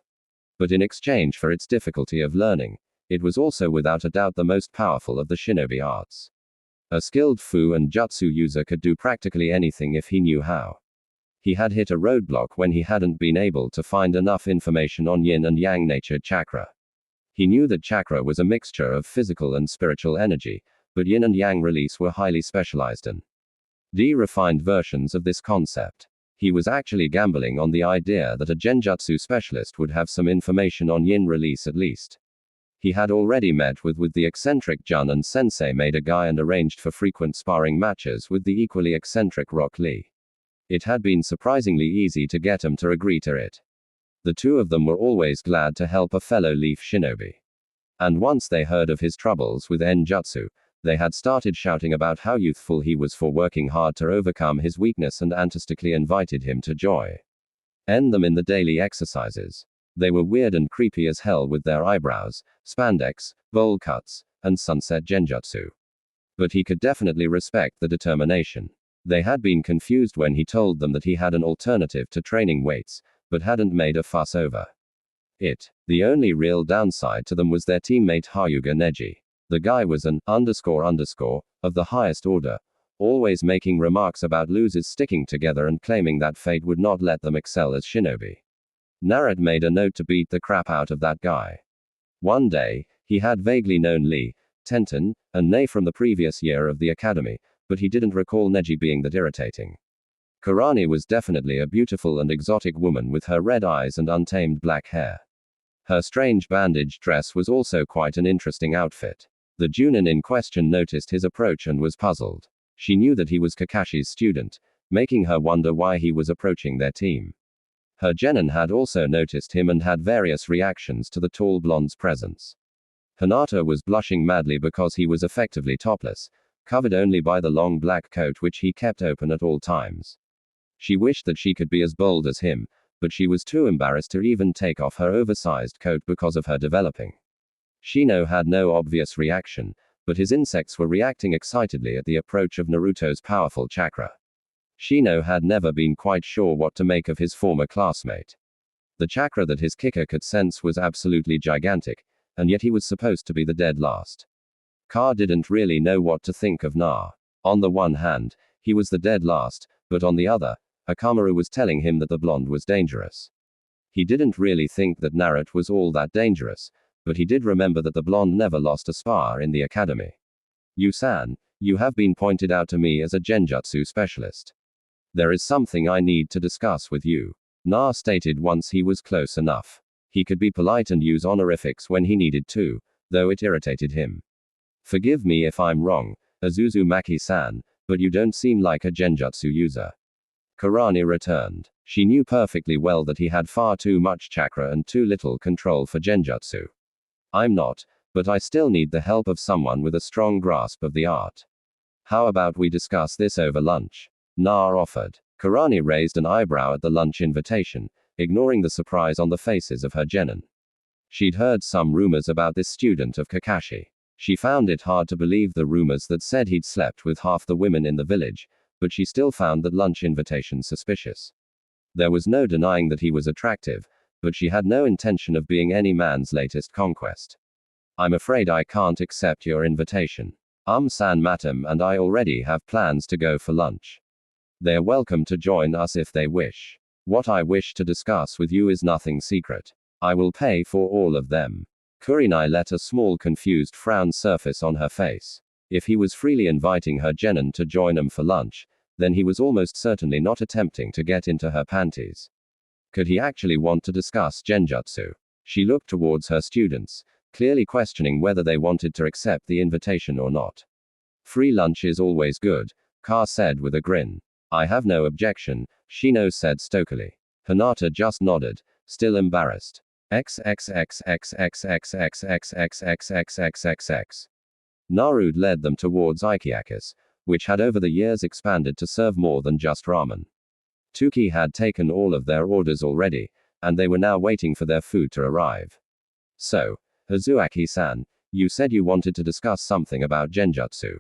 But in exchange for its difficulty of learning, it was also without a doubt the most powerful of the shinobi arts. A skilled fu and jutsu user could do practically anything if he knew how. He had hit a roadblock when he hadn't been able to find enough information on yin and yang nature chakra. He knew that chakra was a mixture of physical and spiritual energy, but yin and yang release were highly specialized and refined versions of this concept. He was actually gambling on the idea that a genjutsu specialist would have some information on yin release at least. He had already met with the eccentric Jun and Sensei made a guy and arranged for frequent sparring matches with the equally eccentric Rock Lee. It had been surprisingly easy to get him to agree to it. The two of them were always glad to help a fellow Leaf shinobi. And once they heard of his troubles with Enjutsu, they had started shouting about how youthful he was for working hard to overcome his weakness and antistically invited him to join them in the daily exercises. They were weird and creepy as hell with their eyebrows, spandex, bowl cuts, and sunset genjutsu. But he could definitely respect the determination. They had been confused when he told them that he had an alternative to training weights, but hadn't made a fuss over it. The only real downside to them was their teammate Hyuga Neji. The guy was an __ of the highest order, always making remarks about losers sticking together and claiming that fate would not let them excel as shinobi. Naruto made a note to beat the crap out of that guy. One day, he had vaguely known Lee, Tenten, and Nei from the previous year of the academy, but he didn't recall Neji being that irritating. Kurani was definitely a beautiful and exotic woman with her red eyes and untamed black hair. Her strange bandaged dress was also quite an interesting outfit. The Junin in question noticed his approach and was puzzled. She knew that he was Kakashi's student, making her wonder why he was approaching their team. Her genin had also noticed him and had various reactions to the tall blonde's presence. Hinata was blushing madly because he was effectively topless, covered only by the long black coat which he kept open at all times. She wished that she could be as bold as him, but she was too embarrassed to even take off her oversized coat because of her developing. Shino had no obvious reaction, but his insects were reacting excitedly at the approach of Naruto's powerful chakra. Shino had never been quite sure what to make of his former classmate. The chakra that his kicker could sense was absolutely gigantic, and yet he was supposed to be the dead last. Ka didn't really know what to think of Na. On the one hand, he was the dead last, but on the other, Akamaru was telling him that the blonde was dangerous. He didn't really think that Naruto was all that dangerous, but he did remember that the blonde never lost a spar in the academy. Yusan, you have been pointed out to me as a genjutsu specialist. There is something I need to discuss with you, Na stated once he was close enough. He could be polite and use honorifics when he needed to, though it irritated him. Forgive me if I'm wrong, Uzumaki-san, but you don't seem like a genjutsu user. Kurani returned. She knew perfectly well that he had far too much chakra and too little control for genjutsu. I'm not, but I still need the help of someone with a strong grasp of the art. How about we discuss this over lunch? Na offered. Kurani raised an eyebrow at the lunch invitation, ignoring the surprise on the faces of her genin. She'd heard some rumors about this student of Kakashi. She found it hard to believe the rumors that said he'd slept with half the women in the village, but she still found that lunch invitation suspicious. There was no denying that he was attractive, but she had no intention of being any man's latest conquest. I'm afraid I can't accept your invitation. San Matam and I already have plans to go for lunch. They're welcome to join us if they wish. What I wish to discuss with you is nothing secret. I will pay for all of them. Kurinai let a small confused frown surface on her face. If he was freely inviting her genin to join him for lunch, then he was almost certainly not attempting to get into her panties. Could he actually want to discuss genjutsu? She looked towards her students, clearly questioning whether they wanted to accept the invitation or not. Free lunch is always good, Ka said with a grin. I have no objection, Shino said stokily. Hinata just nodded, still embarrassed. XXXXXXXXXXXXXXXXX. Naruto led them towards Ikiakas, which had over the years expanded to serve more than just ramen. Tuki had taken all of their orders already, and they were now waiting for their food to arrive. So, Uzumaki-san, you said you wanted to discuss something about genjutsu.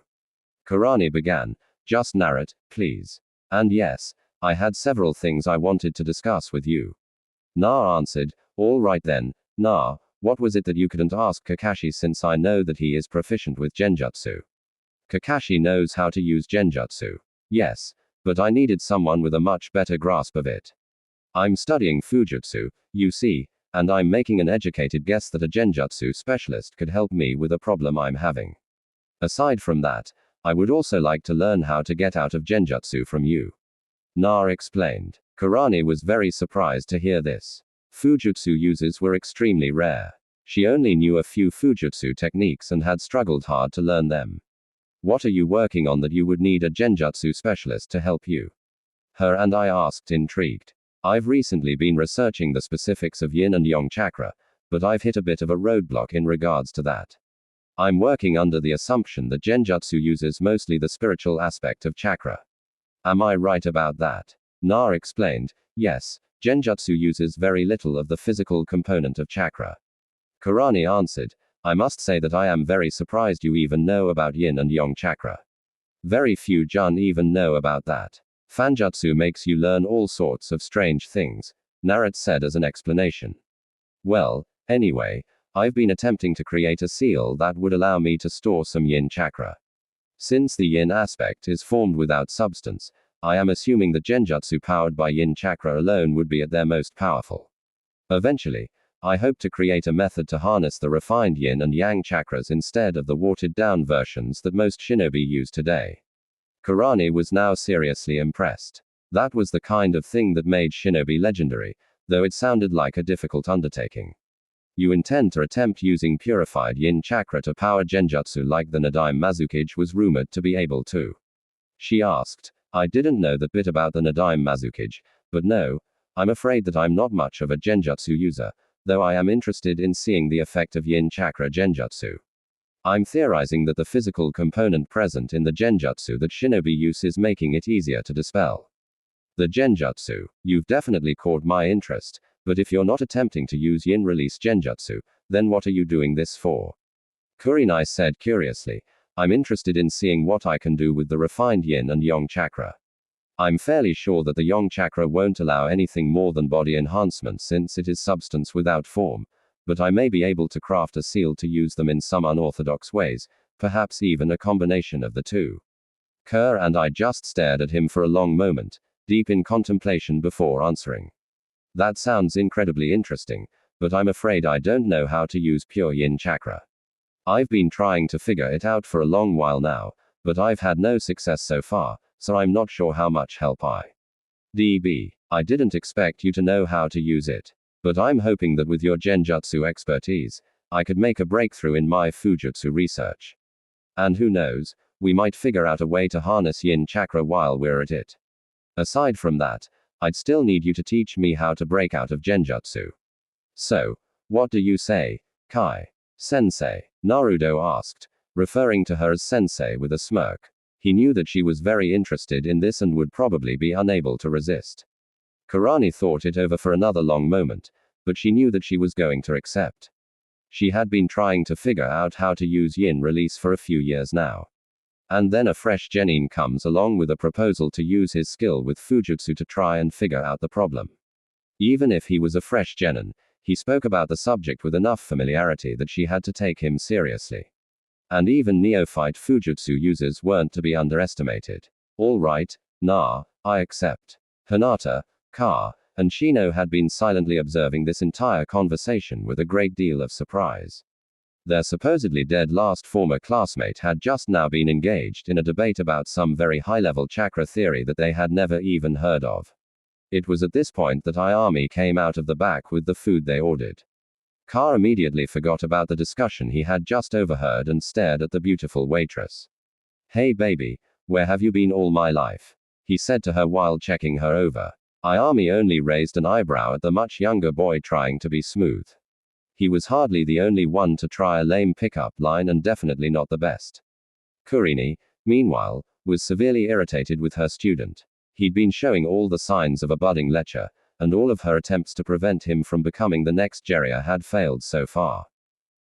Kurani began. Just narrate, please. And yes, I had several things I wanted to discuss with you. Na answered, all right then, Na, what was it that you couldn't ask Kakashi since I know that he is proficient with genjutsu? Kakashi knows how to use genjutsu. Yes, but I needed someone with a much better grasp of it. I'm studying Fujutsu, you see, and I'm making an educated guess that a genjutsu specialist could help me with a problem I'm having. Aside from that, I would also like to learn how to get out of genjutsu from you. Na explained. Kurani was very surprised to hear this. Fujutsu users were extremely rare. She only knew a few Fujutsu techniques and had struggled hard to learn them. What are you working on that you would need a genjutsu specialist to help you? Her and I asked, intrigued. I've recently been researching the specifics of yin and yang chakra, but I've hit a bit of a roadblock in regards to that. I'm working under the assumption that genjutsu uses mostly the spiritual aspect of chakra. Am I right about that? Na explained, yes, genjutsu uses very little of the physical component of chakra. Kurani answered, I must say that I am very surprised you even know about yin and yang chakra. Very few jun even know about that. Fanjutsu makes you learn all sorts of strange things, Naruto said as an explanation. Well, anyway, I've been attempting to create a seal that would allow me to store some yin chakra. Since the yin aspect is formed without substance, I am assuming that genjutsu powered by yin chakra alone would be at their most powerful. Eventually, I hope to create a method to harness the refined yin and yang chakras instead of the watered down versions that most shinobi use today. Kurani was now seriously impressed. That was the kind of thing that made shinobi legendary, though it sounded like a difficult undertaking. You intend to attempt using purified yin chakra to power genjutsu like the Nadaime Mazukage was rumored to be able to? She asked. I didn't know that bit about the Nadaime Mazukage, but no, I'm afraid that I'm not much of a genjutsu user, though I am interested in seeing the effect of yin chakra genjutsu. I'm theorizing that the physical component present in the genjutsu that shinobi use is making it easier to dispel. The genjutsu, you've definitely caught my interest, but if you're not attempting to use yin release genjutsu, then what are you doing this for? Kurenai said curiously, I'm interested in seeing what I can do with the refined yin and yang chakra. I'm fairly sure that the yang chakra won't allow anything more than body enhancement since it is substance without form, but I may be able to craft a seal to use them in some unorthodox ways, perhaps even a combination of the two. Kerr and I just stared at him for a long moment, deep in contemplation before answering. That sounds incredibly interesting, but I'm afraid I don't know how to use pure yin chakra. I've been trying to figure it out for a long while now, but I've had no success so far, so I'm not sure how much help I didn't expect you to know how to use it. But I'm hoping that with your genjutsu expertise, I could make a breakthrough in my Fujutsu research. And who knows, we might figure out a way to harness yin chakra while we're at it. Aside from that, I'd still need you to teach me how to break out of genjutsu. So, what do you say, Kai? Sensei, Naruto asked, referring to her as sensei with a smirk. He knew that she was very interested in this and would probably be unable to resist. Kurani thought it over for another long moment, but she knew that she was going to accept. She had been trying to figure out how to use yin release for a few years now. And then a fresh genin comes along with a proposal to use his skill with Fujutsu to try and figure out the problem. Even if he was a fresh genin, he spoke about the subject with enough familiarity that she had to take him seriously. And even neophyte Fujutsu users weren't to be underestimated. All right, nah, I accept. Hinata, Ka, and Shino had been silently observing this entire conversation with a great deal of surprise. Their supposedly dead last former classmate had just now been engaged in a debate about some very high-level chakra theory that they had never even heard of. It was at this point that Ayami came out of the back with the food they ordered. Ka immediately forgot about the discussion he had just overheard and stared at the beautiful waitress. "Hey baby, where have you been all my life?" he said to her while checking her over. Ayami only raised an eyebrow at the much younger boy trying to be smooth. He was hardly the only one to try a lame pickup line and definitely not the best. Kurini, meanwhile, was severely irritated with her student. He'd been showing all the signs of a budding lecher, and all of her attempts to prevent him from becoming the next Jiraiya had failed so far.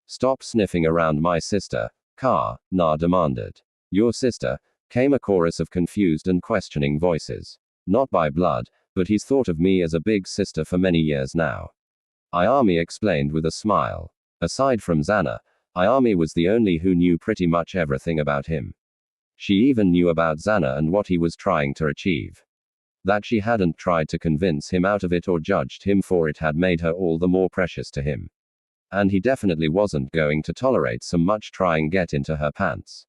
"Stop sniffing around my sister, Ka," Na demanded. "Your sister?" came a chorus of confused and questioning voices. "Not by blood, but he's thought of me as a big sister for many years now," Ayami explained with a smile. Aside from Zana, Ayami was the only who knew pretty much everything about him. She even knew about Zana and what he was trying to achieve. That she hadn't tried to convince him out of it or judged him for it had made her all the more precious to him. And he definitely wasn't going to tolerate some much trying get into her pants.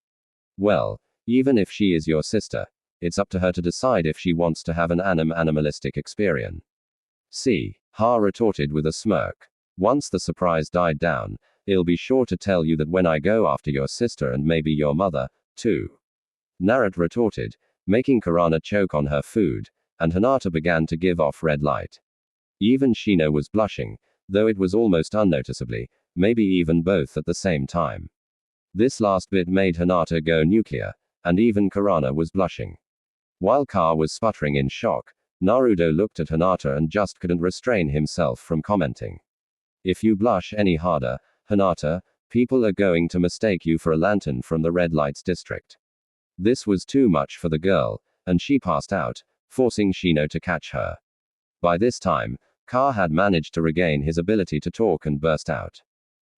Well, even if she is your sister, it's up to her to decide if she wants to have an animalistic experience. "See," Ha retorted with a smirk. "Once the surprise died down, I'll be sure to tell you that when I go after your sister and maybe your mother, too," Naruto retorted, making Kurana choke on her food, and Hinata began to give off red light. Even Shino was blushing, though it was almost unnoticeably, maybe even both at the same time. This last bit made Hinata go nuclear, and even Kurana was blushing. While Ka was sputtering in shock, Naruto looked at Hinata and just couldn't restrain himself from commenting. "If you blush any harder, Hinata, people are going to mistake you for a lantern from the red lights district." This was too much for the girl, and she passed out, forcing Shino to catch her. By this time, Ka had managed to regain his ability to talk and burst out.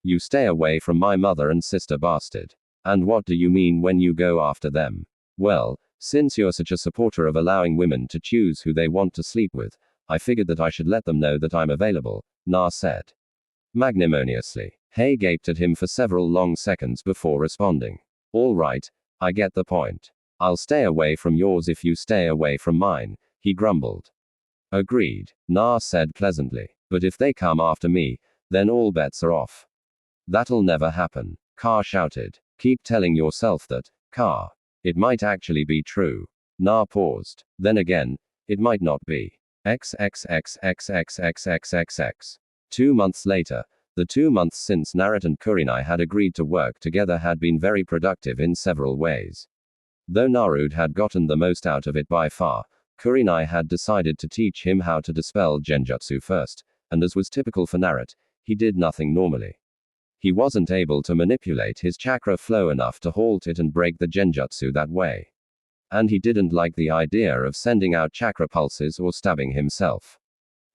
"You stay away from my mother and sister, bastard. And what do you mean when you go after them? Well, since you're such a supporter of allowing women to choose who they want to sleep with, I figured that I should let them know that I'm available," Na said magnanimously. Hei gaped at him for several long seconds before responding. "All right, I get the point. I'll stay away from yours if you stay away from mine," he grumbled. "Agreed," Na said pleasantly. "But if they come after me, then all bets are off." "That'll never happen," Ka shouted. "Keep telling yourself that, Ka. It might actually be true." Na paused. "Then again, it might not be. XXXXXXXXX. 2 months later, the 2 months since Naruto and Kurenai had agreed to work together had been very productive in several ways. Though Naruto had gotten the most out of it by far, Kurenai had decided to teach him how to dispel genjutsu first, and as was typical for Naruto, he did nothing normally. He wasn't able to manipulate his chakra flow enough to halt it and break the genjutsu that way. And he didn't like the idea of sending out chakra pulses or stabbing himself.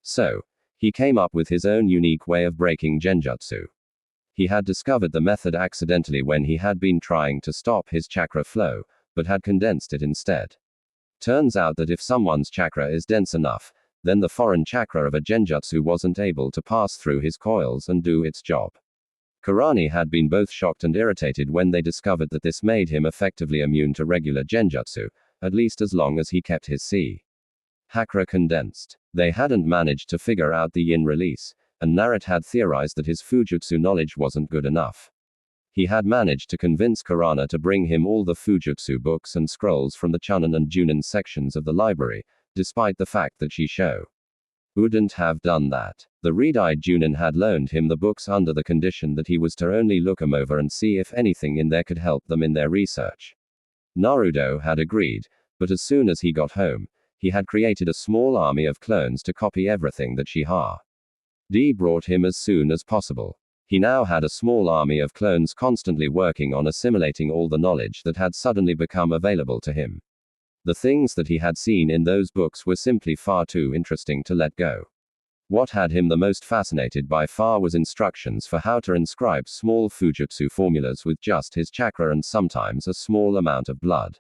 So, he came up with his own unique way of breaking genjutsu. He had discovered the method accidentally when he had been trying to stop his chakra flow, but had condensed it instead. Turns out that if someone's chakra is dense enough, then the foreign chakra of a genjutsu wasn't able to pass through his coils and do its job. Kurani had been both shocked and irritated when they discovered that this made him effectively immune to regular genjutsu, at least as long as he kept his chakra condensed. They hadn't managed to figure out the yin release, and Naruto had theorized that his Fujutsu knowledge wasn't good enough. He had managed to convince Kurana to bring him all the Fujutsu books and scrolls from the Chunin and Junin sections of the library, despite the fact that Shisho wouldn't have done that. The red-eyed Junin had loaned him the books under the condition that he was to only look them over and see if anything in there could help them in their research. Naruto had agreed, but as soon as he got home, he had created a small army of clones to copy everything that Shihad brought him as soon as possible. He now had a small army of clones constantly working on assimilating all the knowledge that had suddenly become available to him. The things that he had seen in those books were simply far too interesting to let go. What had him the most fascinated by far was instructions for how to inscribe small Fujutsu formulas with just his chakra and sometimes a small amount of blood.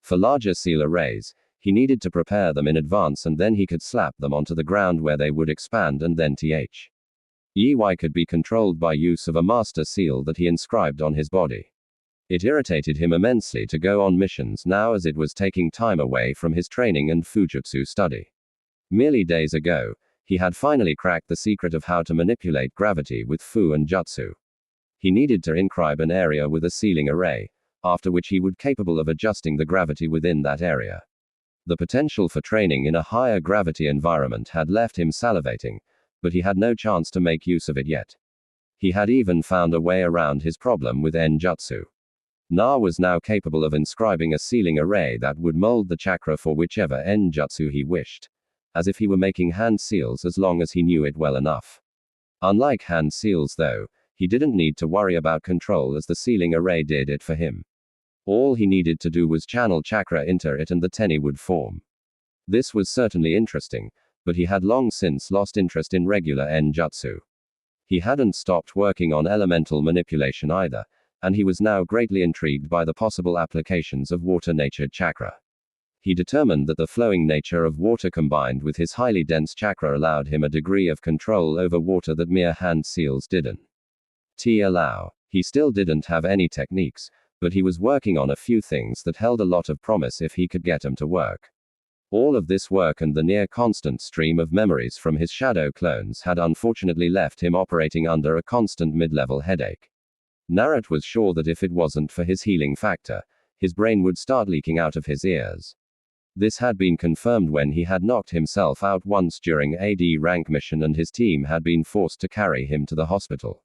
For larger seal arrays, he needed to prepare them in advance and then he could slap them onto the ground where they would expand and then EY could be controlled by use of a master seal that he inscribed on his body. It irritated him immensely to go on missions now as it was taking time away from his training and Fujutsu study. Merely days ago, He had finally cracked the secret of how to manipulate gravity with Fu and Jutsu. He needed to inscribe an area with a ceiling array, after which he would capable of adjusting the gravity within that area. The potential for training in a higher gravity environment had left him salivating, but he had no chance to make use of it yet. He had even found a way around his problem with Enjutsu. Na was now capable of inscribing a ceiling array that would mold the chakra for whichever Enjutsu he wished, as if he were making hand seals as long as he knew it well enough. Unlike hand seals though, he didn't need to worry about control as the ceiling array did it for him. All he needed to do was channel chakra into it and the teni would form. This was certainly interesting, but he had long since lost interest in regular Enjutsu. He hadn't stopped working on elemental manipulation either, and he was now greatly intrigued by the possible applications of water-natured chakra. He determined that the flowing nature of water combined with his highly dense chakra allowed him a degree of control over water that mere hand seals didn't allow. He still didn't have any techniques, but he was working on a few things that held a lot of promise if he could get them to work. All of this work and the near constant stream of memories from his shadow clones had unfortunately left him operating under a constant mid-level headache. Naruto was sure that if it wasn't for his healing factor, his brain would start leaking out of his ears. This had been confirmed when he had knocked himself out once during a D rank mission and his team had been forced to carry him to the hospital.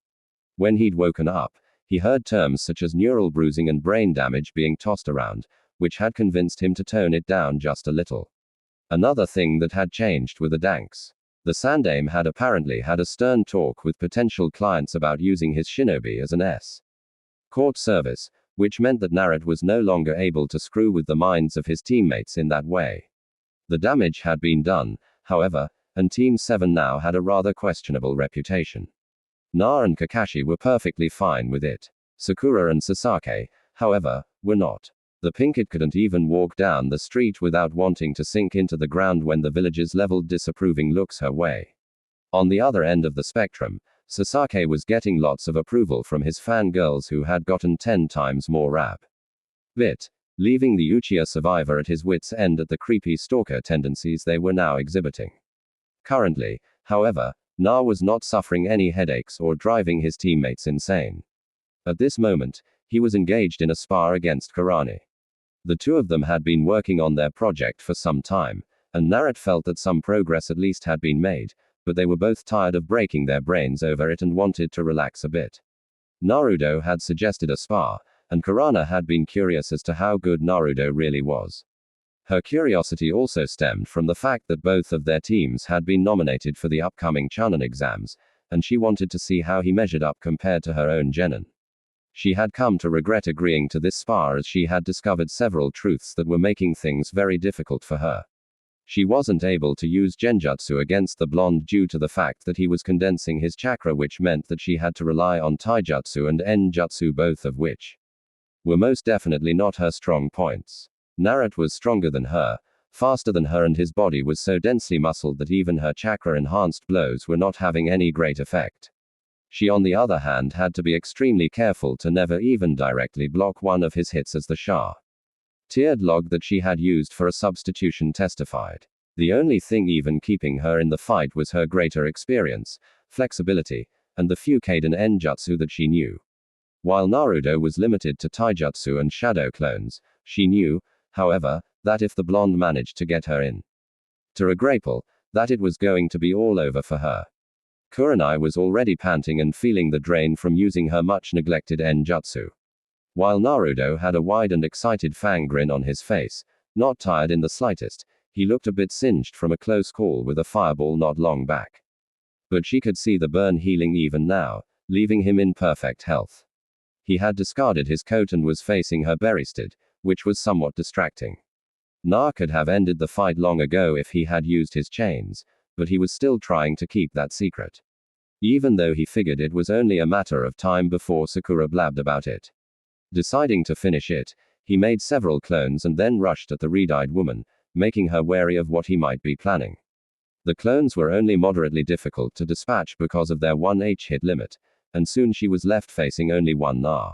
When he'd woken up, he heard terms such as neural bruising and brain damage being tossed around, which had convinced him to tone it down just a little. Another thing that had changed were the danks. The Sandaime had apparently had a stern talk with potential clients about using his shinobi as an escort service, which meant that Naruto was no longer able to screw with the minds of his teammates in that way. The damage had been done, however, and Team 7 now had a rather questionable reputation. Na and Kakashi were perfectly fine with it. Sakura and Sasaki, however, were not. The Pinkett couldn't even walk down the street without wanting to sink into the ground when the villagers leveled disapproving looks her way. On the other end of the spectrum, Sasaki was getting lots of approval from his fangirls who had gotten 10 times more rap. Leaving the Uchiha survivor at his wits' end at the creepy stalker tendencies they were now exhibiting. Currently, however, Na was not suffering any headaches or driving his teammates insane. At this moment, he was engaged in a spar against Kurani. The two of them had been working on their project for some time, and Naruto felt that some progress at least had been made, but they were both tired of breaking their brains over it and wanted to relax a bit. Naruto had suggested a spar, and Kurana had been curious as to how good Naruto really was. Her curiosity also stemmed from the fact that both of their teams had been nominated for the upcoming Chunin exams, and she wanted to see how he measured up compared to her own genin. She had come to regret agreeing to this spar as she had discovered several truths that were making things very difficult for her. She wasn't able to use genjutsu against the blonde due to the fact that he was condensing his chakra, which meant that she had to rely on taijutsu and enjutsu, both of which were most definitely not her strong points. Naruto was stronger than her, faster than her, and his body was so densely muscled that even her chakra-enhanced blows were not having any great effect. She on the other hand had to be extremely careful to never even directly block one of his hits, as the tiered log that she had used for a substitution testified. The only thing even keeping her in the fight was her greater experience, flexibility, and the few Kaiden Enjutsu that she knew. While Naruto was limited to taijutsu and shadow clones, she knew, however, that if the blonde managed to get her in to a grapple, that it was going to be all over for her. Kurenai was already panting and feeling the drain from using her much neglected Enjutsu. While Naruto had a wide and excited fang grin on his face, not tired in the slightest, he looked a bit singed from a close call with a fireball not long back. But she could see the burn healing even now, leaving him in perfect health. He had discarded his coat and was facing her barricade, which was somewhat distracting. Na could have ended the fight long ago if he had used his chains, but he was still trying to keep that secret. Even though he figured it was only a matter of time before Sakura blabbed about it. Deciding to finish it, he made several clones and then rushed at the red-eyed woman, making her wary of what he might be planning. The clones were only moderately difficult to dispatch because of their 1H hit limit, and soon she was left facing only one Na.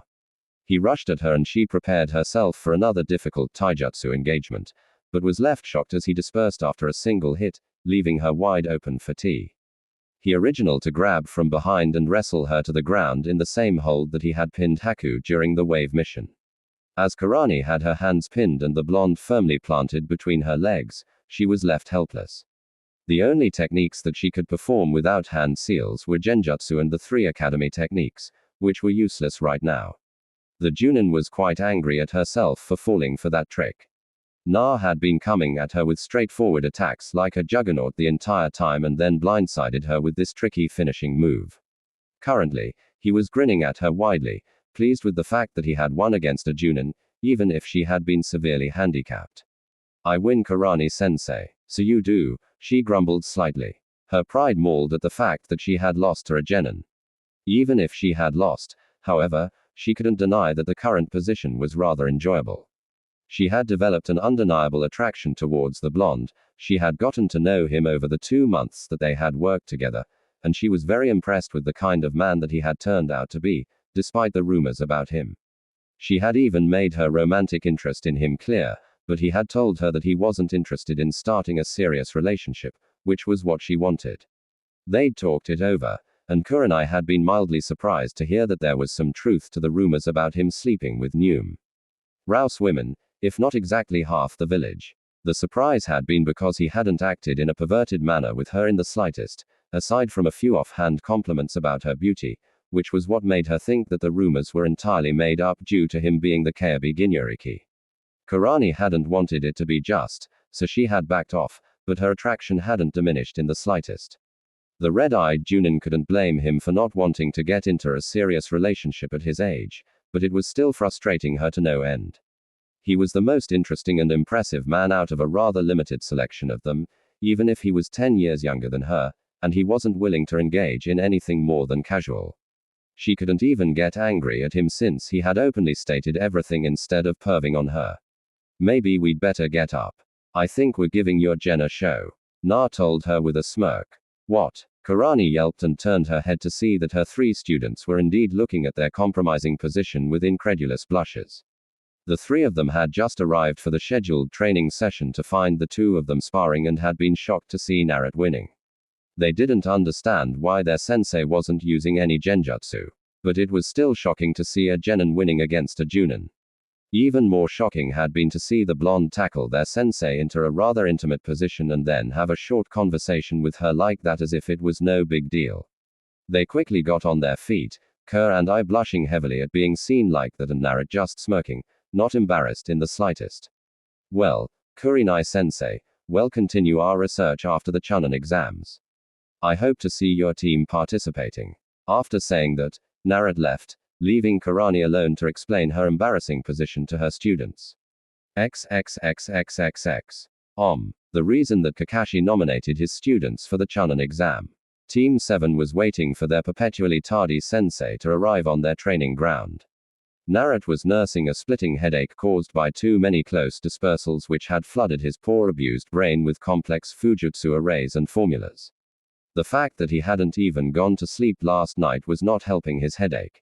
He rushed at her and she prepared herself for another difficult taijutsu engagement, but was left shocked as he dispersed after a single hit, leaving her wide open for T. He original to grab from behind and wrestle her to the ground in the same hold that he had pinned Haku during the wave mission. As Kurani had her hands pinned and the blonde firmly planted between her legs, she was left helpless. The only techniques that she could perform without hand seals were genjutsu and the 3 academy techniques, which were useless right now. The Junin was quite angry at herself for falling for that trick. Na had been coming at her with straightforward attacks like a juggernaut the entire time and then blindsided her with this tricky finishing move. Currently, he was grinning at her widely, pleased with the fact that he had won against a Junin, even if she had been severely handicapped. I win, Kurani-sensei. So you do, she grumbled slightly. Her pride mauled at the fact that she had lost to a genin. Even if she had lost, however, she couldn't deny that the current position was rather enjoyable. She had developed an undeniable attraction towards the blonde, she had gotten to know him over the 2 months that they had worked together, and she was very impressed with the kind of man that he had turned out to be, despite the rumors about him. She had even made her romantic interest in him clear, but he had told her that he wasn't interested in starting a serious relationship, which was what she wanted. They'd talked it over, and Kurenai had been mildly surprised to hear that there was some truth to the rumors about him sleeping with Neum. Rouse women, if not exactly half the village. The surprise had been because he hadn't acted in a perverted manner with her in the slightest, aside from a few offhand compliments about her beauty, which was what made her think that the rumors were entirely made up due to him being the Keibi Ginyoriki. Kurani hadn't wanted it to be just, so she had backed off, but her attraction hadn't diminished in the slightest. The red-eyed Junin couldn't blame him for not wanting to get into a serious relationship at his age, but it was still frustrating her to no end. He was the most interesting and impressive man out of a rather limited selection of them, even if he was 10 years younger than her, and he wasn't willing to engage in anything more than casual. She couldn't even get angry at him since he had openly stated everything instead of perving on her. Maybe we'd better get up. I think we're giving your Jen a show. Na told her with a smirk. What? Kurani yelped and turned her head to see that her 3 students were indeed looking at their compromising position with incredulous blushes. The 3 of them had just arrived for the scheduled training session to find the 2 of them sparring and had been shocked to see Naruto winning. They didn't understand why their sensei wasn't using any genjutsu, but it was still shocking to see a genin winning against a junin. Even more shocking had been to see the blonde tackle their sensei into a rather intimate position and then have a short conversation with her like that as if it was no big deal. They quickly got on their feet, Kur and I blushing heavily at being seen like that and Naruto just smirking, not embarrassed in the slightest. Well, Kurenai-sensei, we'll continue our research after the Chunin exams. I hope to see your team participating. After saying that, Naruto left, leaving Kurani alone to explain her embarrassing position to her students. XXXXXX. The reason that Kakashi nominated his students for the Chunin exam. Team 7 was waiting for their perpetually tardy sensei to arrive on their training ground. Naruto was nursing a splitting headache caused by too many close dispersals which had flooded his poor abused brain with complex Fujitsu arrays and formulas. The fact that he hadn't even gone to sleep last night was not helping his headache.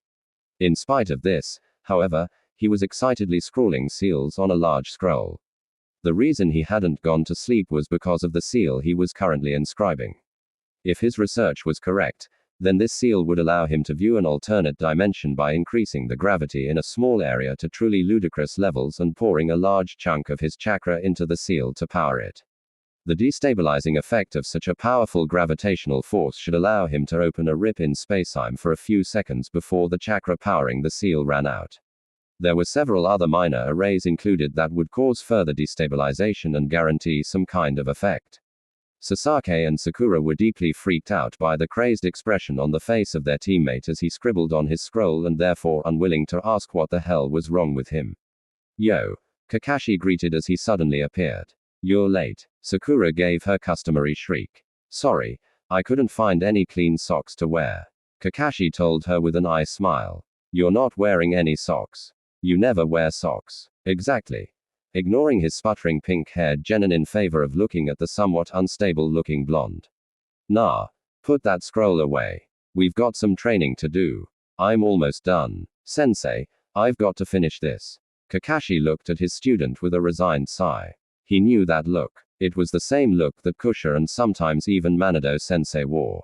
In spite of this, however, he was excitedly scrawling seals on a large scroll. The reason he hadn't gone to sleep was because of the seal he was currently inscribing. If his research was correct, then this seal would allow him to view an alternate dimension by increasing the gravity in a small area to truly ludicrous levels and pouring a large chunk of his chakra into the seal to power it. The destabilizing effect of such a powerful gravitational force should allow him to open a rip in spacetime for a few seconds before the chakra powering the seal ran out. There were several other minor arrays included that would cause further destabilization and guarantee some kind of effect. Sasaki and Sakura were deeply freaked out by the crazed expression on the face of their teammate as he scribbled on his scroll and therefore unwilling to ask what the hell was wrong with him. Yo! Kakashi greeted as he suddenly appeared. You're late. Sakura gave her customary shriek. Sorry, I couldn't find any clean socks to wear. Kakashi told her with an eye smile. You're not wearing any socks. You never wear socks. Exactly. Ignoring his sputtering pink-haired genin in favor of looking at the somewhat unstable-looking blonde. Nah. Put that scroll away. We've got some training to do. I'm almost done. Sensei, I've got to finish this. Kakashi looked at his student with a resigned sigh. He knew that look. It was the same look that Kusha and sometimes even Manado-sensei wore.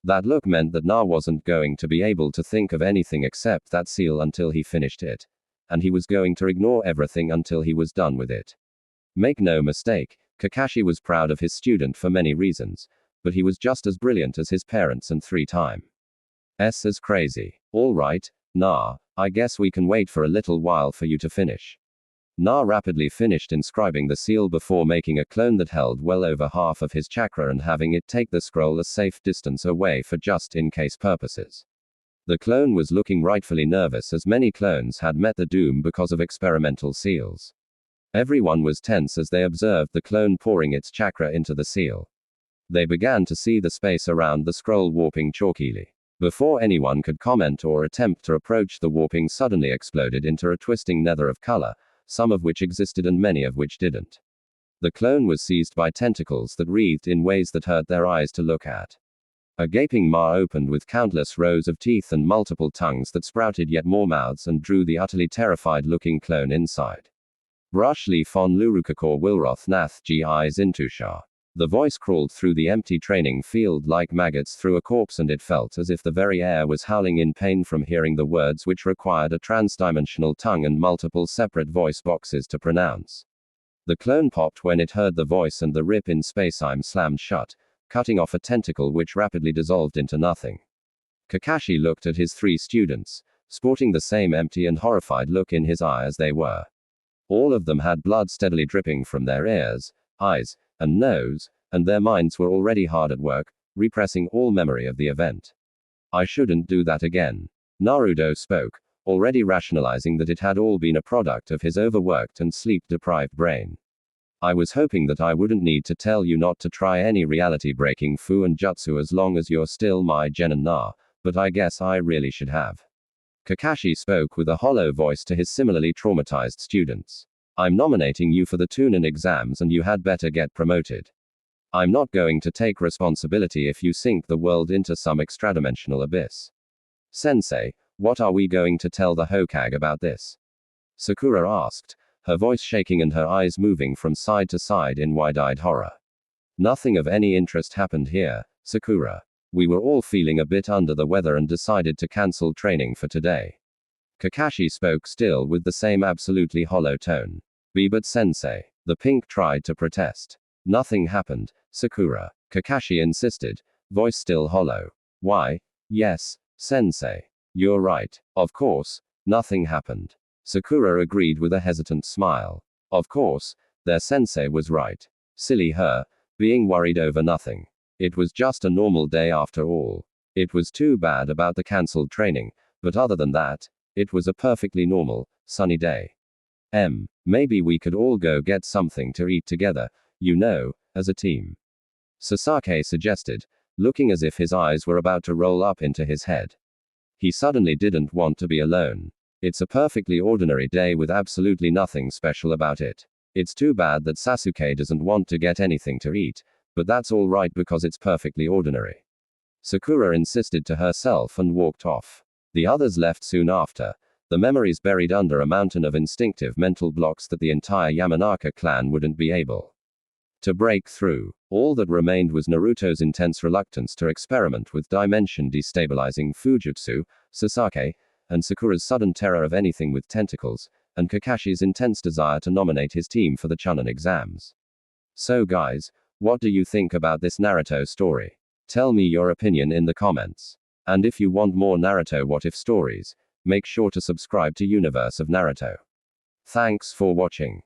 That look meant that Na wasn't going to be able to think of anything except that seal until he finished it. And he was going to ignore everything until he was done with it. Make no mistake, Kakashi was proud of his student for many reasons, but he was just as brilliant as his parents and 3 times as crazy. All right, Na, I guess we can wait for a little while for you to finish. Na rapidly finished inscribing the seal before making a clone that held well over half of his chakra and having it take the scroll a safe distance away for just in case purposes. The clone was looking rightfully nervous as many clones had met the doom because of experimental seals. Everyone was tense as they observed the clone pouring its chakra into the seal. They began to see the space around the scroll warping chalkily. Before anyone could comment or attempt to approach, the warping suddenly exploded into a twisting nether of color, some of which existed and many of which didn't. The clone was seized by tentacles that wreathed in ways that hurt their eyes to look at. A gaping maw opened with countless rows of teeth and multiple tongues that sprouted yet more mouths and drew the utterly terrified-looking clone inside. Brush Li Fon Lurukakor Wilroth Nath Gi Eyes Intusha. The voice crawled through the empty training field like maggots through a corpse, and it felt as if the very air was howling in pain from hearing the words which required a transdimensional tongue and multiple separate voice boxes to pronounce. The clone popped when it heard the voice, and the rip in space-time slammed shut, cutting off a tentacle which rapidly dissolved into nothing. Kakashi looked at his 3 students, sporting the same empty and horrified look in his eye as they were. All of them had blood steadily dripping from their ears, eyes, and nose, and their minds were already hard at work, repressing all memory of the event. I shouldn't do that again. Naruto spoke, already rationalizing that it had all been a product of his overworked and sleep-deprived brain. I was hoping that I wouldn't need to tell you not to try any reality-breaking fu and jutsu as long as you're still my genin Na, but I guess I really should have. Kakashi spoke with a hollow voice to his similarly traumatized students. I'm nominating you for the Chunin exams and you had better get promoted. I'm not going to take responsibility if you sink the world into some extradimensional abyss. Sensei, what are we going to tell the Hokage about this? Sakura asked, her voice shaking and her eyes moving from side to side in wide-eyed horror. Nothing of any interest happened here, Sakura. We were all feeling a bit under the weather and decided to cancel training for today. Kakashi spoke still with the same absolutely hollow tone. But sensei. The pink tried to protest. Nothing happened, Sakura. Kakashi insisted, voice still hollow. Why? Yes, sensei. You're right. Of course, nothing happened. Sakura agreed with a hesitant smile. Of course, their sensei was right. Silly her, being worried over nothing. It was just a normal day after all. It was too bad about the cancelled training, but other than that, it was a perfectly normal, sunny day. Maybe we could all go get something to eat together, you know, as a team. Sasaki suggested, looking as if his eyes were about to roll up into his head. He suddenly didn't want to be alone. It's a perfectly ordinary day with absolutely nothing special about it. It's too bad that Sasuke doesn't want to get anything to eat, but that's all right because it's perfectly ordinary. Sakura insisted to herself and walked off. The others left soon after, the memories buried under a mountain of instinctive mental blocks that the entire Yamanaka clan wouldn't be able to break through. All that remained was Naruto's intense reluctance to experiment with dimension-destabilizing Fujutsu, Sasaki, and Sakura's sudden terror of anything with tentacles, and Kakashi's intense desire to nominate his team for the Chunin exams. So guys, what do you think about this Naruto story? Tell me your opinion in the comments. And if you want more Naruto What If stories, make sure to subscribe to Universe of Naruto. Thanks for watching.